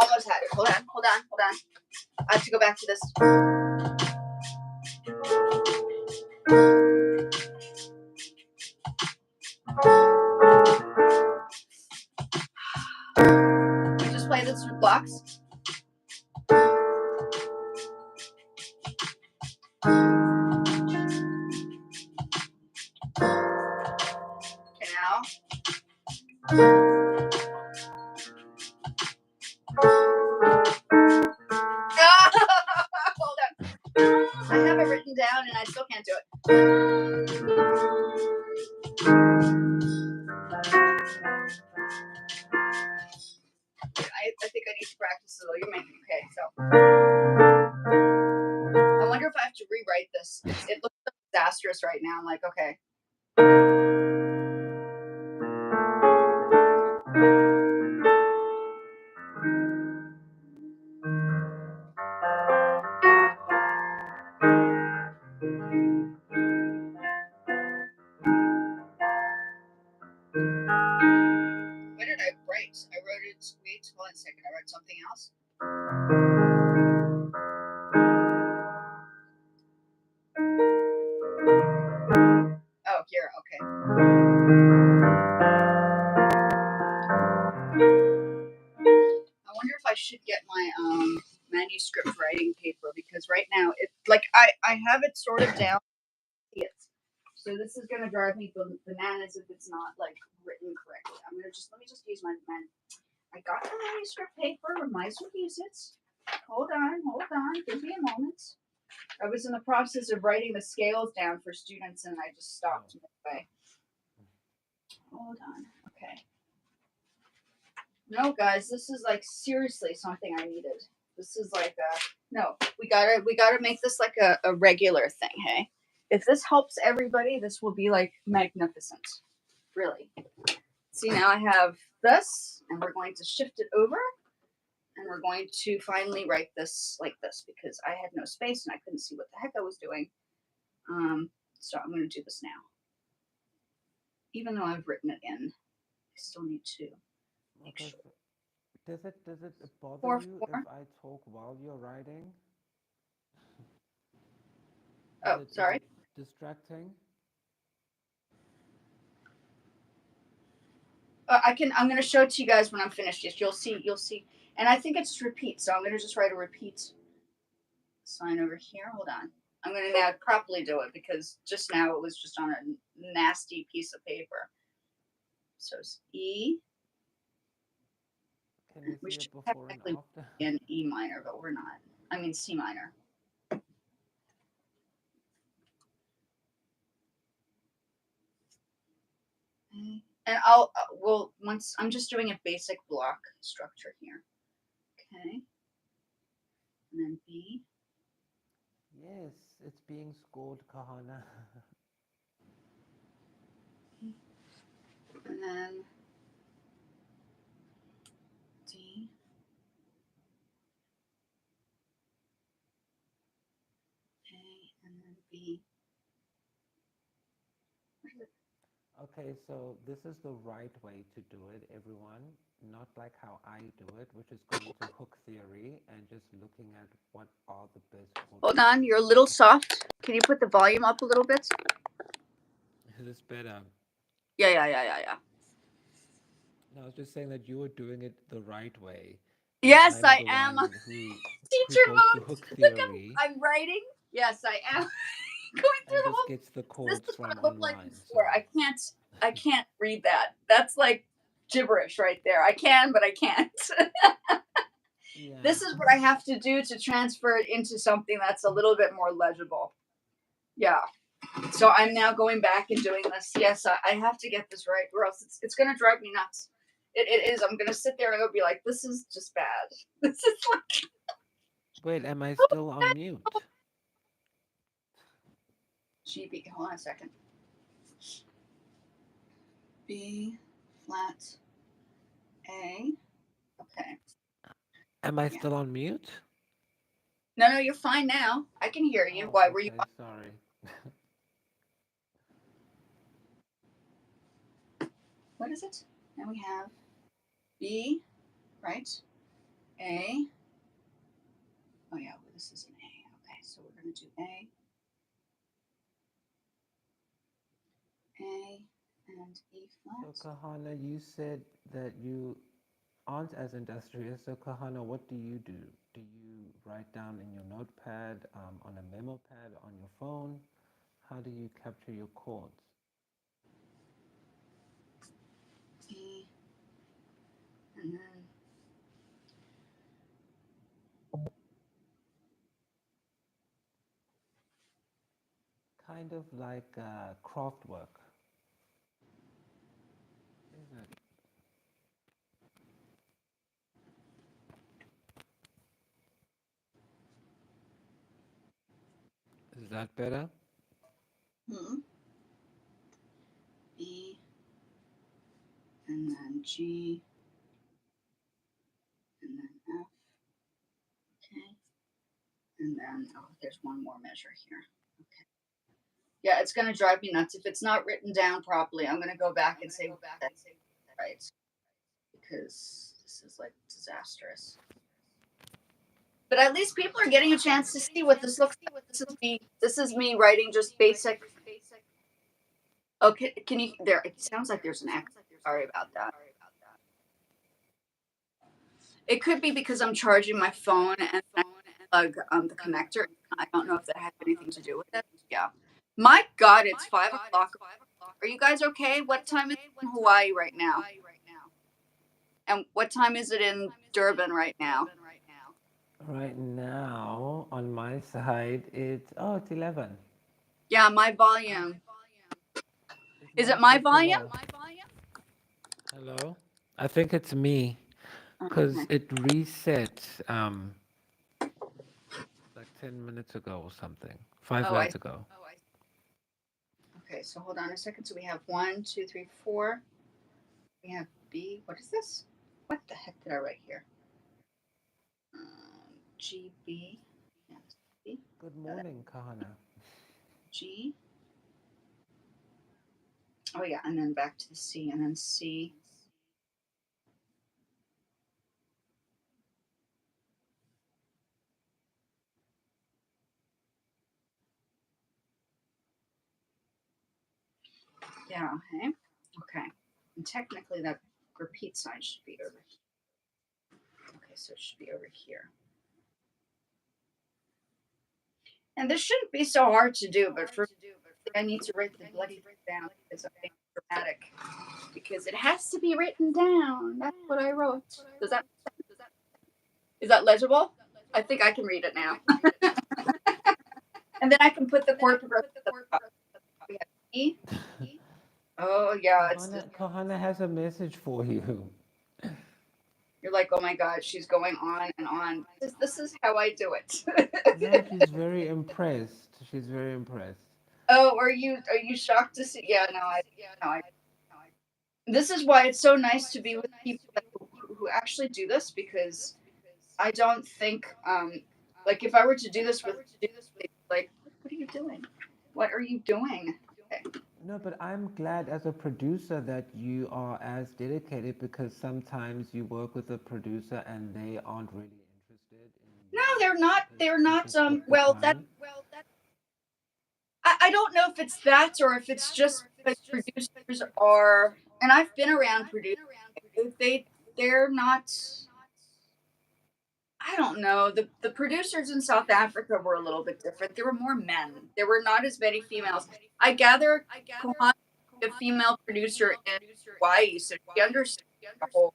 Almost had it. Hold on. I have to go back to this. We just play this with blocks. Okay, now. Hold on. I have it written down and I still can't do it. I think I need to practice a little. You're making okay. So I wonder if I have to rewrite this. It looks so disastrous right now. I'm like, okay. What did I write? I wrote it. Wait, hold on a second. I wrote something else. Oh, here. Okay. I wonder if I should get my manuscript writing paper because right now it like I have it sort of down. So this is gonna drive me bananas if it's not like written correctly. Let me just use my I got the manuscript paper. We might as well use it. Hold on. Give me a moment. I was in the process of writing the scales down for students and I just stopped midway. Hold on. Okay. No, guys, this is like seriously something I needed. This is like no. We gotta make this like a regular thing. Hey, if this helps everybody, this will be like magnificent. Really. See, now I have this, and we're going to shift it over, and we're going to finally write this like this because I had no space and I couldn't see what the heck I was doing. So I'm going to do this now. Even though I've written it in, I still need to make Okay. sure. Does it bother 4, you 4. if I talk while you're writing? Oh, Is sorry. it distracting? I'm going to show it to you guys when I'm finished. Yes, you'll see. And I think it's repeat. So I'm going to just write a repeat sign over here. Hold on. I'm going to now properly do it because just now it was just on a nasty piece of paper. So it's E. Can we We see should it before and technically after? be in E minor, but we're not. I mean C minor. Okay. And once I'm just doing a basic block structure here. Okay. And then B. Yes, it's being scored, Kahana. And then D. A. And then B. Okay, so this is the right way to do it, everyone. Not like how I do it, which is going to hook theory and just looking at what are the best hooks. Hold on, you're a little soft. Can you put the volume up a little bit? Is this better? Yeah. No, I was just saying that you were doing it the right way, and Yes, I'm I the am. one who Teacher goes to mode. hook Look, theory I'm writing. Yes, I am. Going through and the just whole. gets the This chords is what from it looked like online. So before. I can't read that. That's like gibberish right there. I can, but I can't. yeah. This is what I have to do to transfer it into something that's a little bit more legible. Yeah. So I'm now going back and doing this. Yes, I have to get this right, or else it's going to drive me nuts. It is. I'm going to sit there and I'll be like, this is just bad. This is like. Wait, am I still on mute? GB. Hold on a second. B flat A. Okay. Am I still on mute? No, you're fine now. I can hear you. Oh, Why were you? okay, sorry. What is it? Now we have B, right? A. Oh yeah, well, this is an A. Okay, so we're gonna do A, and E So, flat. Kahana, you said that you aren't as industrious. So, Kahana, what do you do? Do you write down in your notepad, on a memo pad, on your phone? How do you capture your chords? E, and then Kind of like craft work, isn't it? Is that better? B, and then G, and then F. Okay, and then there's one more measure here. Okay. Yeah, it's gonna drive me nuts if it's not written down properly. I'm gonna go back and say right because this is like disastrous. But at least people are getting a chance to see what this looks like. This is me writing just basic. Okay, can you there? It sounds like there's an echo. Sorry about that. It could be because I'm charging my phone and I plug the connector. I don't know if that has anything to do with it. Yeah. My God, it's 5 o'clock. Are you guys okay? What time is it in Hawaii right now? And what time is it in Durban right now? Right now, on my side, it's 11. Yeah, my volume. Is it Mine my still too volume? low? Hello? I think it's me, because Okay. it reset like 10 minutes ago or something. 5 Oh, minutes ago. okay. So hold on a second. So we have 1, 2, 3, 4. We have B. What is this? What the heck did I write here? GB. Yeah, B. Good morning, Kahana. G. Oh yeah, and then back to the C, and then C. Yeah, okay. Okay. And technically that repeat sign should be over here. Okay, so it should be over here. And this shouldn't be so hard to do, but for I need to write the bloody thing down because I'm being dramatic. Because it has to be written down. That's what I wrote. Does that is that legible? I think I can read it now. And then I can put the chord progression at the top. We have E. Oh yeah, it's just Kahana has a message for you. you're like, oh my god, she's going on and on. This is how I do it. No, she's very impressed. She's very impressed. Oh, are you shocked to see? Yeah, no, I. This is why it's so nice to be with people who actually do this because I don't think like if I were to do this with like what are you doing? What are you doing? Okay. No, but I'm glad as a producer that you are as dedicated because sometimes you work with a producer and they aren't really interested in No, you they're not. because They're you not. just took the Well, that time. I don't know if it's that or if it's just because producers are, and I've been around producers. They're not. I don't know. The producers in South Africa were a little bit different. There were more men. There were not as many females. I gather Kohan, the female producer in Hawaii, so she understands the whole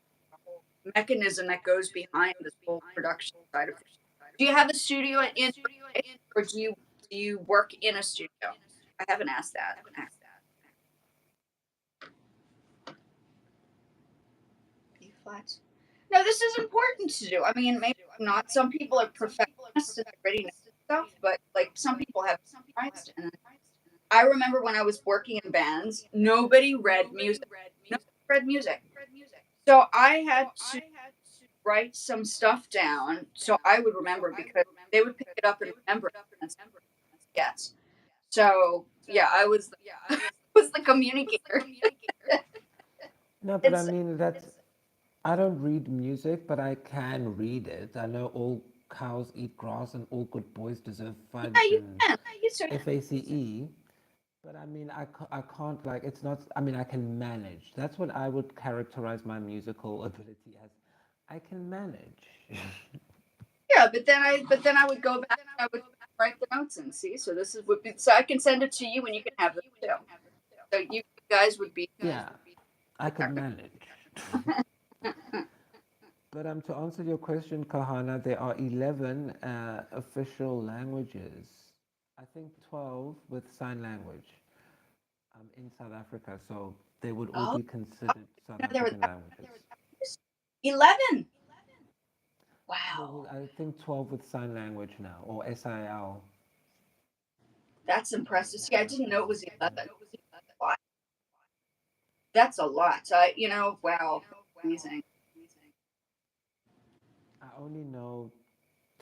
mechanism that goes behind this whole production side of things. Do you have a studio in, or do you work in a studio? I haven't asked that. B flat. No, this is important to do. I mean, maybe not. Some people are perfectionists and they already know stuff, but like some people have surprised. And I remember when I was working in bands, nobody read music. Nobody read music. So I had to write some stuff down so I would remember because they would pick it up and remember it. And yes. So yeah, I was was the communicator. No, but I It's mean, that's, I don't read music, but I can read it. I know all cows eat grass and all good boys deserve yeah, fudge you and can. You certainly FACE. But I mean, I can't, like, it's not, I mean, I can manage. That's what I would characterize my musical ability as. I can manage. yeah, but then I would go back and I would write the notes and see. So this is would be so I can send it to you and you can have them too. So you guys would be Yeah, I could manage. But to answer your question, Kahana, there are 11 official languages. I think 12 with sign language in South Africa. So they would all oh be considered South there were African languages. 11. Well, Wow, I think 12 with sign language now, or SIL. that's impressive. See, I didn't know it was 11. Wow, that's a lot. Wow, amazing. I only know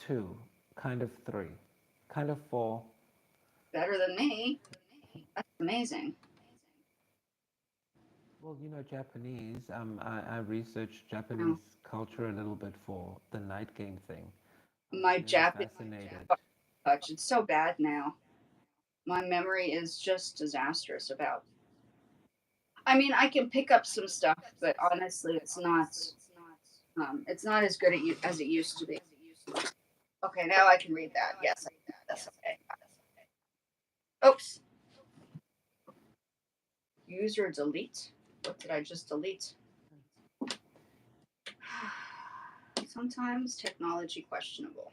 two, kind of three, kind of four. Better than me. That's amazing. Well, Japanese. I researched Wow. Japanese culture a little bit for the night game thing. I was My very Japanese fascinated. touch. It's so bad now. My memory is just disastrous about. I mean, I can pick up some stuff, but honestly, it's not. It's not as good as it used to be. Okay, now I can read that. Yes, that's okay. Oops. User delete. What did I just delete? Sometimes technology questionable.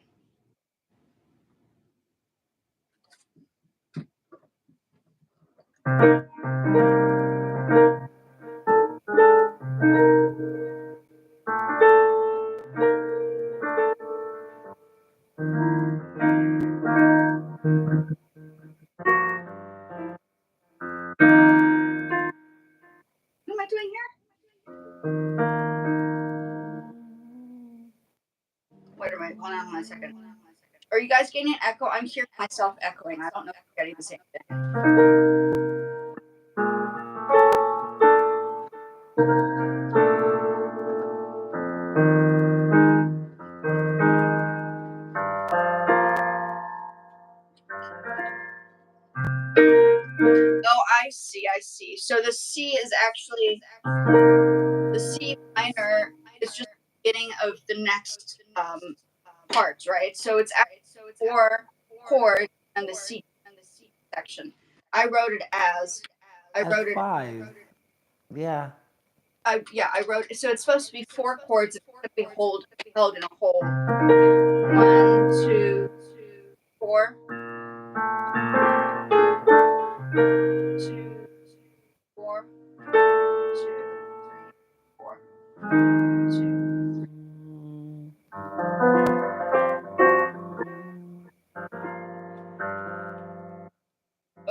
What am I doing here? Wait a minute. Hold on 1 second. Are you guys getting an echo? I'm hearing myself echoing. I don't know if you're getting the same thing. I see. So the C is actually the C minor is just the beginning of the next parts, right? So it's actually 4 chords and the C section. I wrote it as As 5. Yeah. I wrote it. So it's supposed to be 4 chords. It's going to be held in a whole. 1, 2, 4. 2, 4. 2, 3, 4. 2.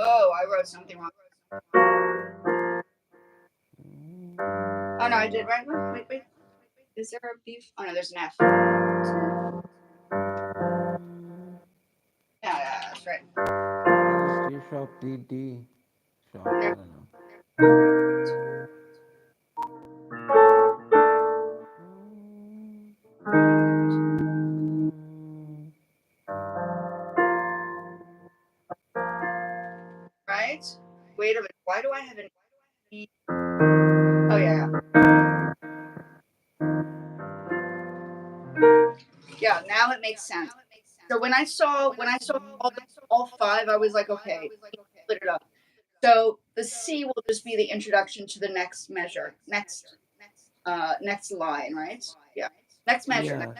Oh, I wrote something wrong. Oh no, I did right. Wait. Is there a B? Oh no, there's an F. Yeah, that's right. G sharp, D, D sharp. I There. don't know. Right? Wait a minute. Why do I have an E? Oh yeah. Yeah, now it makes sense. So when I saw all 5, I was like, okay, split it up. So the C will just be the introduction to the next measure, next line, right? Yeah, next measure.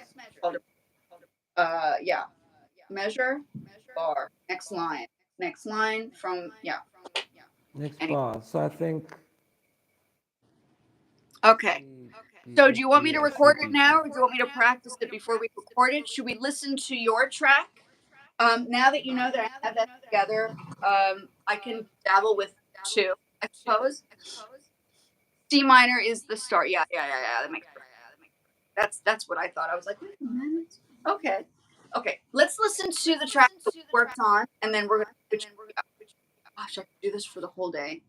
Yeah. Yeah, measure, bar, next line from Next any. bar. So I think Okay. B, So B, do you want me B, to or C, record it B, C. now, or do you want me to practice it before we record it? Should we listen to your track? Now that you know that I have that together, I can dabble with 2, I suppose. C minor is the start. Yeah. That makes sense. That's what I thought. I was like, wait a minute. Okay. Let's listen to the track that we worked on, and then we're gonna switch. Gosh, I could do this for the whole day.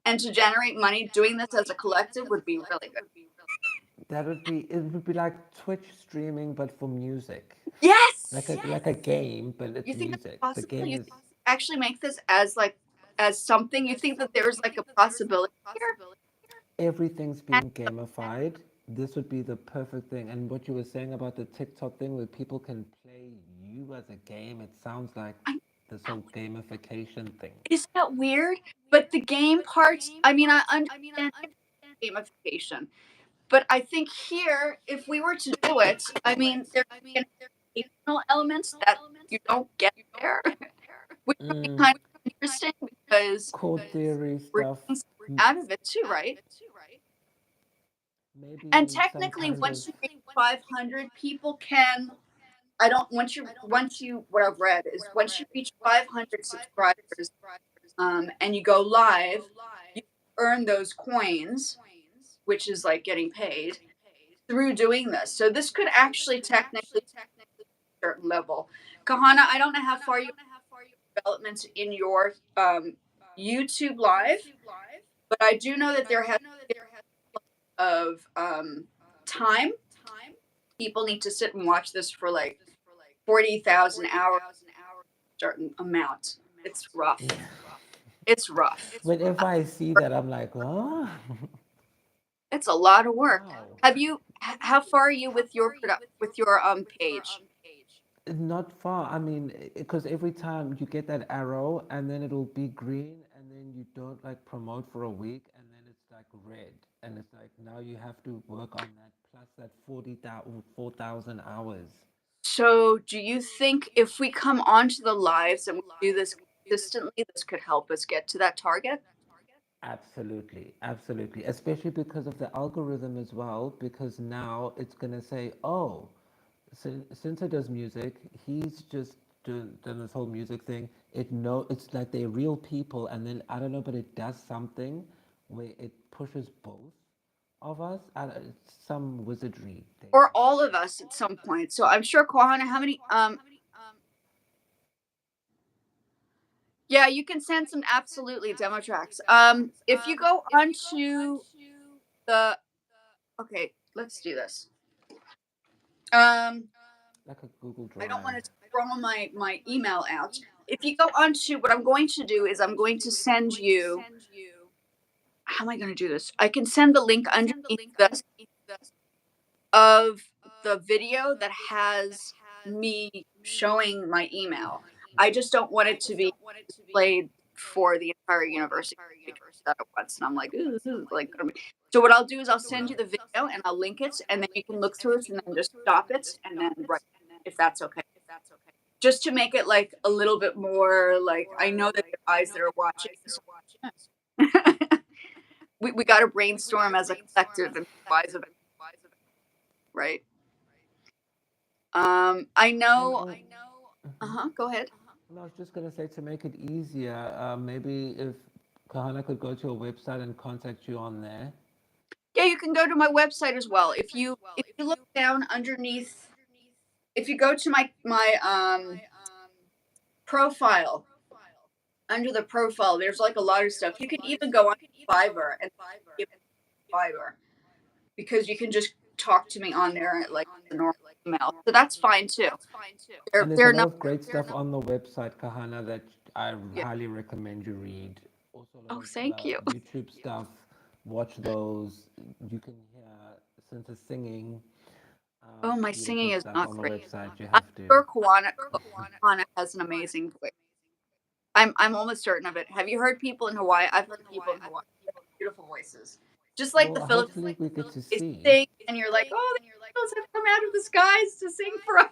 And to generate money, doing this as a collective would be really good. That would be, it would be like Twitch streaming, but for music. Yes. Like a game, but You it's think that's music. The possible? game You is actually make this as something? You think that there's like a possibility here? everything's being gamified. This would be the perfect thing. And what you were saying about the TikTok thing where people can play you as a game, it sounds like I, this whole gamification thing. isn't that weird? But the game parts, I mean, I understand gamification, but I think here, if we were to do it, I mean, there's educational elements that you don't get there, which would be kind of interesting because Chord theory we're stuff, getting something out of it too, right? And maybe some technically, kind of. once you reach 500, people can. I don't once you what I've read is once you reach 500 subscribers, and you go live, you earn those coins, which is like getting paid through doing this. So this could actually technically a certain level. Kahana, I don't know how far you development in your YouTube live, but I do know that there has of time. People need to sit and watch this for like 40,000 hours, certain amount. It's rough. It's rough. Whenever I see that, I'm like, oh, It's a lot of work. wow. How far are you with your page? Not far. I mean, because every time you get that arrow and then it'll be green and then you don't like promote for a week and then it's like red. And it's like now you have to work on that plus that 40,000, 4,000 hours. So, do you think if we come onto the lives and we do this consistently, this could help us get to that target? Absolutely, absolutely. Especially because of the algorithm as well, because now it's going to say, oh, since he does music, he's just done this whole music thing. It's like they're real people, and then I don't know, but it does something where it pushes both of us. It's some wizardry thing. Or all of us at some point. So I'm sure Kohana, how many yeah, you can send some absolutely demo tracks. If you go onto the okay, let's do this. Like a Google I don't Drive. want to throw my email out. if you go on to what I'm going to do is I'm going to send you. How am I going to do this? I can send the link underneath this of the video that has me showing my email. I just don't want it to be displayed for the entire university because that at once, and I'm like, ooh, this is like gonna be. So what I'll do is I'll send you the video and I'll link it, and then you can look through it and then just stop it and then write if that's okay. Just to make it like a little bit more like I know that the guys that are watching. So we got to brainstorm as a collective and be wise about it, right? I And know. mhm. Go ahead. No, I was just going to say to make it easier, maybe if Kahana could go to a website and contact you on there. Yeah, you can go to my website as well. If you look down underneath, if you go to my profile, under the profile, there's like a lot of stuff. You can even go on Fiverr and give Fiverr because you can just talk to me on there like the normal email. So that's fine too. And there's a They're lot not. of great stuff on the website, Kahana, that I Yeah. highly recommend you read. Also, a lot Oh, of thank you. YouTube stuff. Watch those. You can hear Sinta singing. Oh, my Beautiful singing is stuff not on the great. website. You I'm have to. sure Kawana has an amazing voice. I'm almost certain of it. Have you heard people in Hawaii? I've heard people in Hawaii. They have beautiful voices. Just like the Well, Philippines, hopefully we get to they see. sing and you're like, oh, the angels have come out of the skies to sing for us.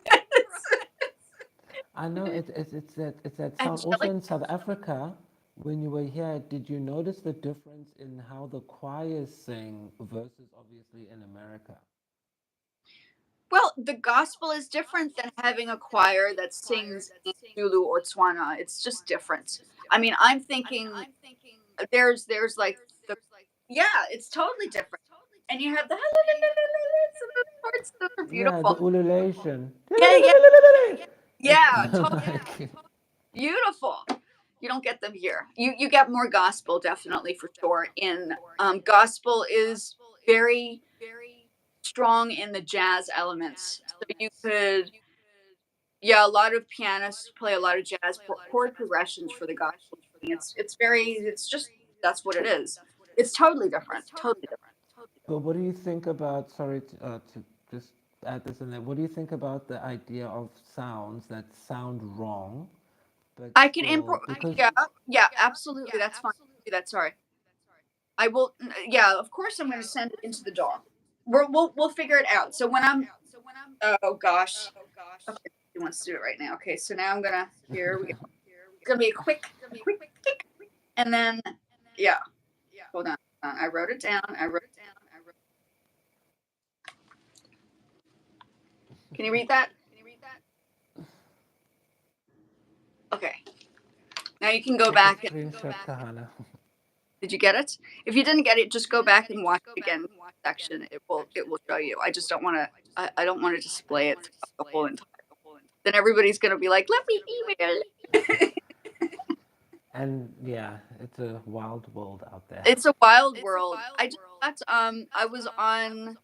I know it's that sound. Also Angelic. in South Africa, when you were here, did you notice the difference in how the choirs sing versus obviously in America? Well, the gospel is different than having a choir that sings in Zulu or Tswana. It's just different. I mean, I'm thinking there's like the yeah, it's totally different. And you have the parts that are Yeah, the beautiful. ululation. Yeah, yeah, It's yeah, totally like beautiful. You don't get them here. You get more gospel definitely for sure. In gospel is very strong in the jazz elements. So you could yeah, a lot of pianists play a lot of jazz chord progressions for the gospel. It's just that's what it is. It's totally different. Totally different. But what do you think about, sorry to just add this in there, what do you think about the idea of sounds that sound wrong, but I can still, import. because, Yeah, yeah, absolutely. That's fine. Do that. Sorry. I will. Yeah, of course I'm going to send it into the doc. We'll figure it out. So when I'm. Oh gosh. Okay, he wants to do it right now. Okay, so now I'm gonna. Here we go. It's gonna be a quick tick, and then yeah. Hold on. I wrote it down. I wrote. Can you read that? Okay. Now you can go take a back and. screenshot, Kahana. Did you get it? If you didn't get it, just go back and watch it again. Section. It will show you. I just don't want to. I don't want to display it throughout the whole entire. Then everybody's gonna be like, "Let me email." And yeah, it's a wild world out there. It's a wild world. I just got. I was on.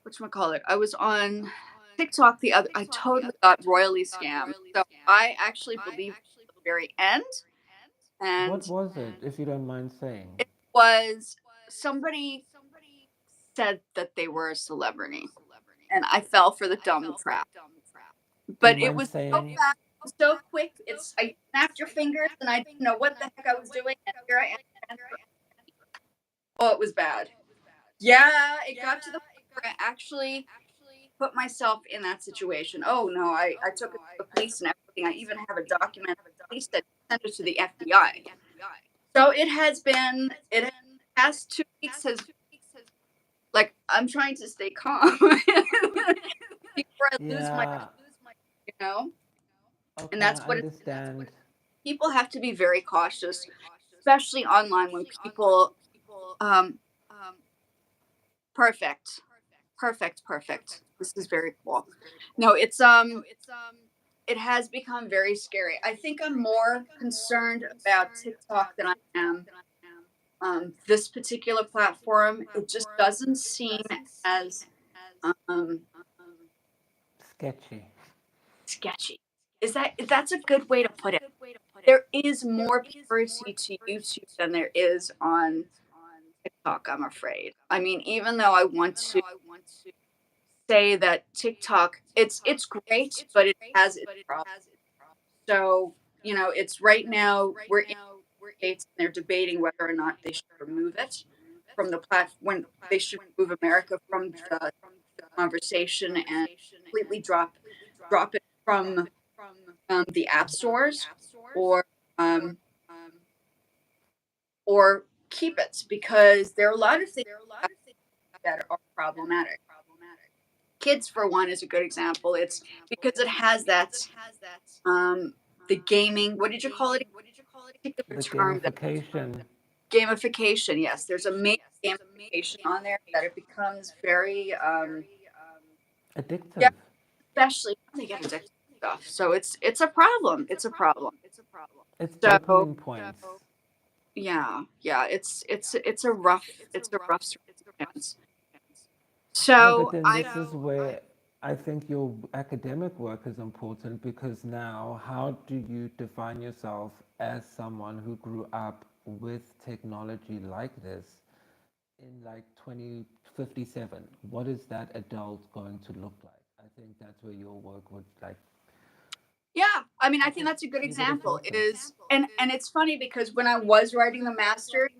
Whatchamacallit? I was on TikTok the other. I totally got royally scammed. So I actually believed it to the very end, and What was it, if you don't mind saying? it was somebody said that they were a celebrity, and I fell for the dumb trap. Do you But it mind was so saying? fast, so quick. It's I snapped your fingers, and I didn't know what the heck I was doing, and here I am. Oh, it was bad. Yeah, it got to the point where I actually put myself in that situation. Oh no, I took it to the police and everything. I even have a document. The police said send it to the FBI. So it past 2 weeks has like I'm trying to stay calm before I lose my, Yeah, you know, and okay, that's I what understand. people have to be very cautious, especially online when people um perfect, perfect. This is very cool. No, it has become very scary. I think I'm more concerned about TikTok than I am this particular platform. It just doesn't seem as um, Sketchy. sketchy. that's a good way to put it. There is more purity to YouTube than there is on TikTok, I'm afraid. I mean, even though I want to say that TikTok, it's great, but it has its problems. So, it's right now we're in states and they're debating whether or not they should remove it from the platform, when they should remove America from the conversation and completely drop it from the app stores, or um, or keep it, because there are a lot of things that are problematic. Kids, for one, is a good example. It's because it has that the gaming. What did you call it? Particular The term, that gamification. gamification. Yes, there's a major gamification on there that it becomes very yeah, Addictive. especially when they get addicted to stuff. So it's a problem. It's a problem. It's So dopamine points. yeah, it's a rough circumstance. No, but So then I this is where I think your academic work is important, because now how do you define yourself as someone who grew up with technology like this in like 2057? What is that adult going to look like? I think that's where your work would like, Yeah, I mean, I I think think, that's a good be the example. focus. Is and it's funny because when I was writing the master,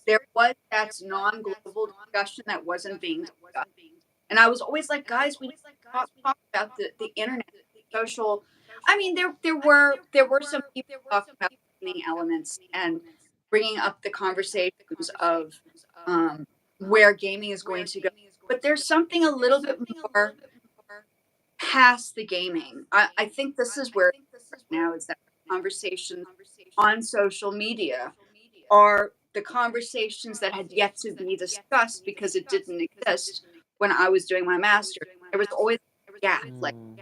there was that non-global discussion that wasn't being discussed, and I was always like, guys, we need to talk about the internet, social. I mean, there were some people talking about gaming elements and bringing up the conversations of where gaming is going to go, but there's something a little bit more past the gaming. I think this is where right now is that conversations on social media are the conversations that had yet to be discussed because it didn't exist when I was doing my master's. There was always a gap. Like, Mm.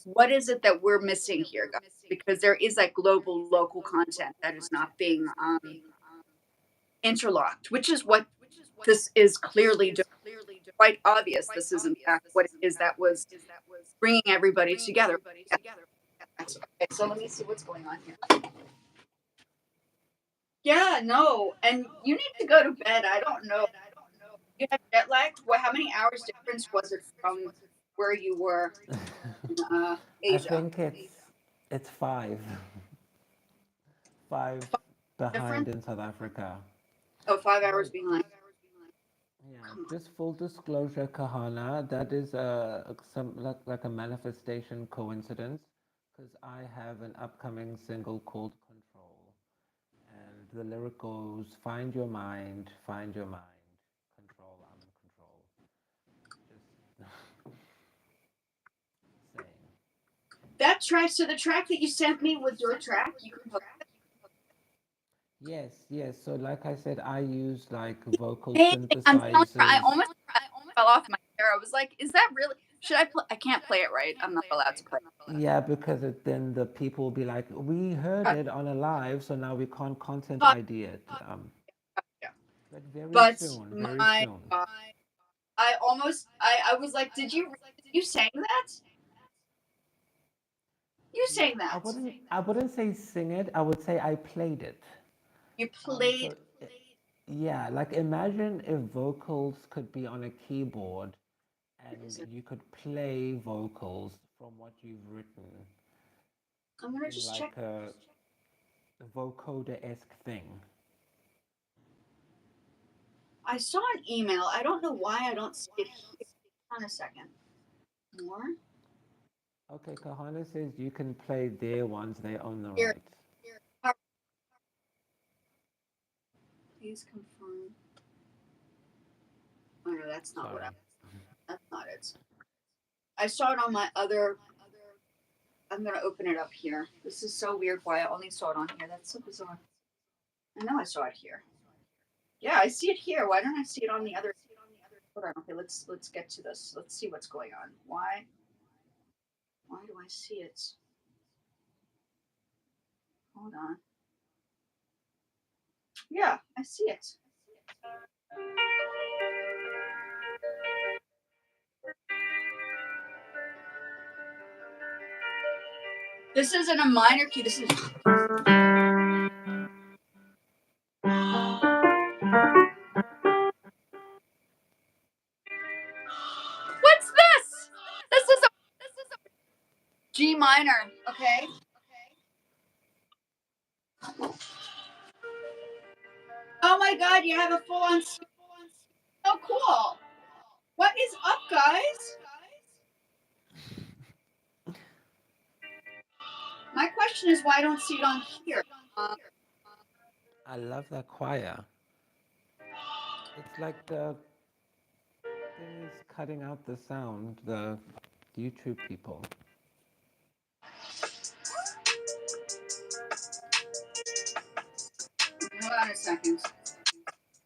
what is it that we're missing here, guys? Because there is that global local content that is not being interlocked, which is what this is clearly doing. Quite obvious. This is in fact what it is that was bringing everybody together. Yeah. Okay, so let me see what's going on here. Yeah, no, and you need to go to bed. I don't know. You had jet lag. What? How many hours difference was it from where you were in I Asia? think it's five Different? behind in South Africa. Oh, 5 hours No, behind. just yeah, just full disclosure, Kahana. That is some like a manifestation coincidence, because I have an upcoming single called Control, and the lyric goes, find your mind, control. I'm in control. Just saying. That track. So the track that you sent me was your track. You composed. Yes, yes. So like I said, I use like vocal Amazing. I'm telling you, I synthesizers. almost fell off my chair. I was like, "Is that really? Should I play? I can't play it right. I'm not allowed to play Yeah, because then the people will be like, we heard it." it on a live, so now we can't content But, ID it. yeah. But very But soon, very my, soon. I was like, you sang that? You sang that. I wouldn't say sing it. I would say I played it. You played. So yeah, like imagine if vocals could be on a keyboard and you could play vocals from what you've written I'm gonna in just check. like a vocoder-esque thing. I saw an email. I don't know why I don't see it here. Hold on a second. More Okay, Kahana says you can play their ones, they own the here. rights. Please confirm. Oh no, that's not what I. Sorry. That's not it. I saw it on my other. I'm gonna open it up here. This is so weird. Why I only saw it on here? That's so bizarre. I know I saw it here. Yeah, I see it here. Why don't I see it on the other? Hold on. Okay, let's get to this. Let's see what's going on. Why do I see it? Hold on. Yeah, I see it. This isn't a minor key. This is. What's this? This is a G minor. Okay. Oh my God! You have a full-on. Oh, cool. What is up, guys? My question is why I don't see it on here. I love that choir. It's like the thing is cutting out the sound, the YouTube people. Hold on a second.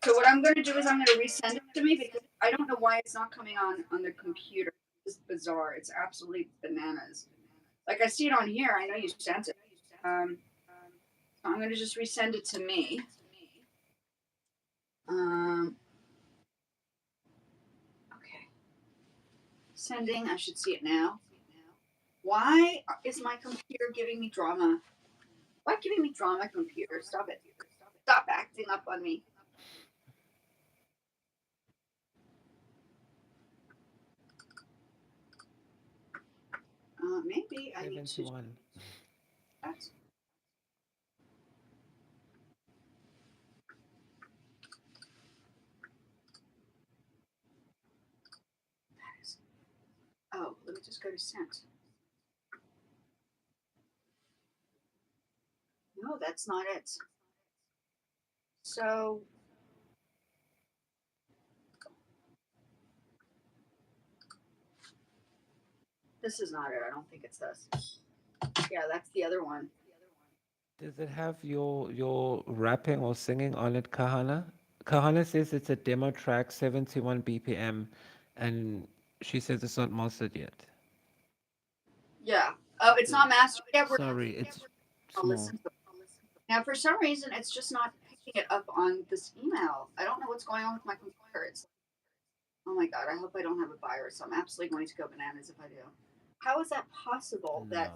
So what I'm going to do is I'm going to resend it to me because I don't know why it's not coming on the computer. It's bizarre. It's absolutely bananas. Like I see it on here. I know you sent it. So I'm going to just resend it to me. Okay. Sending. I should see it now. Why is my computer giving me drama? Why giving me drama, computer? Stop it. Stop acting up on me. Maybe I need to. 71. That. Oh, let me just go to sent. No, that's not it. So this is not it. I don't think it's this. Yeah, that's the other one. Does it have your rapping or singing on it, Kahana? Kahana says it's a demo track, 71 BPM, and she says it's not mastered yet. Yeah. Oh, it's not mastered. Yeah, Sorry, it's I'll small. listen to it. Now, for some reason, it's just not picking it up on this email. I don't know what's going on with my computer. It's, oh my God, I hope I don't have a virus. I'm absolutely going to go bananas if I do. How is that possible that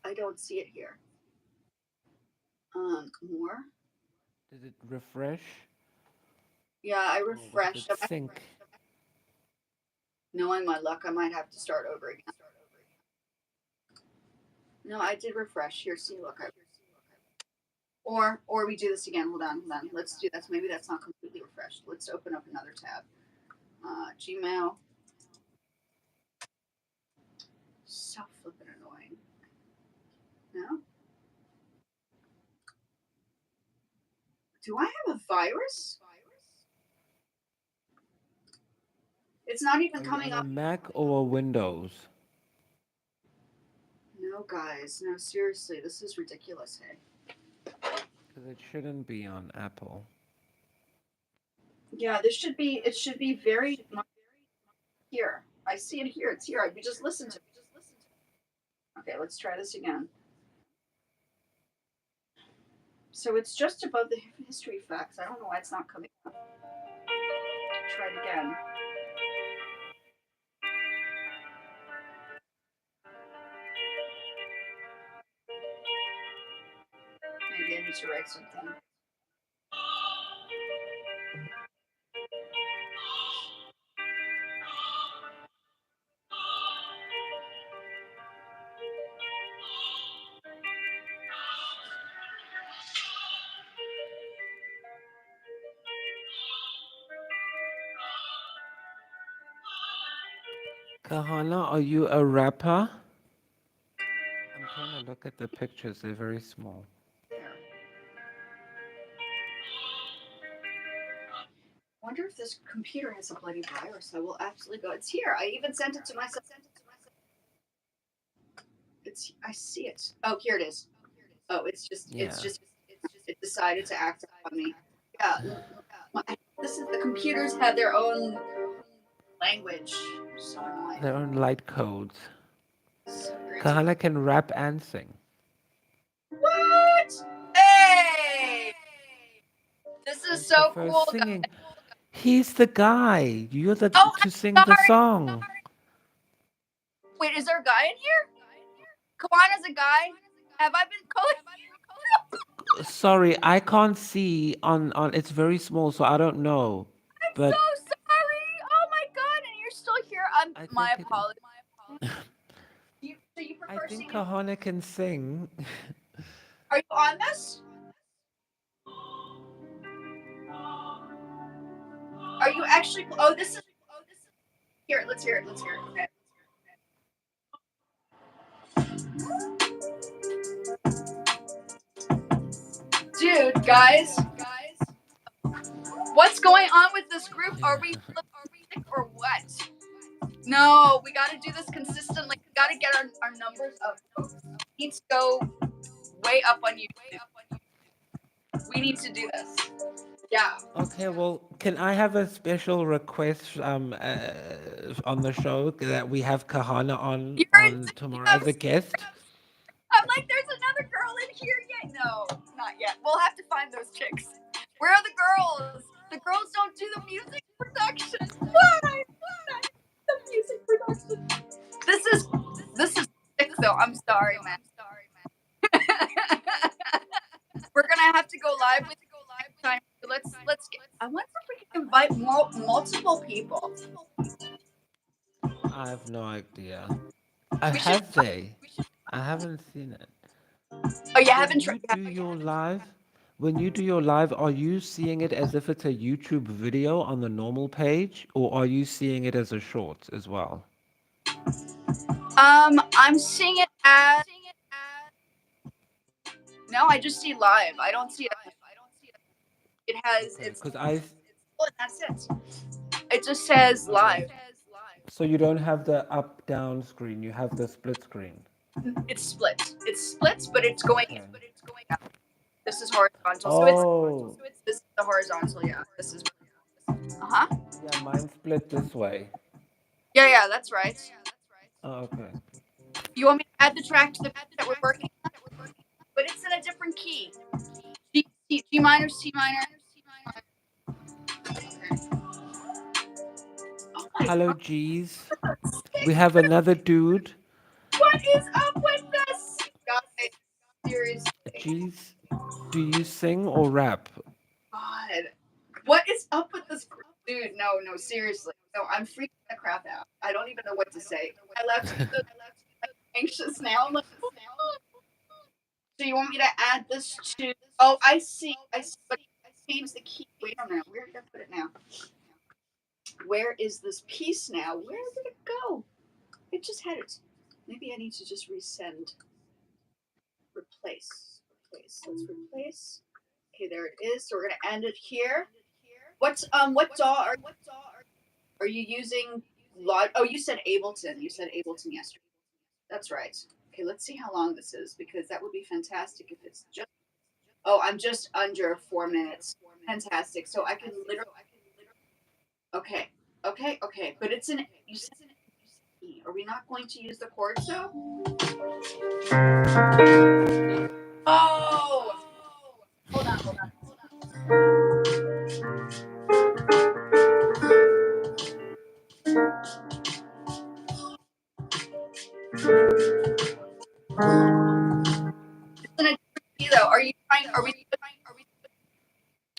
I don't see it here? More? Did it refresh? Yeah, I refreshed. Sync. Knowing my luck, I might have to start over again. No, I did refresh. Here, see, look. Or we do this again. Hold on. Let's do this. Maybe that's not completely refreshed. Let's open up another tab. Gmail. So flippin' annoying. No? Do I have a virus? It's not even coming up. A Mac or a Windows? No, guys. No, seriously. This is ridiculous, hey? Because it shouldn't be on Apple. Yeah, it should be very here. I see it here. It's here. We just listened to it. Okay, let's try this again. So it's just above the history facts. I don't know why it's not coming up. Try it again. Maybe I need to write something. Kahana, are you a rapper? I'm trying to look at the pictures. They're very small. Wonder if this computer has a bloody virus. I will absolutely go. It's here. I even sent it to myself. I see it. Oh, here it is. Oh, it's just it decided to act on me. Yeah. This is the computers have their own language. So annoying. Their own light codes. So Kahana can rap and sing. What? Hey! This is so cool. Singing. He's the guy. You're the to sing the sorry. song. Wait, is there a guy in here? Kawana's a guy. Have I been calling? Sorry, I can't see on it's very small, so I don't know. I'm so But sorry. Oh my god, and you're still here. I My think it apologies. So you I prefer think singing? Kahana can sing. Are you on this? Are you actually? Oh, this is here. Let's hear it. Let's hear it. Okay. Dude, guys, what's going on with this group? Are we sick or what? No, we got to do this consistently. We got to get our numbers up. We need to go way up on YouTube. We need to do this. Yeah. Okay, well, can I have a special request on the show that we have Kahana You're on tomorrow as a guest? I'm like, there's another girl in here yet? No, not yet. We'll have to find those chicks. Where are the girls? The girls don't do the music production. Why? The music production. This is sick though. I'm sorry, man. We're gonna have to go live with you next time. Let's get. I wonder if we can invite multiple people. I have no idea. We should. Have they? I haven't seen it. Oh, you When haven't you tried. do your live, when you do your live, are you seeing it as if it's a YouTube video on the normal page, or are you seeing it as a short as well? I'm seeing it as. No, I just see live. I don't see it. It has. Okay, It's. because I Oh, that's it. It just says okay. live. So you don't have the up down screen, you have the split screen. It's split. It splits, but it's going. Okay. Yeah. This is horizontal. So Oh, it's this is the horizontal. Yeah. This is. Uh-huh. yeah, mine split this way. Yeah, that's right. Oh, okay. You want me to add the track to the beat that we're working on? But it's in a different key. G minor, C minor. Oh my Hello, god. G's. We have another dude. What is up with this? Guys, seriously. G's, do you sing or rap? God. What is up with this group? Dude, no, seriously. No, I'm freaking the crap out. I don't even know what to say. I left the anxious now. I'm like, so you want me to add this to? Oh, I see. But change the key. Wait a minute. Where did I put it now? Where is this piece now? Where did it go? It just had it. Maybe I need to just resend. Replace. Let's replace. Okay, there it is. So we're gonna end it here. What DAW are you using? Oh, you said Ableton. You said Ableton yesterday. That's right. Okay, let's see how long this is because that would be fantastic if it's just. Oh, I'm just under 4 minutes. Fantastic. So I can literally. Okay, okay. But it's an. You said. Are we not going to use the chords though? Oh, hold on. It's in a different key though. Are you trying? Are we?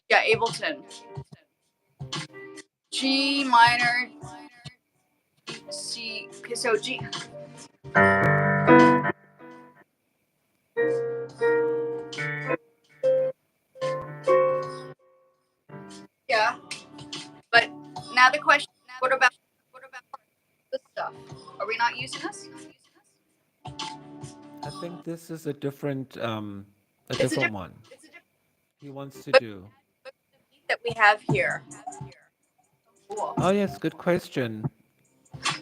Yeah, Ableton. G minor, C. Okay, so G. Yeah, but now the question: what about this stuff? Are we not using this? I think this is a It's a different different one he wants to but do. beat that we have here. Cool. Oh yes, good question.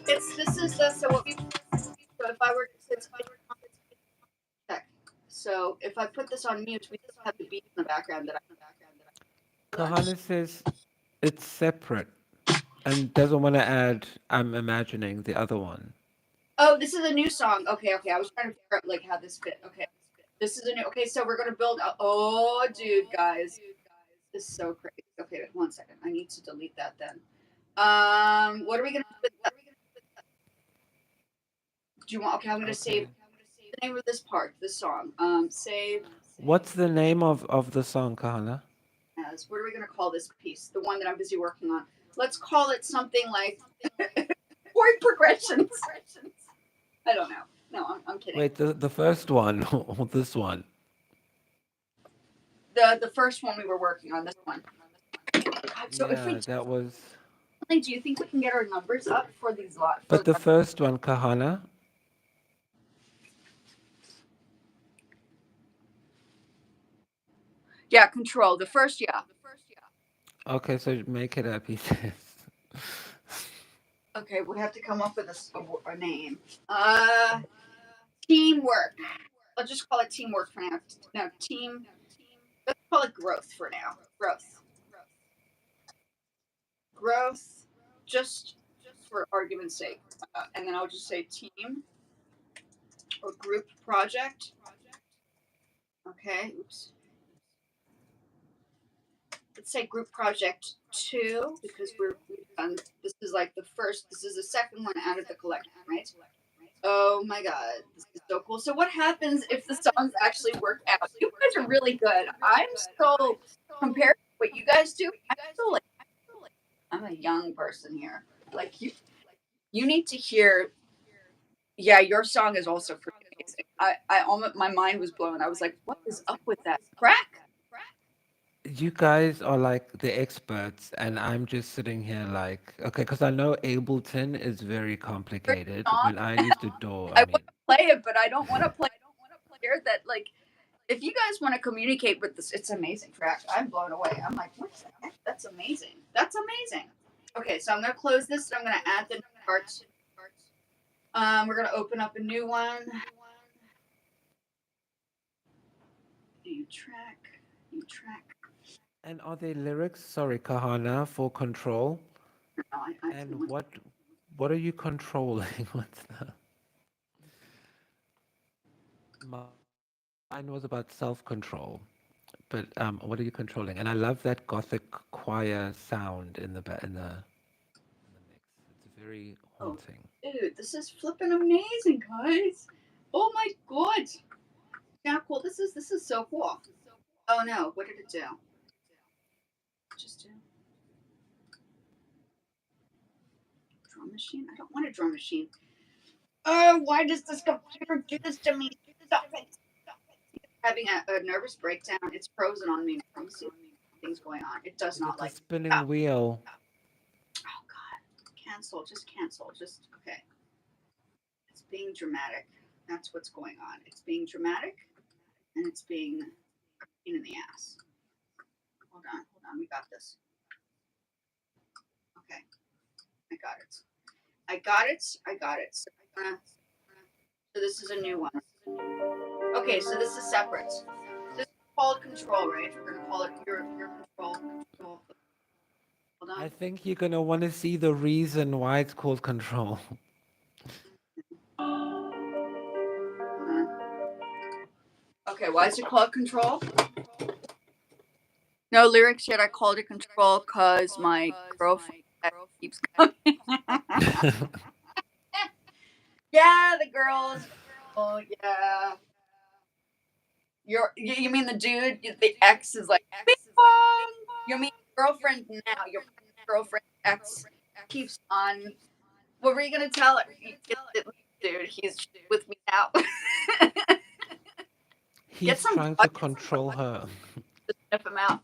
This is the so what we so if I were to check. So if I put this on mute, we just have the beat in the background that I. Kahana says it's separate and doesn't want to add, I'm imagining, the other one. Oh, this is a new song. Okay. I was trying to figure out like how this fit. Okay, this is a new. Okay, so we're gonna build. Oh, dude, guys, this is so crazy. Okay, 1 second. I need to delete that then. What are we gonna do with that? Do you want? Okay, I'm gonna save Okay. the name of this part, this song. Save What's the name of the song, Kahana? as, what are we gonna call this piece? The one that I'm busy working on. Let's call it something like chord progressions. I don't know. No, I'm kidding. Wait, the first one or this one? The first one we were working on, this one. God, so if we Yeah, that was. do you think we can get our numbers up for these lot for But the first one, Kahana. yeah, control. The first, yeah. Okay, so make it up, he says. Okay, we have to come up with a name. Uh Teamwork. Let's just call it teamwork for now. No, team. Let's call it growth for now. Growth. Growth. Just for argument's sake. And then I'll just say team or group project. Okay. Oops. Let's say group project 2 because we've done. This is like the first. This is the second one out of the collection, right? Oh my god, this is so cool. So what happens if the songs actually work out? You guys are really good. I'm so compared to what you guys do. I'm so like I'm a young person here. Like you need to hear. Yeah, your song is also pretty amazing. I almost my mind was blown. I was like, what is up with that crack? You guys are like the experts, and I'm just sitting here like, okay, because I know Ableton is very Your complicated. song. When I used to do, I I want mean, to play it, but I don't want to play. Here that like if you guys want to communicate with this, it's amazing track. I'm blown away. I'm like, what the heck? That's amazing. That's amazing. Okay, so I'm gonna close this. And I'm gonna add the parts. We're gonna open up a new one. New track. New track. and are there lyrics? Sorry, Kahana, for control. No, I And can. what are you controlling? What's the mine was about self-control, but what are you controlling? And I love that gothic choir sound in the mix. It's very Oh, haunting. dude, this is flipping amazing, guys. Oh my god. Yeah, cool. This is so cool. Oh no, what did it do? Just do drum machine. I don't want a drum machine. Oh, why does this computer do this to me? Stop it. Having a nervous breakdown. It's frozen on me. Let me see things going on. It does Is it not the like. Oh, spinning wheel? oh God. Cancel. Just cancel. Just okay. It's being dramatic. That's what's going on. It's being dramatic and it's being a pain in the ass. Hold on. Hold on. We got this. Okay. I got it. I got it. I got it. So this is a new one. Okay. So this is separate. This is called control, right? We're gonna call it your control. Control. Hold I on. think you're gonna want to see the reason why it's called control. Hold on. Okay. Why is it called control? No lyrics yet. I called it control because my girlfriend keeps coming. Yeah, the girls. Oh yeah. You mean the dude? The ex is like, bing bong. You mean girlfriend now? Your girlfriend ex keeps on. What were you gonna tell her? Dude, he's with me now. Get He's some trying to butt control her. to sniff him out.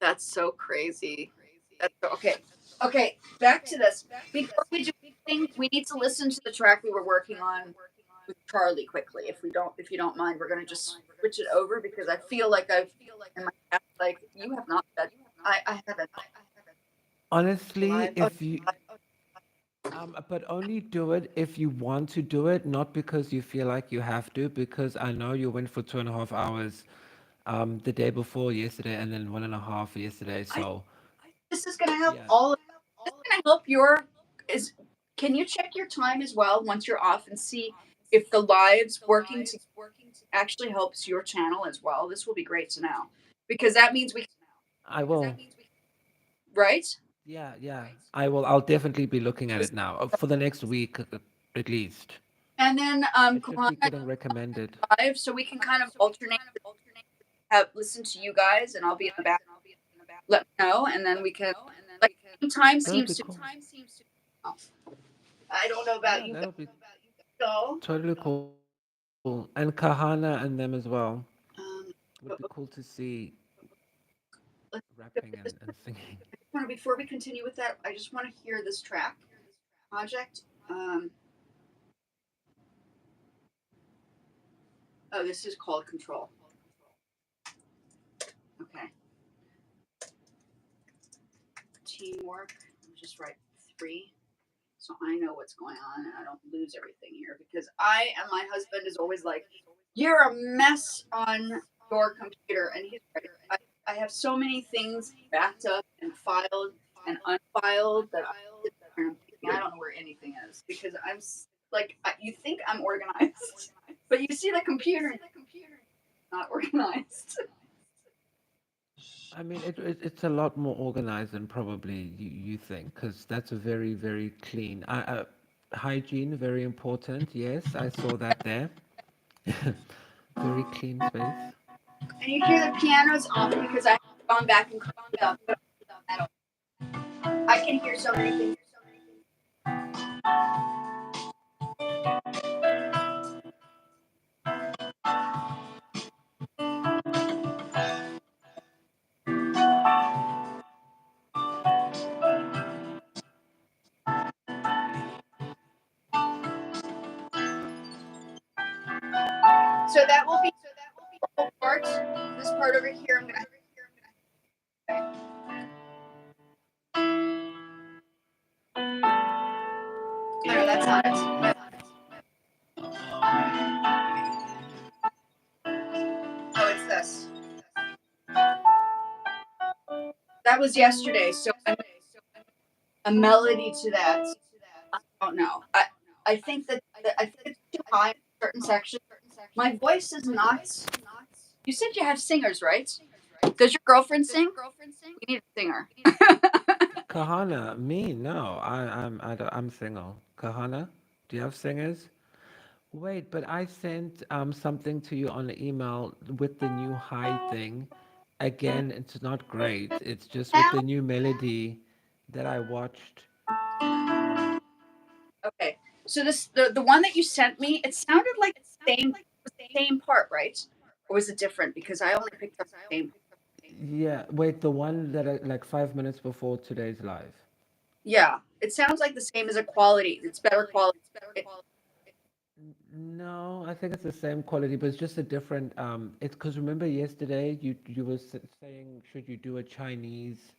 That's so crazy. That's so, okay. Okay, back to this. Before we do anything, we need to listen to the track we were working on with Charlie quickly. If you don't mind, we're gonna just switch it over because I feel like I've in my past, like you have not said. I haven't Honestly, live. Oh, if you but only do it if you want to do it, not because you feel like you have to, because I know you went for 2.5 hours the day before yesterday and then 1.5 yesterday. I So this is gonna help yeah. all. This is gonna help your is. Can you check your time as well once you're off and see if the lives working together actually helps your channel as well? This will be great to know because that means we I will. right. Yeah, yeah. I'll definitely be looking at it now for the next week at least. And then It should be Kahana getting recommended. live, so we can kind of alternate. Have listen to you guys, and I'll be in the back. Let me know, and then we can. Like time That would seems be to. cool. Oh, I don't know about Yeah, you that guys. would be So, totally cool. And Kahana and them as well. um, Would but be cool to see let's go rapping to this. and singing. Before we continue with that, I just want to hear this track project. Oh, this is called Control. Okay. Teamwork. I'll just write 3 so I know what's going on and I don't lose everything here because I and my husband is always like, "You're a mess on your computer," and he's right. I have so many things backed up and filed and unfiled that I don't know where anything is because like you think I'm organized, but you see the computer not organized. I mean, it's a lot more organized than probably you think, because that's very, very clean. Hygiene, very important. Yes, I saw that there. Very clean space. And you hear the pianos off because I have gone back and cleaned it up. But I can hear so many things. So that will be the whole part. This part over here, I'm gonna. No, that's not it. Oh, it's this. That was yesterday. So a melody to that. I don't know. I think I think it's too high in certain sections. My voice is not. You said you have singers, right? Does your girlfriend sing? We need a singer. Kahana, me? No, I'm single. Kahana, do you have singers? Wait, but I sent something to you on the email with the new high thing. Again, it's not great. It's just with the new melody that I watched. Okay. So the one that you sent me, it sounded like the same part, right? Or was it different? Because I only picked up the same. Yeah, wait, the one that I, like 5 minutes before today's live. Yeah, it sounds like the same as a quality. It's better quality. No, I think it's the same quality, but it's just a different. It's because remember yesterday you were saying should you do a Chinese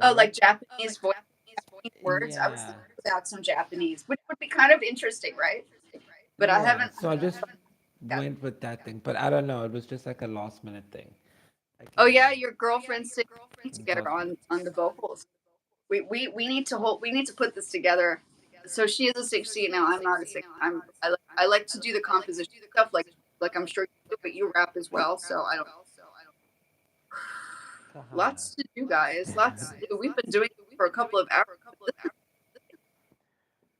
Oh, like lyric? Japanese voice, Japanese words. I was Yeah, thinking about some Japanese, which would be kind of interesting, right? But I yeah. haven't. So I just Yeah. went with that thing, but I don't know. It was just like a last minute thing. Oh Again, yeah, your girlfriend singing together God on the vocals. We need to hold. We need to put this together. So she is a singer now. I'm not a singer. I like to do the composition stuff, like I'm sure you do, but you rap as well. So I don't. Kahana. Lots to do, guys. Lots to do. We've been doing it for a couple of hours.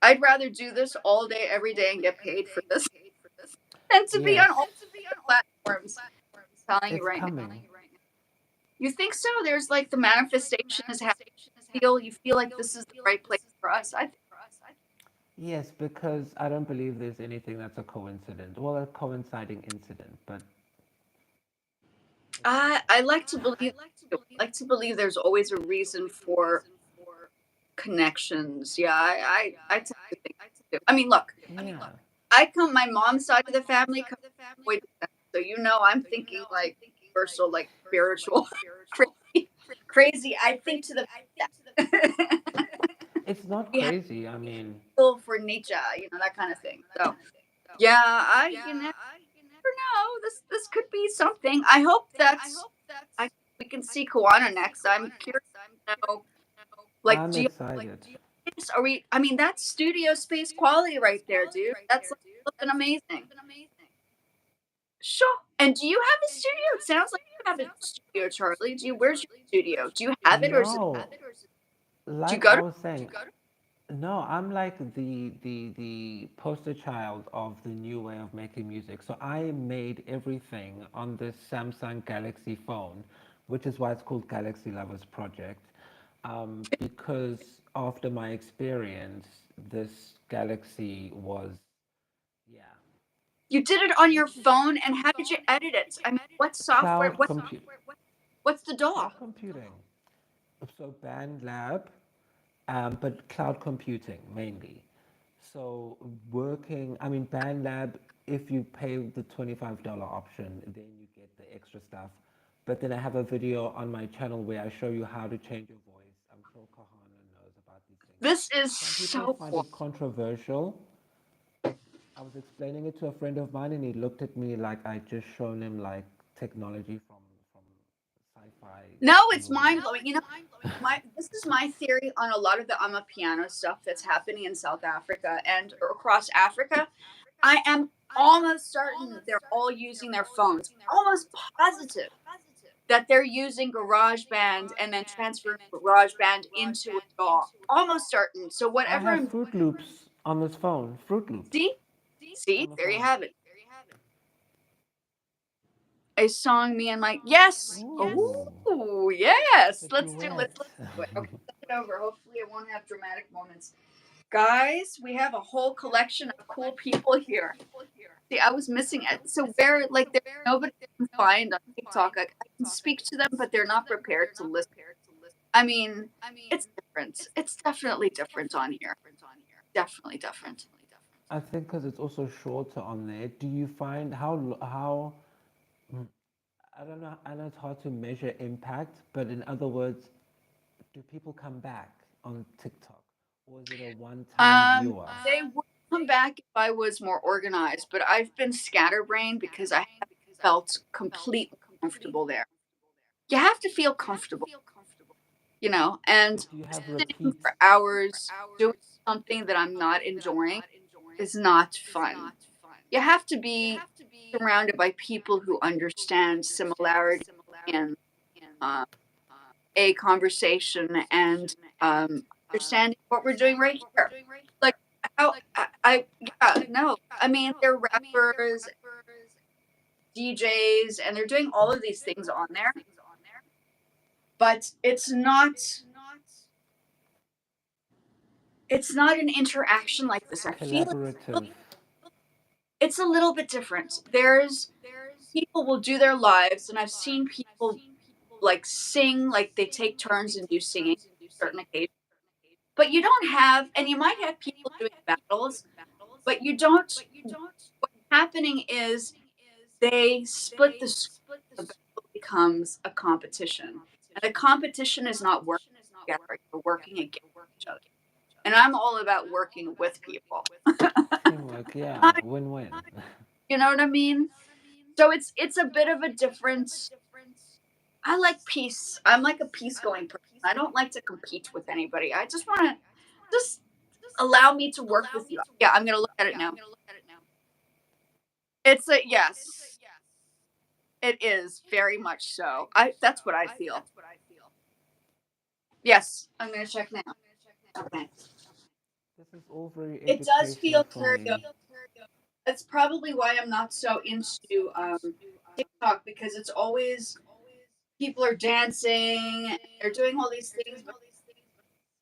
I'd rather do this all day, every day, and get paid for this than to be on all Yes, the platforms. I'm telling you it's right now. coming. You think so? There's like the manifestation is happening. You feel like this is the right place for us. Yes, because I don't believe there's anything that's a coincidence. Well, a coinciding incident, but I like to believe. I like to believe there's always a reason for connections. Yeah, I tend to think too. I mean, look, yeah. I come. My mom's side of the family comes way back, so I'm thinking like universal, like spiritual, crazy, crazy. I think to the It's not we have crazy. I mean, feel for Nietzsche, that kind of thing. So yeah, you never know. This could be something. I hope that's I we can see Kawana next. I'm curious to know. Like, I'm do you excited. are we? I mean, that's studio space quality right there, dude. That's like flipping amazing. Sure. And do you have a studio? It sounds like you have a studio, Charlie. Where's your studio? Do you have it or is it No, do you like go I to was saying, No, I'm like the poster child of the new way of making music. So I made everything on this Samsung Galaxy phone, which is why it's called Galaxy Lovers Project. Because after my experience, this Galaxy was, yeah, You did it on your phone, and how did you edit it? I mean, what software? cloud compute, What's the DAW? cloud computing. So BandLab, but cloud computing mainly. So working, I mean, BandLab, if you pay the $25 option, then you get the extra stuff. But then I have a video on my channel where I show you how to change your voice. I'm sure Kahana knows about these things. This is Some people so find cool. it controversial. I was explaining it to a friend of mine, and he looked at me like I just shown him like technology from sci-fi No, it's movies. mind blowing. You know, my this is my theory on a lot of the Amapiano stuff that's happening in South Africa and across Africa. I am almost certain that they're all using their phones. Almost positive that they're using GarageBand and then transferring GarageBand into a DAW. Almost certain. So I whatever have I'm Fruit Loops on this phone. Fruit Loops see, on see, the there you phone. have it. A song me and Mike. Yes. Ooh, Oh, yes. but you Let's wet. let's listen to it. Okay, send it over. Hopefully it won't have dramatic moments. Guys, we have a whole collection of cool people here. See, I was missing it. So where like there's nobody I can find on TikTok. I can speak to them, but they're not prepared to listen. I mean, it's different. It's definitely different on here. Definitely different. I think because it's also shorter on there. Do you find how I don't know. I know it's hard to measure impact, but in other words, do people come back on TikTok, or is it a one-time viewer? They would come back if I was more organized, but I've been scatterbrained because I have felt completely comfortable there. You have to feel comfortable, and But do you have sitting repeat? for hours doing something that I'm not enjoying is not fun. You have to be surrounded by people who understand similarity in uh, a conversation and understanding what we're doing right here. Like how yeah, no, I mean they're rappers, DJs, and they're doing all of these things on there, but it's not an interaction like this. I feel Collaborative. it's a little bit different. There's people will do their lives, and I've seen people like sing, like they take turns and do singing on certain occasions. But you don't have, and you might have people doing battles, but you don't. What's happening is they split the screen. The battle becomes a competition, and the competition is not working together. You're working against each other, and I'm all about working with people. Teamwork, yeah, win-win. You know what I mean? So it's a bit of a different. I like peace. I'm like a peace going person. I don't like to compete with anybody. I just want to just allow me to work with you. Yeah, I'm gonna look at it now. It's a yes. It is very much so. I That's what I feel. Yes, I'm gonna check now. Okay. This is all very It does educational feel for karaoke. me. That's probably why I'm not so into TikTok because it's always people are dancing, they're doing all these things, but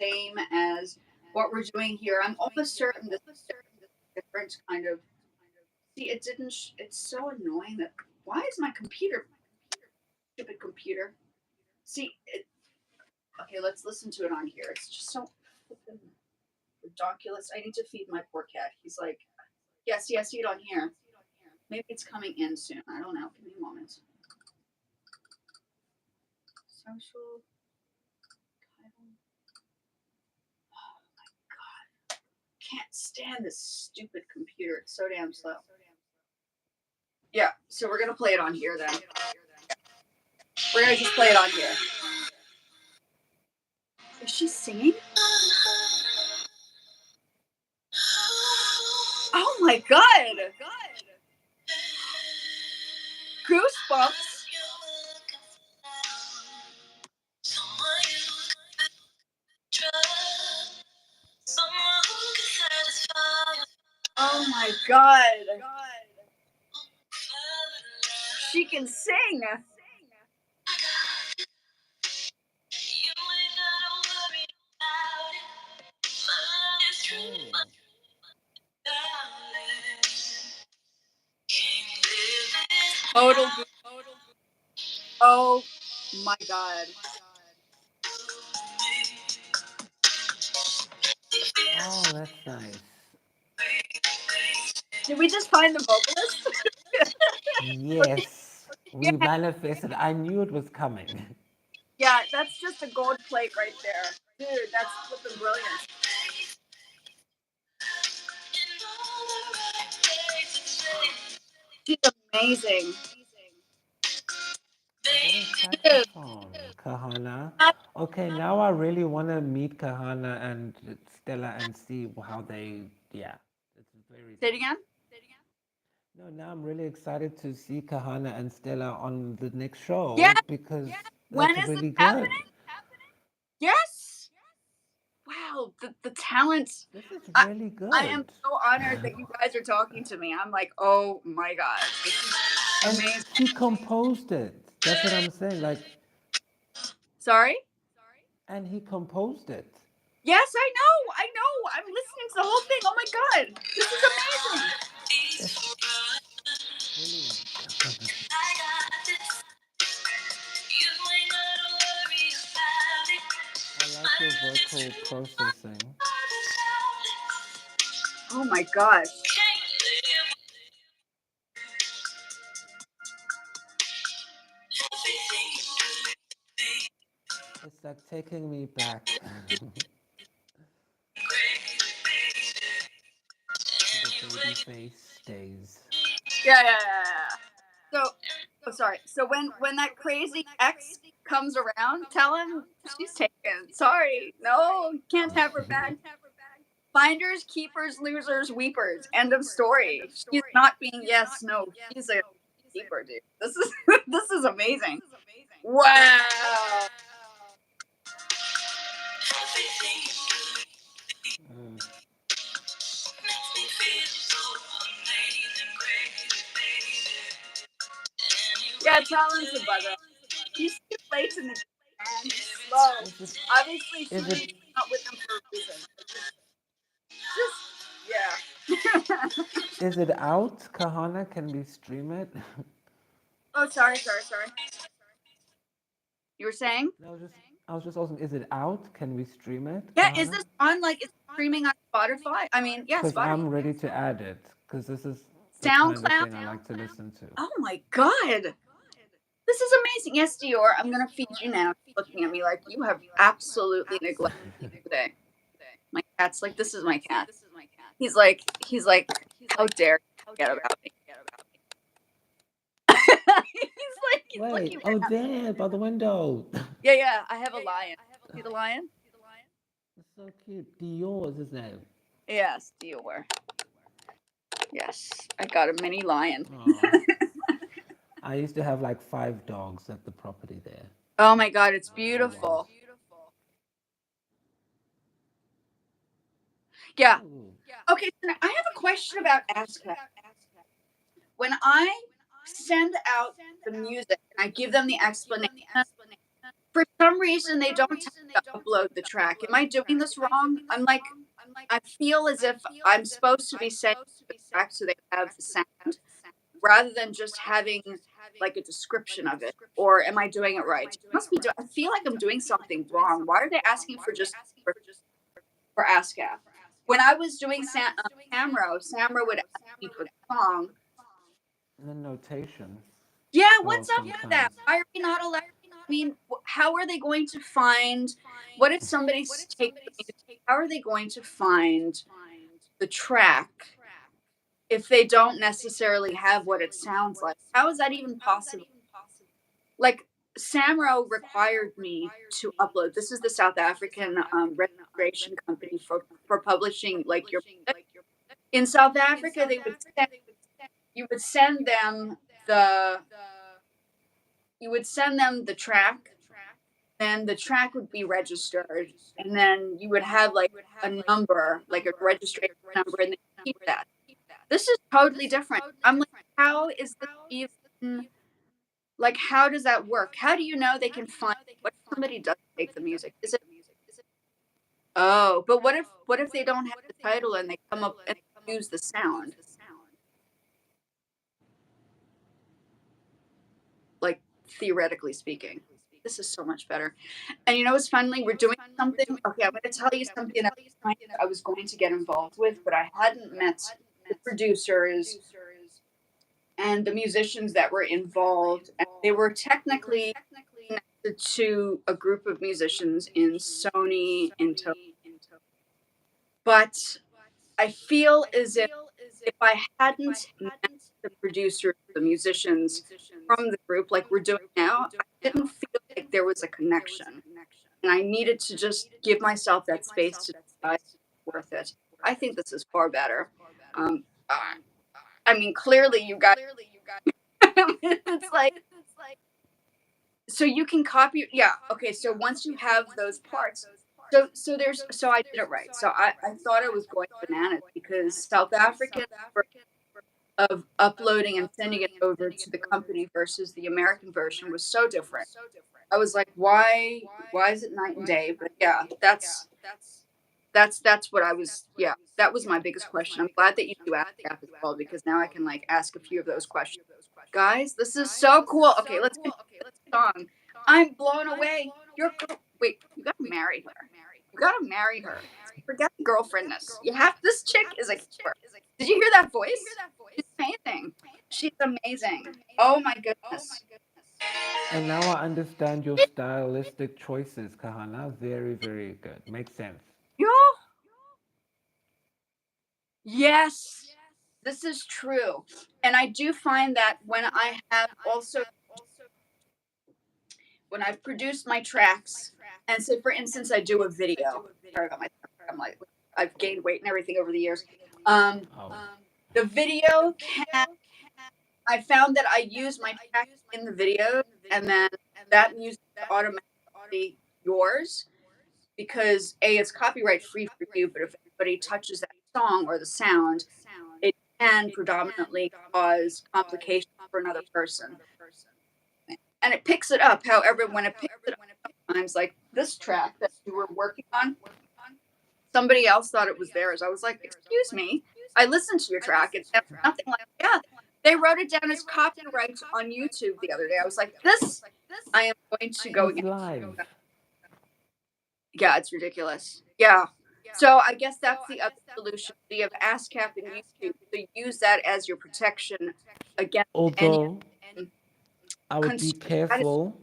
the same as what we're doing here. I'm almost certain this is a different kind of. See, it didn't. It's so annoying that. Why is my computer, stupid computer? See, okay, let's listen to it on here. It's just so ridiculous. I need to feed my poor cat. He's like, yes, yes, see it on here. Maybe it's coming in soon. I don't know. Give me a moment. Social title. Can't stand this stupid computer. It's so damn slow. Yeah, so we're gonna play it on here then. We're gonna just play it on here. Is she singing? Oh my god! Goosebumps. God. She can sing. Total. Oh my God. Oh, that's nice. Did we just find the vocalist? Yes, Yeah. we manifested. I knew it was coming. Yeah, that's just a gold plate right there. Dude, that's flipping brilliant. She's amazing. Is that a Dude, saxophone? Kahana? Okay, now I really want to meet Kahana and Stella and see how they, yeah. It's very say it nice. again? No, now I'm really excited to see Kahana and Stella on the next Yeah. show because When that's is this really happening? good. Yes. Wow, the talent. This is I, really I am good. so honored that you guys are talking to me. I'm like, oh my God. This is And amazing. he composed it. That's what I'm saying. Like, Sorry? and he composed it. Yes, I know. I know. I'm listening to the whole thing. Oh my God. This is amazing. It's brilliant. I like your vocal processing. Oh my gosh. It's like taking me back to the baby face days. Yeah. So, oh, sorry. So when that crazy ex comes around, tell him she's taken. Sorry, no, can't have her back. Finders, keepers, losers, weepers. End of story. She's not being yes, no. She's a keeper, dude. This is this is amazing. Wow. Mm. Yeah, tell him to bugger. He's too late in the game, man. He's slow. Is it? Obviously, Is she's it? not with him for a reason. Just yeah. Is it out? Kahana, can we stream it? Oh, sorry. You were saying? I was just asking, is it out? Can we stream it, Yeah, is Kahana? this on like it's streaming on Spotify? I mean, yeah, Because Spotify. I'm ready to add it. Because this is the kind of SoundCloud. thing I like to listen to. Oh my god. This is amazing. Yes, Dior, I'm gonna feed you now. Looking at me like you have absolutely neglected me today. My cat's like, this is my cat. He's like, how dare you forget about me? He's Wait, looking oh at me. there, by the window. Yeah, I have a lion. See the lion? It's so cute. Dior is his name. Yes, Dior. Yes, I got a mini lion. Aw. I used to have like 5 dogs at the property there. Oh my god, it's Where I was. beautiful. Yeah. Ooh. Okay, so now I have a question about ASCAP. When I send out the music and I give them the explanation, for some reason they don't tell me to upload the track. Am I doing this wrong? I'm like, I feel as if I'm supposed to be sending the track so they have the sound rather than just having like a description of it. Or am I doing it right? I feel like I'm doing something wrong. Why are they asking for just for ASCAP? When I was doing Samro would ask me for the song. And then notation. Yeah, Well, what's up with that? sometimes. Why are we not allowed? I mean, how are they going to find? What if somebody's taking the music? How are they going to find the track if they don't necessarily have what it sounds like? How is that even possible? Like Samro required me to upload. This is the South African registration company for publishing like your music. In South Africa. You would send them the you would send them the track, then the track would be registered, and then you would have like a number, like a registration number, and they keep that. This is totally different. I'm like, how is this even like, how does that work? How do you know they can find what if somebody does take the music? Is it oh, but what if they don't have the title and they come up and use the sound? Like, theoretically speaking. This is so much better. And you know what's finally we're doing something. Okay, I'm gonna tell you something that I was going to get involved with, but I hadn't met the producers and the musicians that were involved. And they were technically connected to a group of musicians in Sony in Tokyo. But I feel as if I hadn't met the producers, the musicians from the group like we're doing now, I didn't feel like there was a connection. And I needed to just give myself that space to decide if it's worth it. I think this is far better. Uh, I mean, clearly you got. It's like so you can copy. Yeah. Okay. So once you have those parts, so I did it right. So I thought I was going bananas because South African of uploading and sending it over to the company versus the American version was so different. I was like, why is it night and day? But yeah, that's what I was. Yeah, that was my biggest question. I'm glad that you do ask that as well because now I can like ask a few of those questions. Guys, this is so cool. Okay, let's continue the song. I'm blown away. Wait, you gotta marry her. You gotta marry her. Forget the girlfriendness. You have this chick is a keeper. Did you hear that voice? She's amazing. She's amazing. Oh my goodness. And now I understand your stylistic choices, Kahana. Very, very good. Makes sense. Yo, yes, this is true. And I do find that when I've produced my tracks, and say for instance, I do a video. Sorry about my, I'm like, I've gained weight and everything over the years. Um, Oh. the video can, I found that I use my track in the video, and then that music is automatically yours because A, it's copyright free for you, but if anybody touches that song or the sound, it can predominantly cause complications for another person. And it picks it up. However, when it picks it up, sometimes like this track that you were working on, somebody else thought it was theirs. I was like, excuse me, I listened to your track. It's nothing like, yeah. They wrote it down as copyright on YouTube the other day. I was like, this, I am going to It go was again. live. Yeah, it's ridiculous. Yeah. So I guess that's the other solution. So you have ASCAP and YouTube. So use that as your protection against any Although I would be constraint. That is careful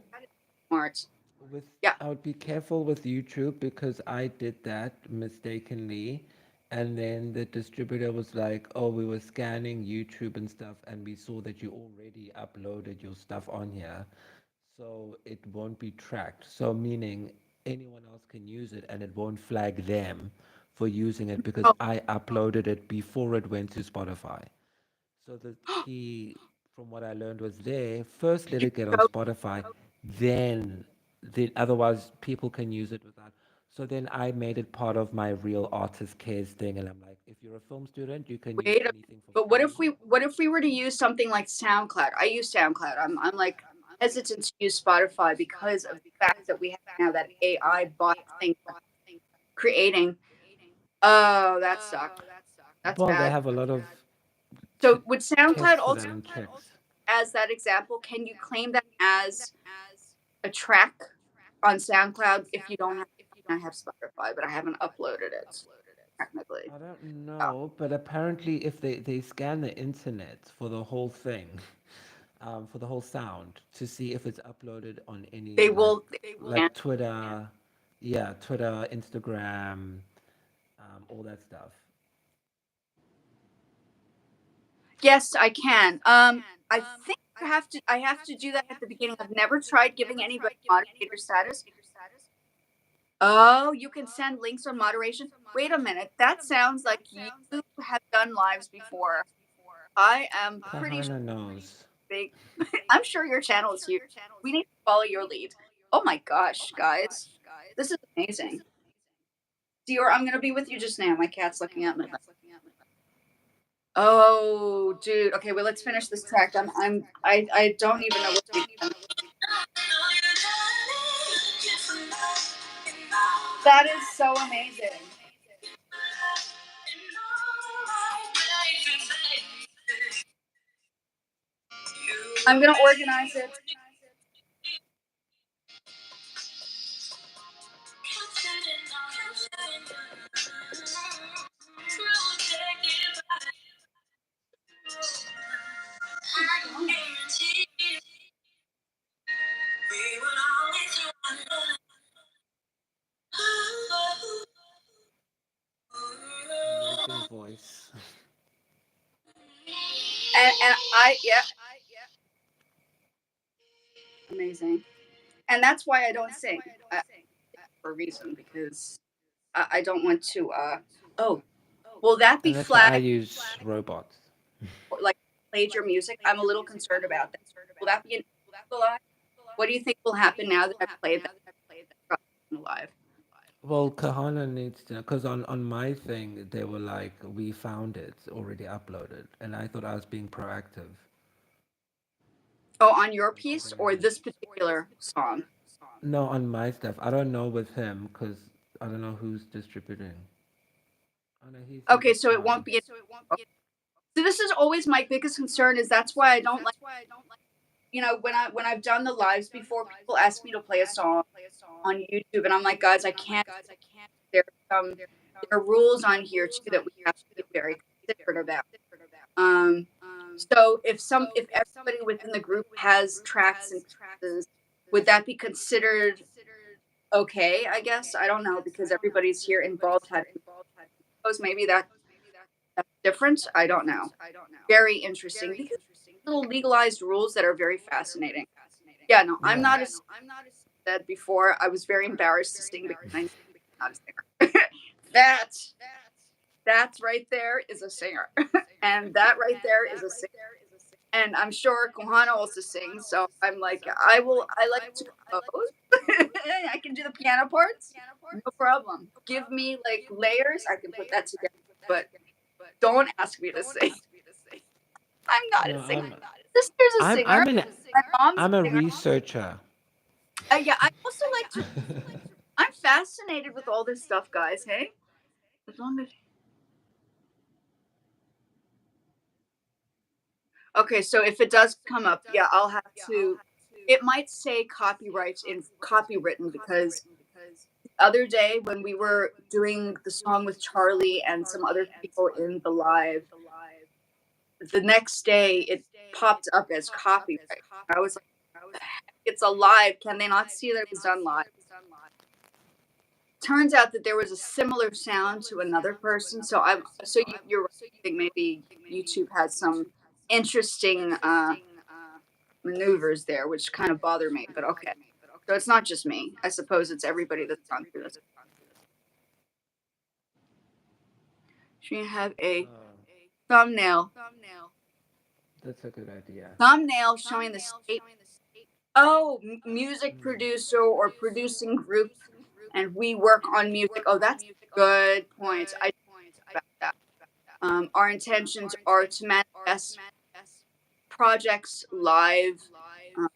smart. with Yeah. I would be careful with YouTube because I did that mistakenly, and then the distributor was like, "Oh, we were scanning YouTube and stuff, and we saw that you already uploaded your stuff on here, so it won't be tracked." So meaning anyone else can use it, and it won't flag them for using it because Oh, I uploaded it before it went to Spotify. So the key, from what I learned, was there. First, let you it get on go. Spotify, then otherwise people can use it without. So then I made it part of my real artist cares thing, and I'm like, if you're a film student, you can use Wait a anything for but free. what if we were to use something like SoundCloud? I use SoundCloud. I'm like hesitant to use Spotify because of the fact that we have now that AI bot thing creating. Oh, that sucks. That's Well, they bad. have a lot of So would SoundCloud tests for also, that and checks. as that example, can you claim that as a track on SoundCloud if you don't have I have Spotify, but I haven't uploaded it technically. I don't Yeah. know, but apparently, if they scan the internet for the whole thing, for the whole sound, to see if it's uploaded on any They will yeah. like Twitter, yeah, Twitter, Instagram, all that stuff. Yes, I can. I think I have to do that at the beginning. I've never tried giving anybody moderator status. Oh, you can send links on moderation. Wait a minute. That sounds like you have done lives before. I am pretty sure Kahana knows. big. I'm sure your channel is huge. We need to follow your lead. Oh my gosh, guys. This is amazing. Dior, I'm gonna be with you just now. My cat's looking at me. Oh, dude. Okay, well, let's finish this track. I don't even know what to begin. That is so amazing. I'm gonna organize it. Amazing voice. And yeah, amazing. And that's why I don't sing for a reason, because I don't want to. Oh, will that be And that's why I flagged? use robots. Like played your music? I'm a little concerned about that. Will that be an live? What do you think will happen now that I've played that live? Well, Kahana needs to, because on my thing, they were like, we found it already uploaded. And I thought I was being proactive. Oh, on your I'm piece putting it or in. this particular song? No, on my stuff. I don't know with him, because I don't know who's distributing. Oh, no, he said Okay, it's so it won't fine. be. So this is always my biggest concern. Is that's why I don't like. When I've done the lives before, people ask me to play a song on YouTube, and I'm like, guys, I can't. There's some there are rules on here too that we have to be very considerate about. Um, so if everybody within the group has tracks and pieces, would that be considered okay? I guess I don't know, because everybody's here involved had suppose maybe that's different. I don't know. Very interesting, because little legalized rules that are very fascinating. Yeah, no, I'm Yeah. not a said before. I was very embarrassed to sing because I'm not a singer. that that right there is a singer, and that right there is a singer. And I'm sure Kohana also sings, so I'm like, I like to compose. I can do the piano parts, no problem. Give me like layers, I can put that together. But don't ask me to sing. I'm not No, a singer. Sister's a singer. I'm an My mom's I'm a a singer. researcher. Yeah, I also like to. I'm fascinated with all this stuff, guys. Hey, as long as. Okay, so if it does come up, yeah, I'll have to. It might say copyrights in copywritten, because the other day when we were doing the song with Charlie and some other people in the live, the next day it popped up as copyright. I was like, it's a live. Can they not see that it was done live? Turns out that there was a similar sound to another person. You're right. I think maybe YouTube has some interesting maneuvers there, which kind of bother me. But okay, so it's not just me. I suppose it's everybody that's gone through this. Should we have a thumbnail? That's a good idea. Thumbnail showing the state. Oh, music producer or producing group, and we work on music. Oh, that's a good point. I about that. Our intentions are to manifest projects live, um,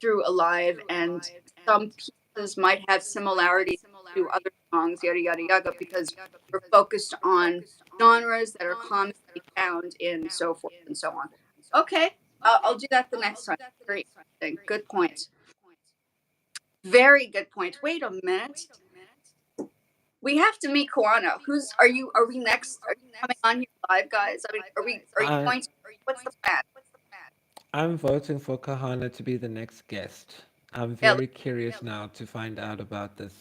through a live, and some pieces might have similarities to other songs, yada yada yada, because we're focused on genres that are commonly found in so forth and so on. Okay, I'll do that the next time. Very interesting. Good point. Very good point. Wait a minute. We have to meet Koana. Who's are you? Are we next? Are you coming on here live, guys? I mean, are we? Are you I going to? What's the plan? I'm voting for Kahana to be the next guest. I'm Yeah. very curious now to find out about this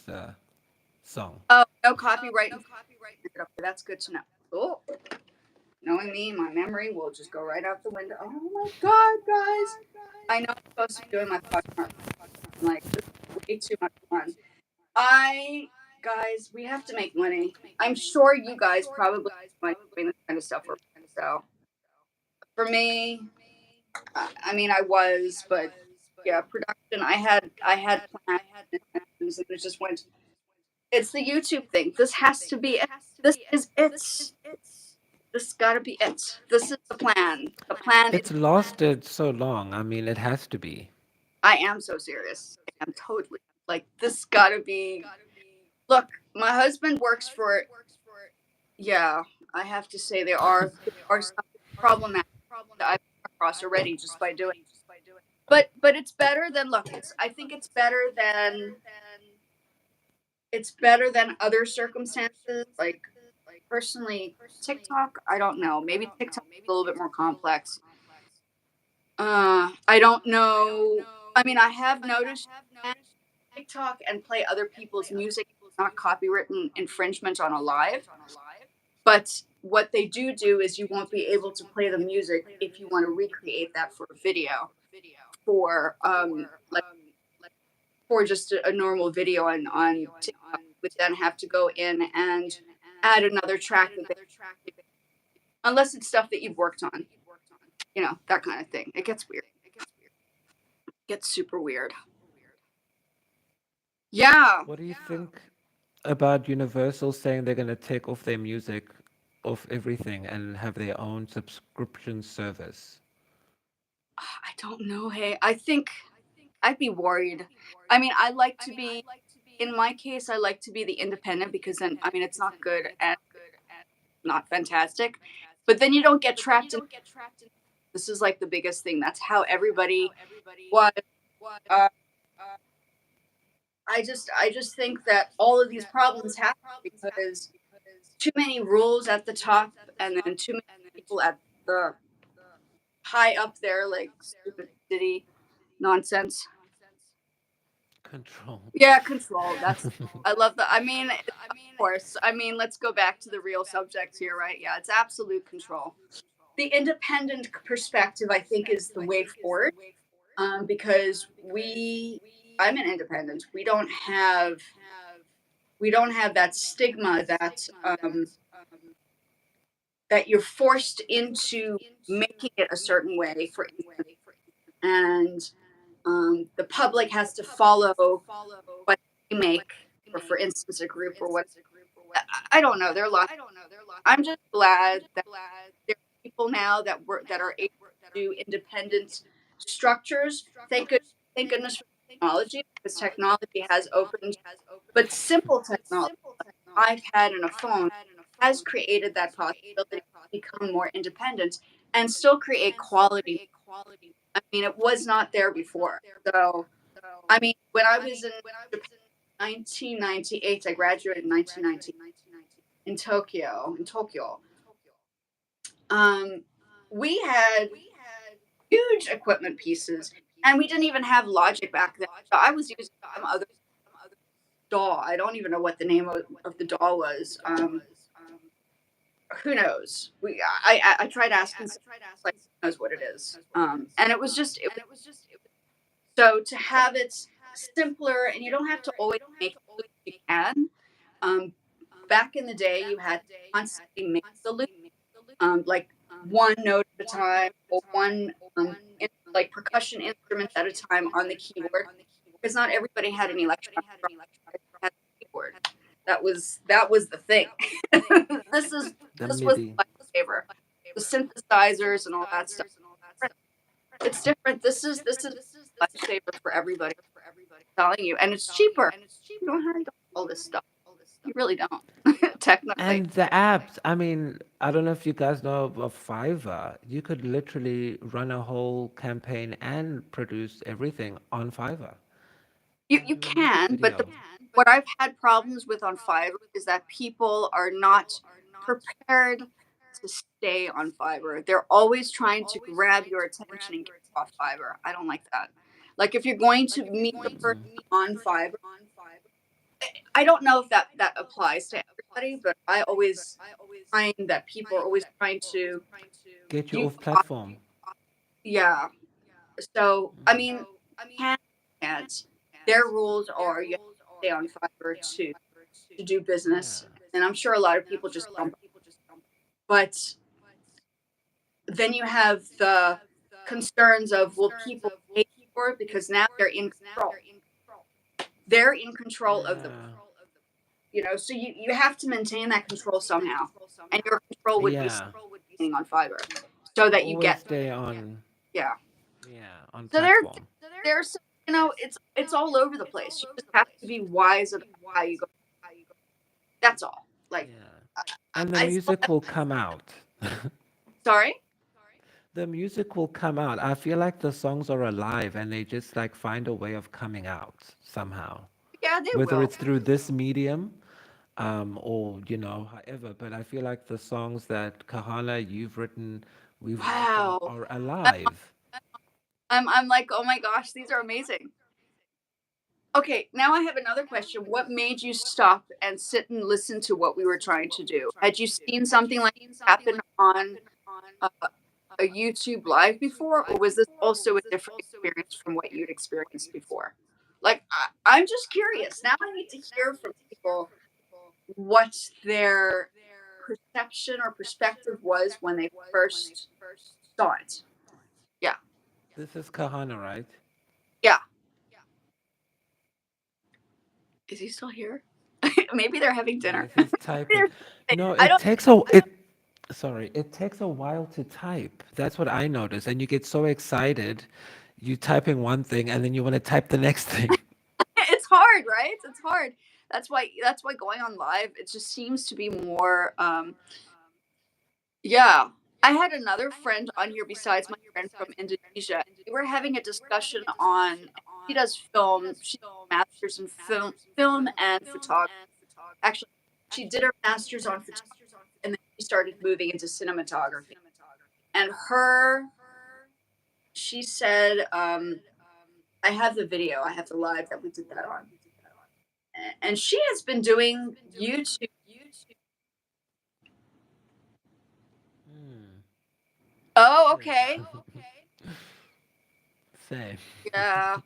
song. Oh, no copyright. That's good to know. Oh, knowing me, my memory will just go right out the window. Oh my god, guys! I know I'm supposed to be doing my podcast. I'm like, this is way too much fun. Guys, we have to make money. I'm sure you guys probably like doing this kind of stuff. So for me, I mean, I was, but yeah, production. I had plans, and it just went. It's the YouTube thing. This has to be it. This is it. This gotta be it. This is the plan. The plan is. It's lasted so long. I mean, it has to be. I am so serious. I am totally like this. Gotta be. Look, my husband works for. Yeah, I have to say there are some problematic that I've come across already just by doing. But it's better than look. I think it's better than other circumstances. Like personally, TikTok. I don't know. Maybe TikTok is a little bit more complex. I don't know. I mean, I have noticed that TikTok and play other people's music, not copywritten infringement on a live. But what they do is you won't be able to play the music if you want to recreate that for a video for like for just a normal video on TikTok. You would then have to go in and add another track that they, unless it's stuff that you've worked on, that kind of thing. It gets weird. It gets super weird. Yeah. What do you think about Universal saying they're going to take off their music off everything and have their own subscription service? I don't know. Hey, I think I'd be worried. I mean, I like to be, in my case, I like to be the independent because then, I mean, it's not good and not fantastic, but then you don't get trapped in. This is like the biggest thing. That's how everybody was. Uh, I just think that all of these problems happen because too many rules at the top and then too many people at the high up there, like stupid city nonsense. Control. Yeah, control. That's I love that. I mean, of course. I mean, let's go back to the real subject here, right? Yeah, it's absolute control. The independent perspective, I think, is the way forward. Because I'm an independent. We don't have that stigma that you're forced into making it a certain way, for instance, and the public has to follow what they make, or for instance, a group or what. I don't know. There are lots. I'm just glad that there are people now that are able to do independent structures. Thank goodness for technology, because technology has opened, but simple technology, like iPad and a phone, has created that possibility to become more independent and still create quality. I mean, it was not there before. So, I mean, when I was in Japan, 1998, I graduated in 1990 in Tokyo. Um, we had huge equipment pieces, and we didn't even have Logic back then. So I was using some other DAW. I don't even know what the name of the DAW was. Who knows? I tried asking someone, like, who knows what it is. And so to have it simpler, and you don't have to always make it you can. Um, Back in the day, you had to constantly make the loop, like one note at a time, or one like percussion instrument at a time on the keyboard, because not everybody had an electronic drum, had a keyboard. That was the thing. this is The this was MIDI. my lifesaver. The synthesizers and all that stuff. It's different. This is a lifesaver for everybody. I'm telling you, and it's cheaper. You don't have to do all this stuff. You really don't. Technically. And the apps, I mean, I don't know if you guys know of Fiverr. You could literally run a whole campaign and produce everything on Fiverr You and you do a music can, but video. what I've had problems with on Fiverr is that people are not prepared to stay on Fiverr. They're always trying to grab your attention and get you off Fiverr. I don't like that. Like if you're going to meet the person on Fiverr, I don't know if that applies to everybody, but I always find that people are always trying to Get you you off off. platform. Yeah. So I mean, can ads, their rules are you have to stay on Fiverr to do Yeah. business, and I'm sure a lot of people just jump. But then you have the concerns of, will people pay for it, because now they're in control. They're in control of the. Yeah. So you have to maintain that control somehow, and your control would be Yeah. staying on Fiverr, so that you Always get, stay on, yeah. yeah, on So platform. there's it's all over the place. You just have to be wise about how you go. That's all. Like, Yeah. I, And the I still music will come out. sorry. The music will come out. I feel like the songs are alive and they just like find a way of coming out somehow. Yeah, they Whether will. it's through this medium, or however, but I feel like the songs that Kahana, you've written, we've worked on Wow. are alive. I'm like, oh my gosh, these are amazing. Okay, now I have another question. What made you stop and sit and listen to what we were trying to do? Had you seen something like this happen on uh, a YouTube live before, or was this also a different experience from what you'd experienced before? Like, I'm just curious. Now I need to hear from people what their perception or perspective was when they first saw it. Yeah. This is Kahana, right? Yeah. Is he still here? Maybe they're having dinner. Yes, he's typing. No, I it don't. takes a it sorry, it takes a while to type. That's what I noticed. And you get so excited, you typing one thing and then you want to type the next thing. It's hard, right? It's hard. That's why going on live, it just seems to be more. Yeah. I had another friend on here besides my friend from Indonesia. We were having a discussion on. She does film. She has a master's in film and photography. Actually, she did her master's on photography, and then she started moving into cinematography. And she said, I have the video. I have the live that we did that on. And she has been doing YouTube. Hmm. Oh, Good. okay. Same. Yeah.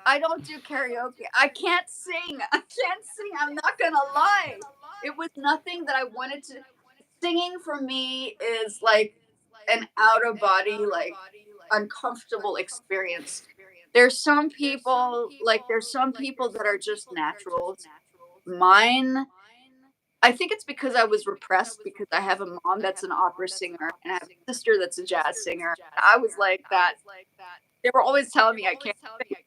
I don't do karaoke. I can't sing. I can't sing. I'm not gonna lie. It was nothing that I wanted to. Singing for me is like an out of body, like uncomfortable experience. There's some people that are just naturals. Mine, I think it's because I was repressed because I have a mom that's an opera singer and I have a sister that's a jazz singer. I was like that. They were always telling me I can't sing.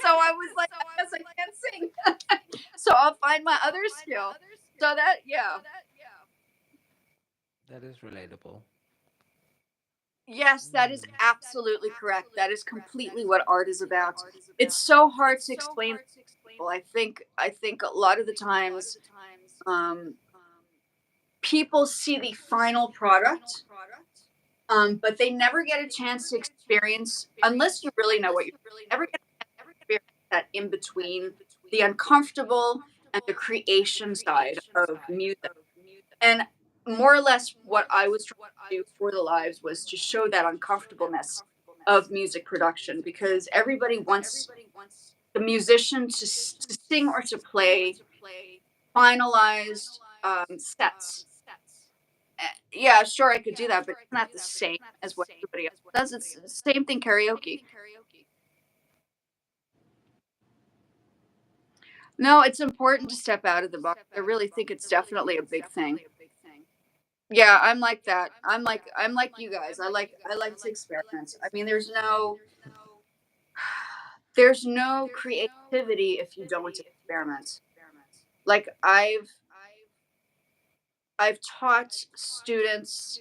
So I was like, I guess I can't sing. So I'll find my other skill. So that, yeah. That is relatable. Yes, that is absolutely correct. That is completely what art is about. It's so hard to explain to people. I think a lot of the times um, people see the final product, but they never get a chance to experience, unless you really know what you're never get to experience that in between, the uncomfortable and the creation side of music. And more or less what I was trying to do for the lives was to show that uncomfortableness of music production, because everybody wants the musician to sing or to play finalized sets. Yeah, sure, I could do that, but it's not the same as what everybody else does. It's the same thing karaoke. No, it's important to step out of the box. I really think it's definitely a big thing. Yeah, I'm like that. I'm like you guys. I like to experiment. I mean, there's no creativity if you don't experiment. Like I've taught students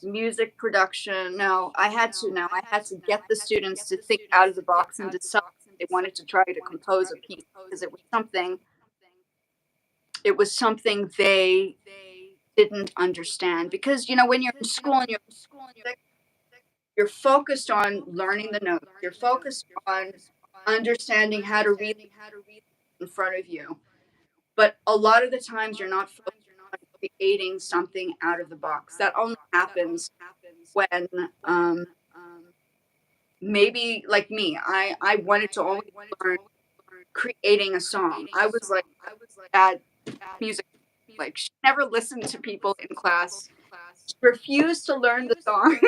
music production. No, I had to now. I had to get the students to think out of the box and decide they wanted to try to compose a piece, because it was something they didn't understand. Because when you're in school and you're focused on learning the notes. You're focused on understanding how to read in front of you. But a lot of the times you're not focused on creating something out of the box. That only happens when maybe like me, I wanted to always learn creating a song. I was like at music, like she never listened to people in class. She refused to learn the song.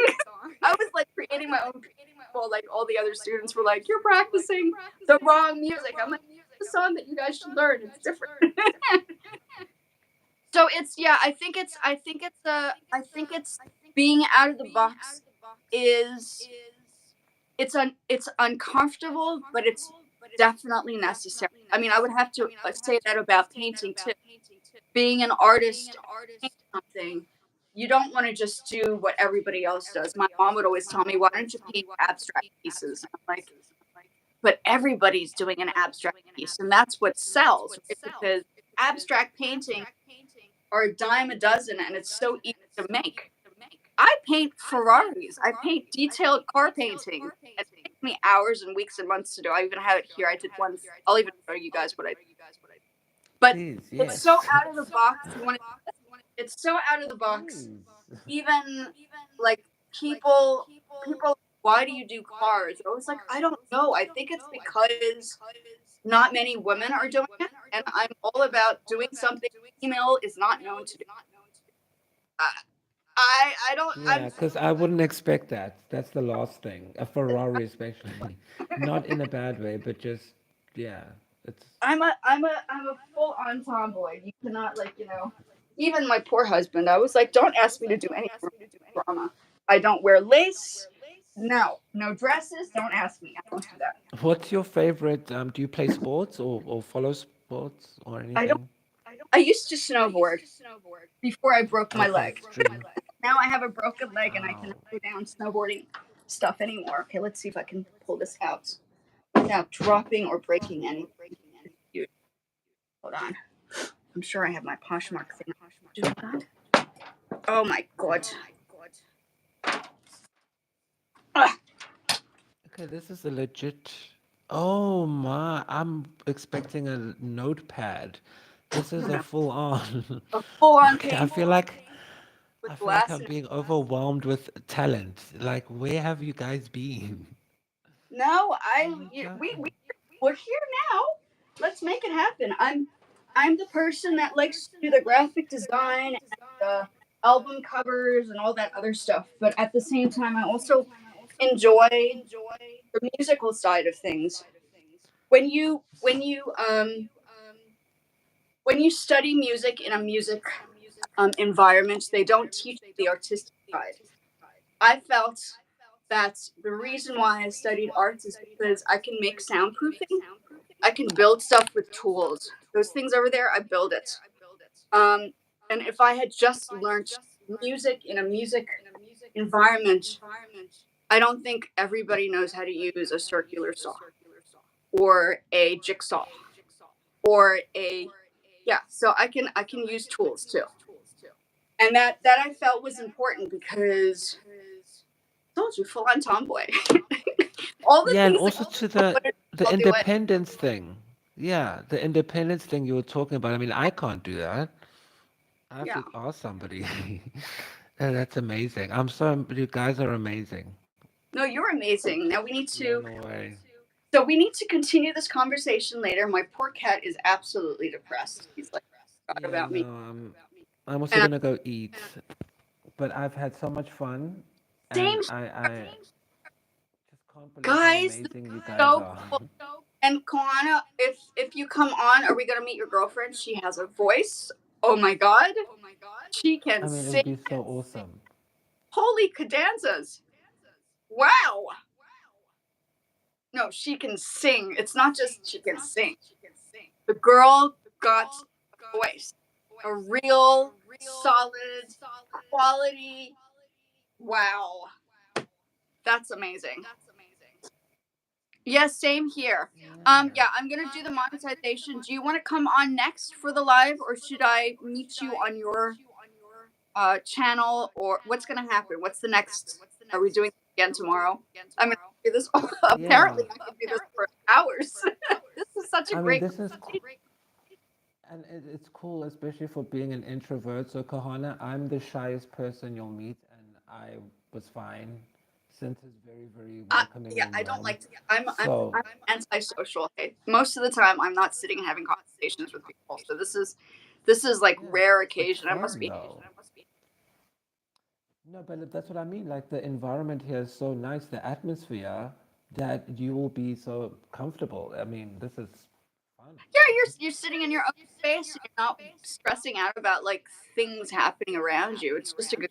I was like creating my own people, like all the other students were like, "You're practicing the wrong music." I'm like, "The song that you guys should learn, it's different." So it's yeah, I think it's being out of the box is it's uncomfortable, but it's definitely necessary. I mean, I would have to say that about painting too. Being an artist, paint something, you don't want to just do what everybody else does. My mom would always tell me, "Why don't you paint abstract pieces?" And I'm like, but everybody's doing an abstract piece, and that's what sells, right? Because abstract painting are a dime a dozen, and it's so easy to make. I paint Ferraris. I paint detailed car paintings. It takes me hours and weeks and months to do. I even have it here. I did once. I'll even show you guys what I. But Please, it's so yes. out of the box. You want to? It's so out of the box. Please. Even like people, people. Why do you do cars? I was like, I don't know. I think it's because not many women are doing it, and I'm all about doing something female is not known to do. I I don't. Yeah, because I wouldn't expect that. That's the last thing. A Ferrari, especially. Not in a bad way, but just, yeah, it's. I'm a full on tomboy. You cannot like even my poor husband. I was like, don't ask me to do any drama. I don't wear lace. No, no dresses. Don't ask me. I don't do that. What's your favorite? Do you play sports or follow sports or I don't. anything? I used to snowboard before I broke my Okay, leg. extreme. Now I have a broken leg and I cannot Oh. go down snowboarding stuff anymore. Okay, let's see if I can pull this out without dropping or breaking anything. Hold on. I'm sure I have my Poshmark thing. Do that. Oh my god. Ah, Okay, this is a legit. Oh my, I'm expecting a notepad. This is a full on. a full on Okay, I painting feel like with I feel like glass I'm and being overwhelmed with talent. Like, where have you guys been? no, Are you joking? we're here now. Let's make it happen. I'm the person that likes to do the graphic design and the album covers and all that other stuff. But at the same time, I also enjoy the musical side of things. When you when you study music in a music environment, they don't teach the artistic side. I felt that the reason why I studied arts is because I can make soundproofing. I can build stuff with tools. Those things over there, I build it. Um, and if I had just learned music in a music environment, I don't think everybody knows how to use a circular saw or a jigsaw or a yeah. So I can use tools too, and that I felt was important because I told you full on tomboy. All the Yeah, and things that also to I want to do, the I'll do it. independence thing. Yeah, the independence thing you were talking about. I mean, I can't do that. I have Yeah. to ask somebody. And that's amazing. I'm so, you guys are amazing. No, you're amazing. Now we need to. Blown away. So we need to continue this conversation later. My poor cat is absolutely depressed. He's like, forgot Yeah, about no, me. I'm also And gonna go eat. But I've had so much fun, same and I just can't believe how guys. This amazing you is guys so are. cool. And Koana, if you come on, are we gonna meet your girlfriend? She has a voice. Oh my god, she can I mean, it would sing. be so awesome. Holy cadanzas! Wow. No, she can sing. It's not just she can sing. The girl got a voice, a real, solid, quality. Wow, that's amazing. Yes, same here. Yeah, I'm gonna do the monetization. Do you want to come on next for the live, or should I meet you on your channel, or what's gonna happen? What's the next? Are we doing it again tomorrow? I'm gonna do this. Yeah. Apparently, I can do this for hours. This is such a I mean, great this is conversation. and it's cool, especially for being an introvert. So, Kahana, I'm the shyest person you'll meet, and I was fine. Since very, very welcoming Yeah, and I don't warm. like to. I'm So, antisocial. Okay, most of the time I'm not sitting and having conversations with people. So this is like yeah, rare it's occasion. I must fun be. though. No, but that's what I mean. Like the environment here is so nice, the atmosphere that you will be so comfortable. I mean, this is fun. Yeah, you're sitting in your own space. You're not stressing out about like things happening around you. It's just a good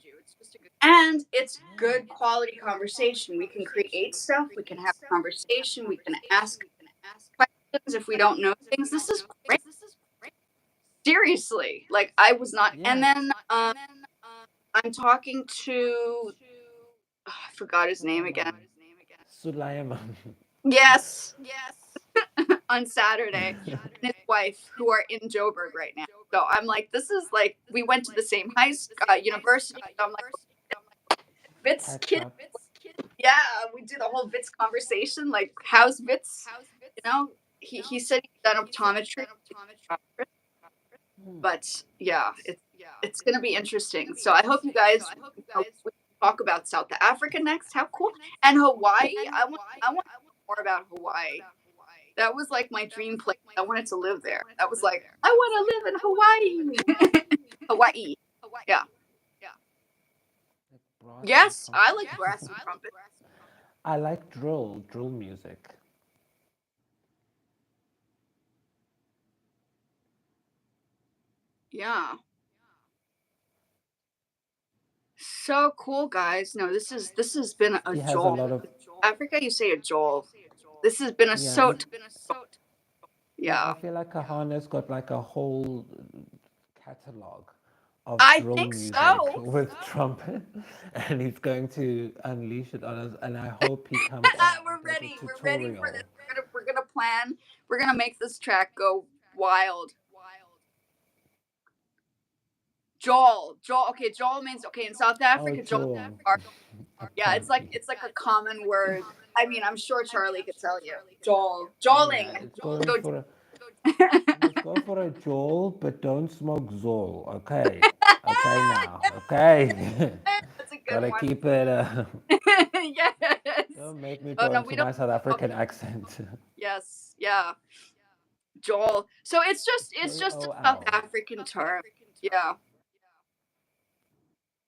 and it's good quality conversation. We can create stuff. We can have conversation. We can ask questions if we don't know things. This is great. Seriously, like I was not. And Yes. then I'm talking to I forgot his name again. Sulaiman. Yes, on Saturday, and his wife who are in Joburg right now. So I'm like, this is like we went to the same university. So I'm like, Vit's Catch kid. up. Yeah, we do the whole Vit's conversation. Like, how's Vit's? You know, he said he's done optometry, Hmm. but yeah, it's gonna be interesting. So I hope you guys we talk about South Africa next. How cool! And Hawaii. I want more about Hawaii. That was like my dream place. I wanted to live there. That was like I want to live in Hawaii. Hawaii. Yeah. Like brass and Yes, I like trumpet. brass and trumpet. I like drill music. Yeah. So cool, guys. No, this has been a He has a jolt. lot of, Africa, you say a jolt. This has been a yeah. so I yeah. feel like Kahana's got like a whole catalog of I drill think music so. with trumpet, and he's going to unleash it on us. And I hope he comes on and We're does a ready. We're ready for this. tutorial. We're gonna plan. We're gonna make this track go wild. Joel. Joel. Okay, Joel means okay in South Oh, Africa. Joel. Joel. Yeah, Apparently. it's like a common word. I mean, I'm sure Charlie could tell you. Joel. Yeah, Joeling. it's going Go. for a. Let's go for a Joel, but don't smoke Zol. Okay. Okay now. Okay. That's a good Gotta one. keep it. Yes. Don't make me Oh go no, into we don't. my South African accent. Yes. Yeah. Joel. So it's just a South JOL. African term. Yeah.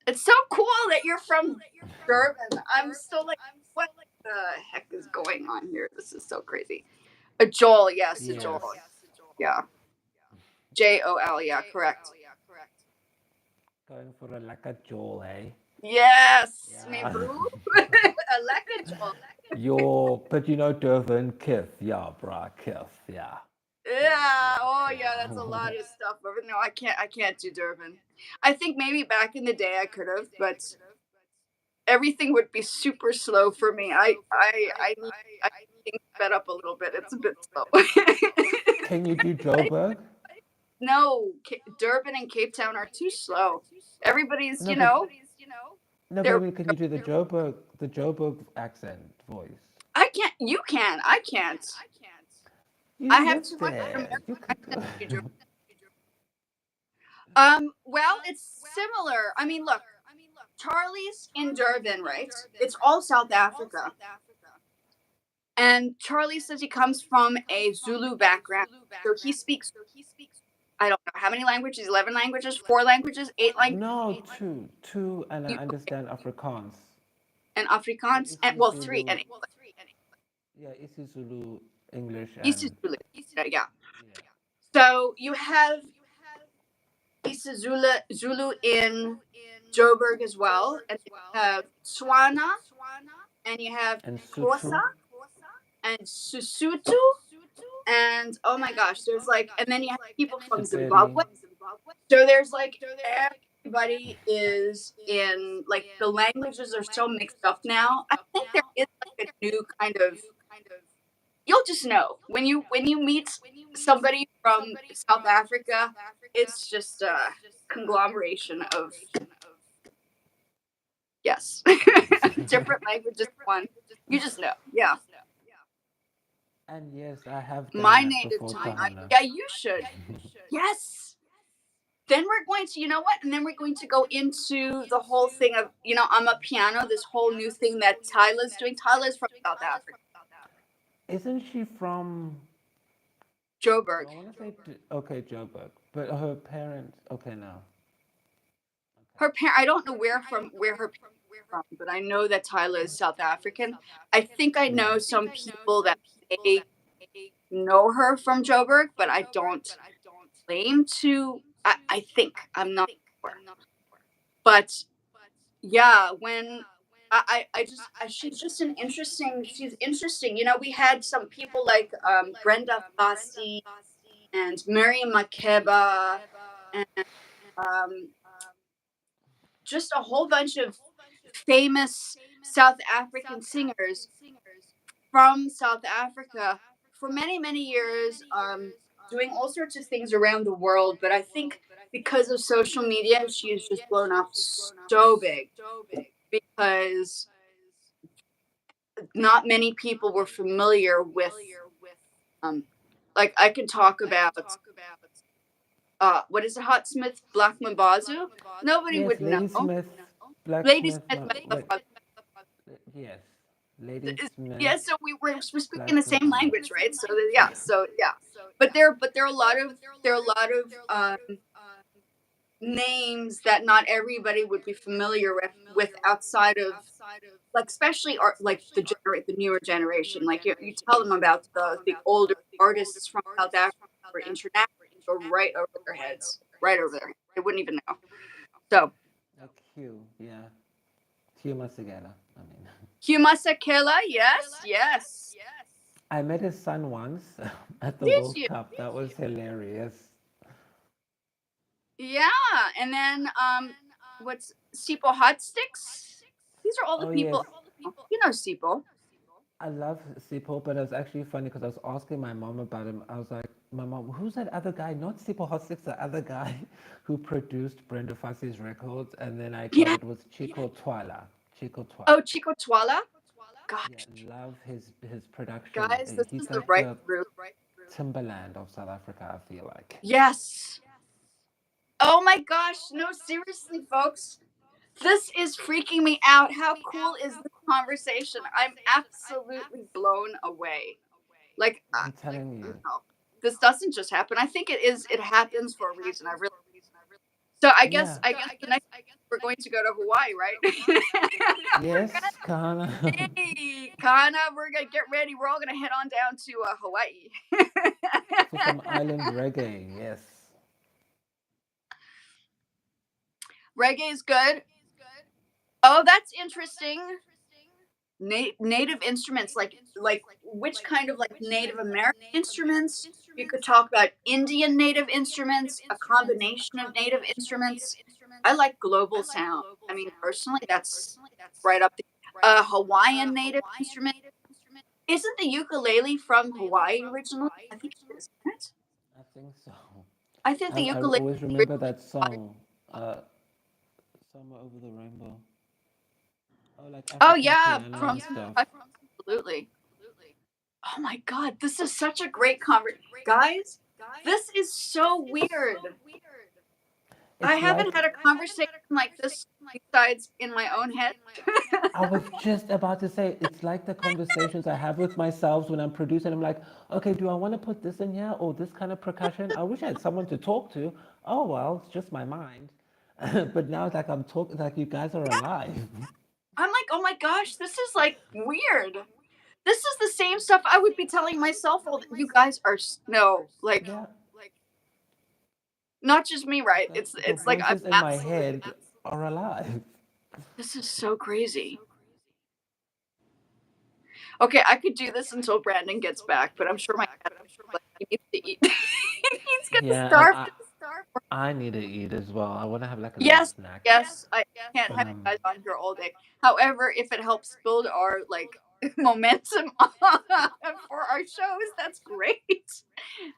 It's so cool that you're from Durban. I'm still like, what the heck is going on here? This is so crazy. A Joel, yes, a Joel. Yes. Yeah. Jol, yeah, correct. Going for a like a Joel, eh? Yes, me Yeah. bro. I like a Joel. But you know Durban, Kith, yeah, bruh, Kith, yeah. Yeah. Yeah, Oh yeah, that's a yeah. lot of stuff. But no, I can't do Durban. I think maybe back in the day I could have, but everything would be super slow for me. I need things sped up a little bit. It's a bit slow. Can you do Joburg? No, Durban and Cape Town are too slow. Everybody's, No, but no, they're. baby, can you do the Joburg accent voice? I can't. You can. I can't. You I have too lived much there. American You could do accent to do. it. Well, it's similar. I mean, look, Charlie's in Durban, right? It's all South Africa. And Charlie says he comes from a Zulu background. So he speaks, I don't know how many languages, 11 languages, 4 languages, 8 languages, No, two, and I understand Afrikaans. and So Afrikaans, and well, three, and Yeah, isiZulu, English, and isiZulu. Yeah. yeah. So you have isiZulu in Joburg as well, and you have Tswana, and you have And Xhosa, Sotho. and Susutu, and oh my gosh, there's like, and then you have people from Sepedi. Zimbabwe. So there's like everybody is in like the languages are so mixed up now. I think there is like a new kind of you'll just know when you meet somebody from South Africa, it's just a conglomeration of yes, different languages. One, you just know. Yeah, And yes, I have done my that native before, tongue. Kahana. Yeah, you should. Yes. Then we're going to, you know what? And then we're going to go into the whole thing of, I'm a piano, this whole new thing that Tyla's doing. Tyla's from South Africa, Isn't she from? Joburg. I want to say okay, Joburg, but her parents. Okay, now. Her parent, I don't know where her parents are from, but I know that Tyla is South African. I think I Yeah. know some people that say know her from Joburg, but I don't claim to. I think I'm not sure, but yeah, when she's just an interesting. She's interesting. You know, we had some people like Brenda Fassi and Miriam Makeba and um, just a whole bunch of famous South African singers from South Africa for many, many years, doing all sorts of things around the world. But I think because of social media, she has just blown up so big because not many people were familiar with, um, like, I can talk about, what is it, Hot Smith Black Mambazo? Nobody Yes, would know. Ladysmith, Lady Blacksmith, Smith, wait, yes, Ladysmith, yeah, so we're speaking the same Blacksmith. language, right? So yeah, so yeah, but there are a lot of names that not everybody would be familiar with outside of, like, especially art, like the newer generation. Like you tell them about the older artists from South Africa or international, go right over their heads, right over their heads. They wouldn't even know. So Like Hugh, yeah. Hugh Masekela, I mean. Hugh Masekela, yes, yes. I met his son once at the Did World you? Cup. That was hilarious. Yeah, and then what's Sipo Hot Sticks? These are all the Oh, yes. people. You know Sipo. I love Sipo, but it was actually funny because I was asking my mom about him. I was like, my mom, who's that other guy? Not Sipo Hot Six, the other guy who produced Brenda Fassie's records. And then I got Yeah. it was Chico Twala. Chico Twala. Oh, Chico Twala. Yeah, Gosh, love his production. guys, this He's is the like right the group. Timberland of South Africa, I feel like. Yes. Oh my gosh, no, seriously, folks. This is freaking me out. How cool is this conversation? I'm absolutely blown away. Like, I'm telling you you. know, this doesn't just happen. I think it is. It happens for a reason. I really. So Yeah. I guess the next we're going to go to Hawaii, right? Yes, Kana. Hey, Kana, we're gonna get ready. We're all gonna head on down to Hawaii. For some island reggae, yes. Reggae is good. Oh, that's interesting. Native instruments, like which kind of, like, Native American instruments? You could talk about Indian native instruments, a combination of native instruments. I like global sound. I mean, personally, that's right up there. A Hawaiian native instrument. Isn't the ukulele from Hawaii originally? I think it is, isn't it? I think so. I think the I ukulele. always remember that song, Somewhere Over the Rainbow. Oh, like Oh African yeah, piano from and stuff. absolutely. Oh my god, this is such a great conversation, guys. This is so weird. I It's haven't like had a conversation like this besides in my own head. I was just about to say, it's like the conversations I have with myself when I'm producing. I'm like, okay, do I want to put this in here or this kind of percussion? I wish I had someone to talk to. Oh, well, it's just my mind. But now it's like I'm talking, like you guys are alive. I'm like, oh my gosh, this is like weird. This is the same stuff I would be telling myself. All you guys are no, like, Yeah, not just me, right? the It's like I'm voices in my absolutely. head are alive. This is so crazy. Okay, I could do this until Brandon gets back, but I'm sure my cat, like, he needs to eat. He's gonna Yeah, and starve. I need to eat as well. I want to have like a little Yes, snack. yes, I can't have you Um, guys on here all day. However, if it helps build our, like, momentum for our shows, that's great.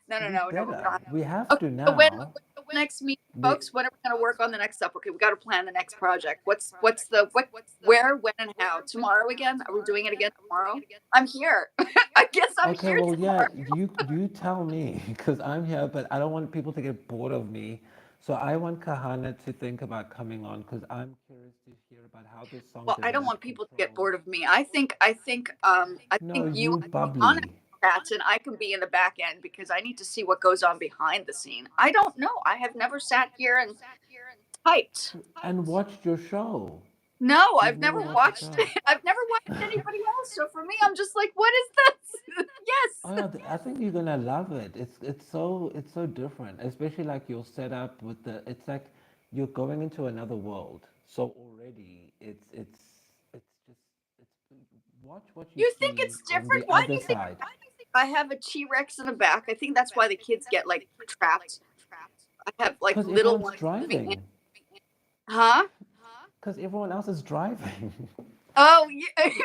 No, no, we no, no, we better. don't have. We have Okay, to so when now. next meeting, We folks? When are we gonna work on the next stuff? Okay, we got to plan the next project. What's the what? Where, when, and how? Tomorrow again? Are we doing it again tomorrow? I'm here. I guess I'm Okay, here well, yeah, tomorrow. you tell me because I'm here, but I don't want people to get bored of me. So I want Kahana to think about coming on because I'm curious to hear about how this song Well, I don't want developed people to get control. bored of me. I No, think you you and Anna bubbly. chat, and I can be in the back end because I need to see what goes on behind the scene. I don't know. I have never sat here and typed. And watched your show. No, You've I've never never watched the watched. show. I've never watched anybody else. So for me, I'm just like, what is this? Yes. Oh, I think you're gonna love it. It's so different, especially like your setup with the. It's like you're going into another world. So already, it's just it's watch what you You think see it's on different? the Why do other you think side. I have a T-Rex in the back? I think that's why the kids get like trapped. I have like Because little everyone's ones moving in. driving. Huh? Because everyone else is driving. Oh,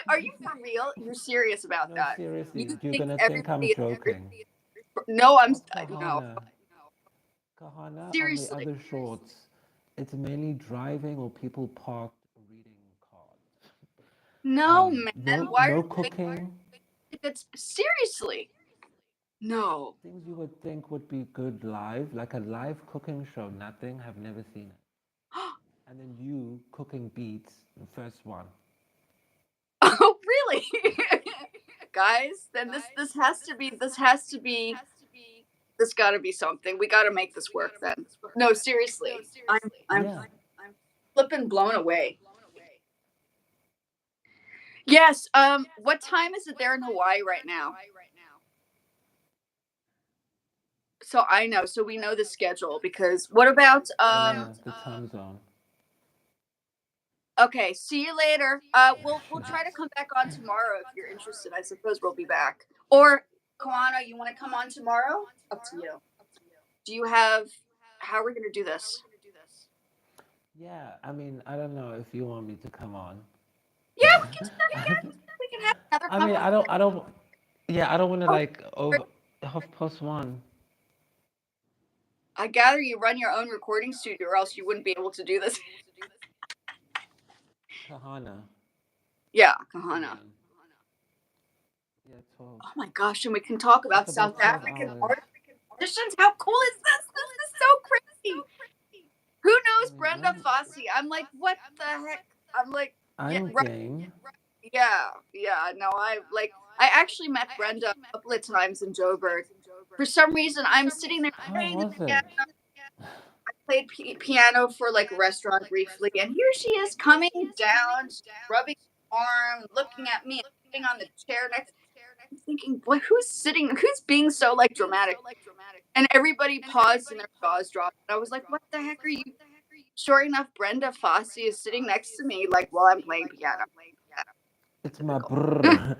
are you for real? You're serious about No, that? You seriously, you're think gonna think I'm everybody is joking. no, I'm Ask no. Kahana. Kahana on the Seriously. other shorts. It's mainly driving or people parked reading cards. No, man. No, Why are no you making cooking. it seriously? No. Things you would think would be good live, like a live cooking show. Nothing. Have never seen it. And then you cooking beats, the first one. Oh, really? Guys, then this got to be something. We got to make this work then. No, seriously. I'm Yeah. flipping blown away. Yes, what time is it there in Hawaii right now? So I know, so we know the schedule because what about Yeah, the time zone. okay, see you later. We'll try to come back on tomorrow if you're interested. I suppose we'll be back. Or Koana, you want to come on tomorrow? Up to you. Do you have how are we gonna do this? Yeah, I mean, I don't know if you want me to come on. Yeah, we can start again. We can have another I mean, I don't, yeah, I don't want to Oh, like over 1:30. I gather you run your own recording studio, or else you wouldn't be able to do this. Kahana, Yeah, you Kahana. mean? Yeah, 12. Oh my gosh, and we can talk It's about about South 12 African hours. art musicians. How cool is this? This is so crazy. Who I knows mean, Brenda Fossey? I'm like, what the heck? I'm like, yeah, I'm right. game. Yeah. No, I actually met Brenda a couple of times in Joburg. For some reason, I'm sitting there How playing the was piano. it? I played piano for like a restaurant briefly, and here she is coming down, rubbing her arm, looking at me, and sitting on the chair next. I'm thinking, boy, who's being so like dramatic? And everybody paused and their jaws dropped. And I was like, what the heck are you? Sure enough, Brenda Fossey is sitting next to me, like while I'm playing piano. It's my Typical. brr.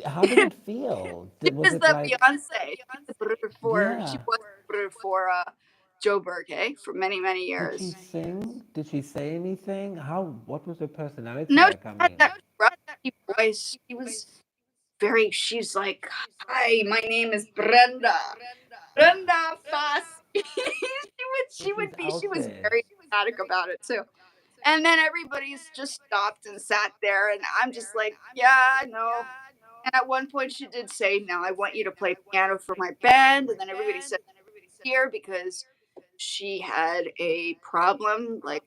How did it feel? She Was is it the like, Beyonce. She yeah? was the brr for Joburg, for many Did she years. sing? Did she say anything? What was her personality No, she like? I had mean, that rusty voice. She's like, hi, my name is Brenda. Brenda Fossey. so she's She out was there. very ecstatic about it too. And then everybody's just stopped and sat there, and I'm just like, yeah, I know. And at one point, she did say, "Now I want you to play piano for my band." And then everybody said, "Here," because she had a problem, like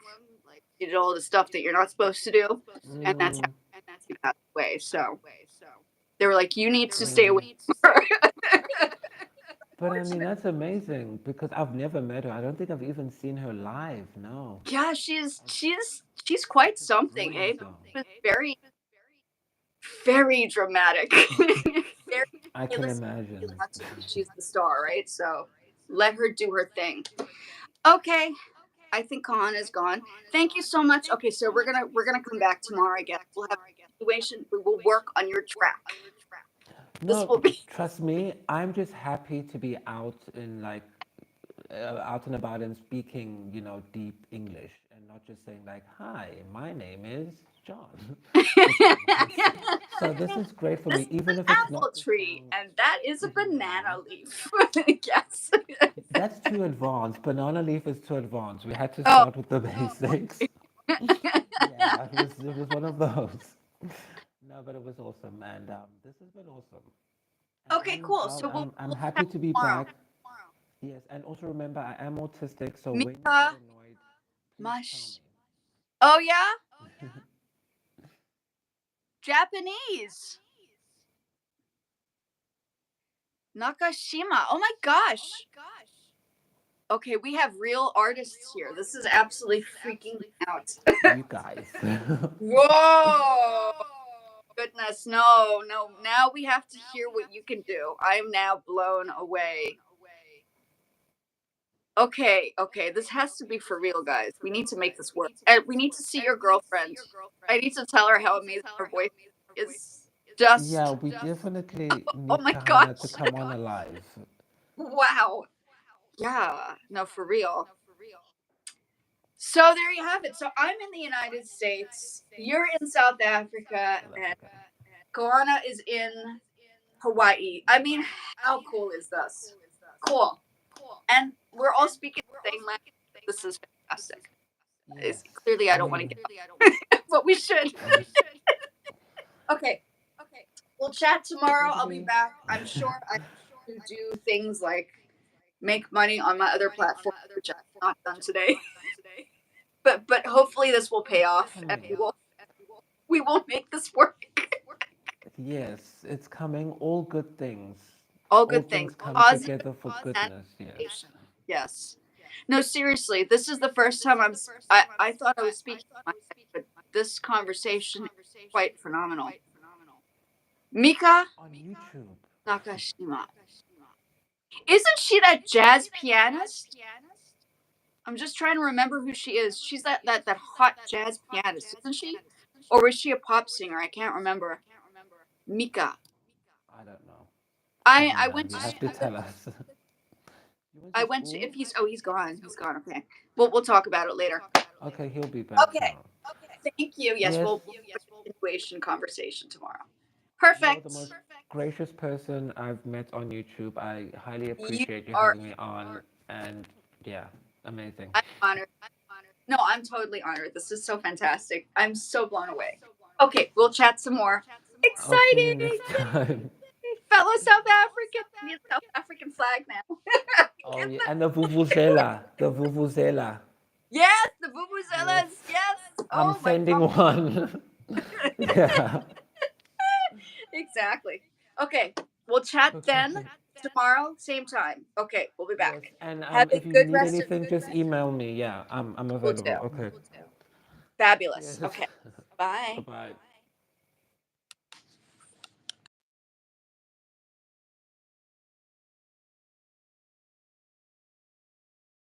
she did all the stuff that you're not supposed to do, and that's how Mm, she passed away. So they were like, "You need to stay away mm. from her." But I mean, Unfortunately, that's amazing because I've never met her. I don't think I've even seen her live. No. yeah, she's quite Her something, eh? dreams, though. She was very dramatic. Very I can listen, imagine. she's the star, right? So let her do her thing. Okay, I think Khan is gone. Thank you so much. Okay, so we're gonna come back tomorrow. I guess we'll have a situation. We will work on your track. This No, will be trust me, I'm just happy to be out in like out and about and speaking, deep English and not just saying like, "Hi, my name is John." So this is great for this me, is even an if it's apple not the tree, song and that is a video. banana leaf. Yes. That's too advanced. Banana leaf is too advanced. We had to Oh. start with the basics. Yeah, it was one of those. No, but it was awesome, and this has been awesome. And Okay, cool. So I'm we'll happy chat to be tomorrow. back. Yes, and also remember I am autistic, so when you get Mika, annoyed, please tell mush. me. Oh yeah, Japanese. Nakashima. Oh my gosh. Okay, we have real artists here. This is absolutely freaking me out. You guys. Whoa! goodness. No, no. Now we have to hear what you can do. I am now blown away. Okay, okay. This has to be for real, guys. We need to make this work. And we need to see your girlfriend. I need to tell her how amazing her voice is. Yeah, Just, we definitely oh need my Kahana to gosh. come on alive. Wow. Yeah, no, for real. So there you have it. So I'm in the United States. You're in South Africa, South and Africa. Kawana is in Hawaii. I mean, how cool is this? Cool. And we're all speaking the same language. This is fantastic. Yes. Clearly, I I don't want to mean, get, but we should. Okay, we'll chat tomorrow. I'll be totally. back. I'm sure I to do things like make money on my other platform, which I've not done today. But hopefully this will pay It's off, and coming. we will make this work. Yes, it's coming. All good things. All All good things, things come positive together for goodness. Yes. manifestation. Yes. No, seriously, this is the first time I thought I was speaking in my head, but this conversation is quite phenomenal. Mika On YouTube. Nakashima. Isn't she that jazz pianist? I'm just trying to remember who she is. She's that hot jazz pianist, isn't she? Or was she a pop singer? I can't remember. Mika. I don't know. I Kahana, went you to have to tell us. You went I to went to school? if he's oh he's gone. He's gone, okay. We'll talk about it later. Okay, he'll be back Okay. tomorrow. Thank you. Yes, Yes, we'll have a continuation conversation tomorrow. you're the Perfect. most gracious person I've met on YouTube. I highly You appreciate you are having me on. And yeah, amazing. I'm honored. No, I'm totally honored. This is so fantastic. I'm so blown away. Okay, we'll chat some more. I'll see you Exciting! next time. Fellow South African. We need a South African flag now. Oh, yeah. And the Vuvuzela. The Vuvuzela. Yes, the Yes. vuvuzelas. Yes. I'm Oh my sending one. Yeah. exactly. Okay, we'll chat then Okay. tomorrow, same time. Okay, we'll be Yes. back. And Have a if you good need rest of anything, just email me. Yeah, I'm will do. available. Okay. Fabulous. Yes. Okay. Bye. Bye bye.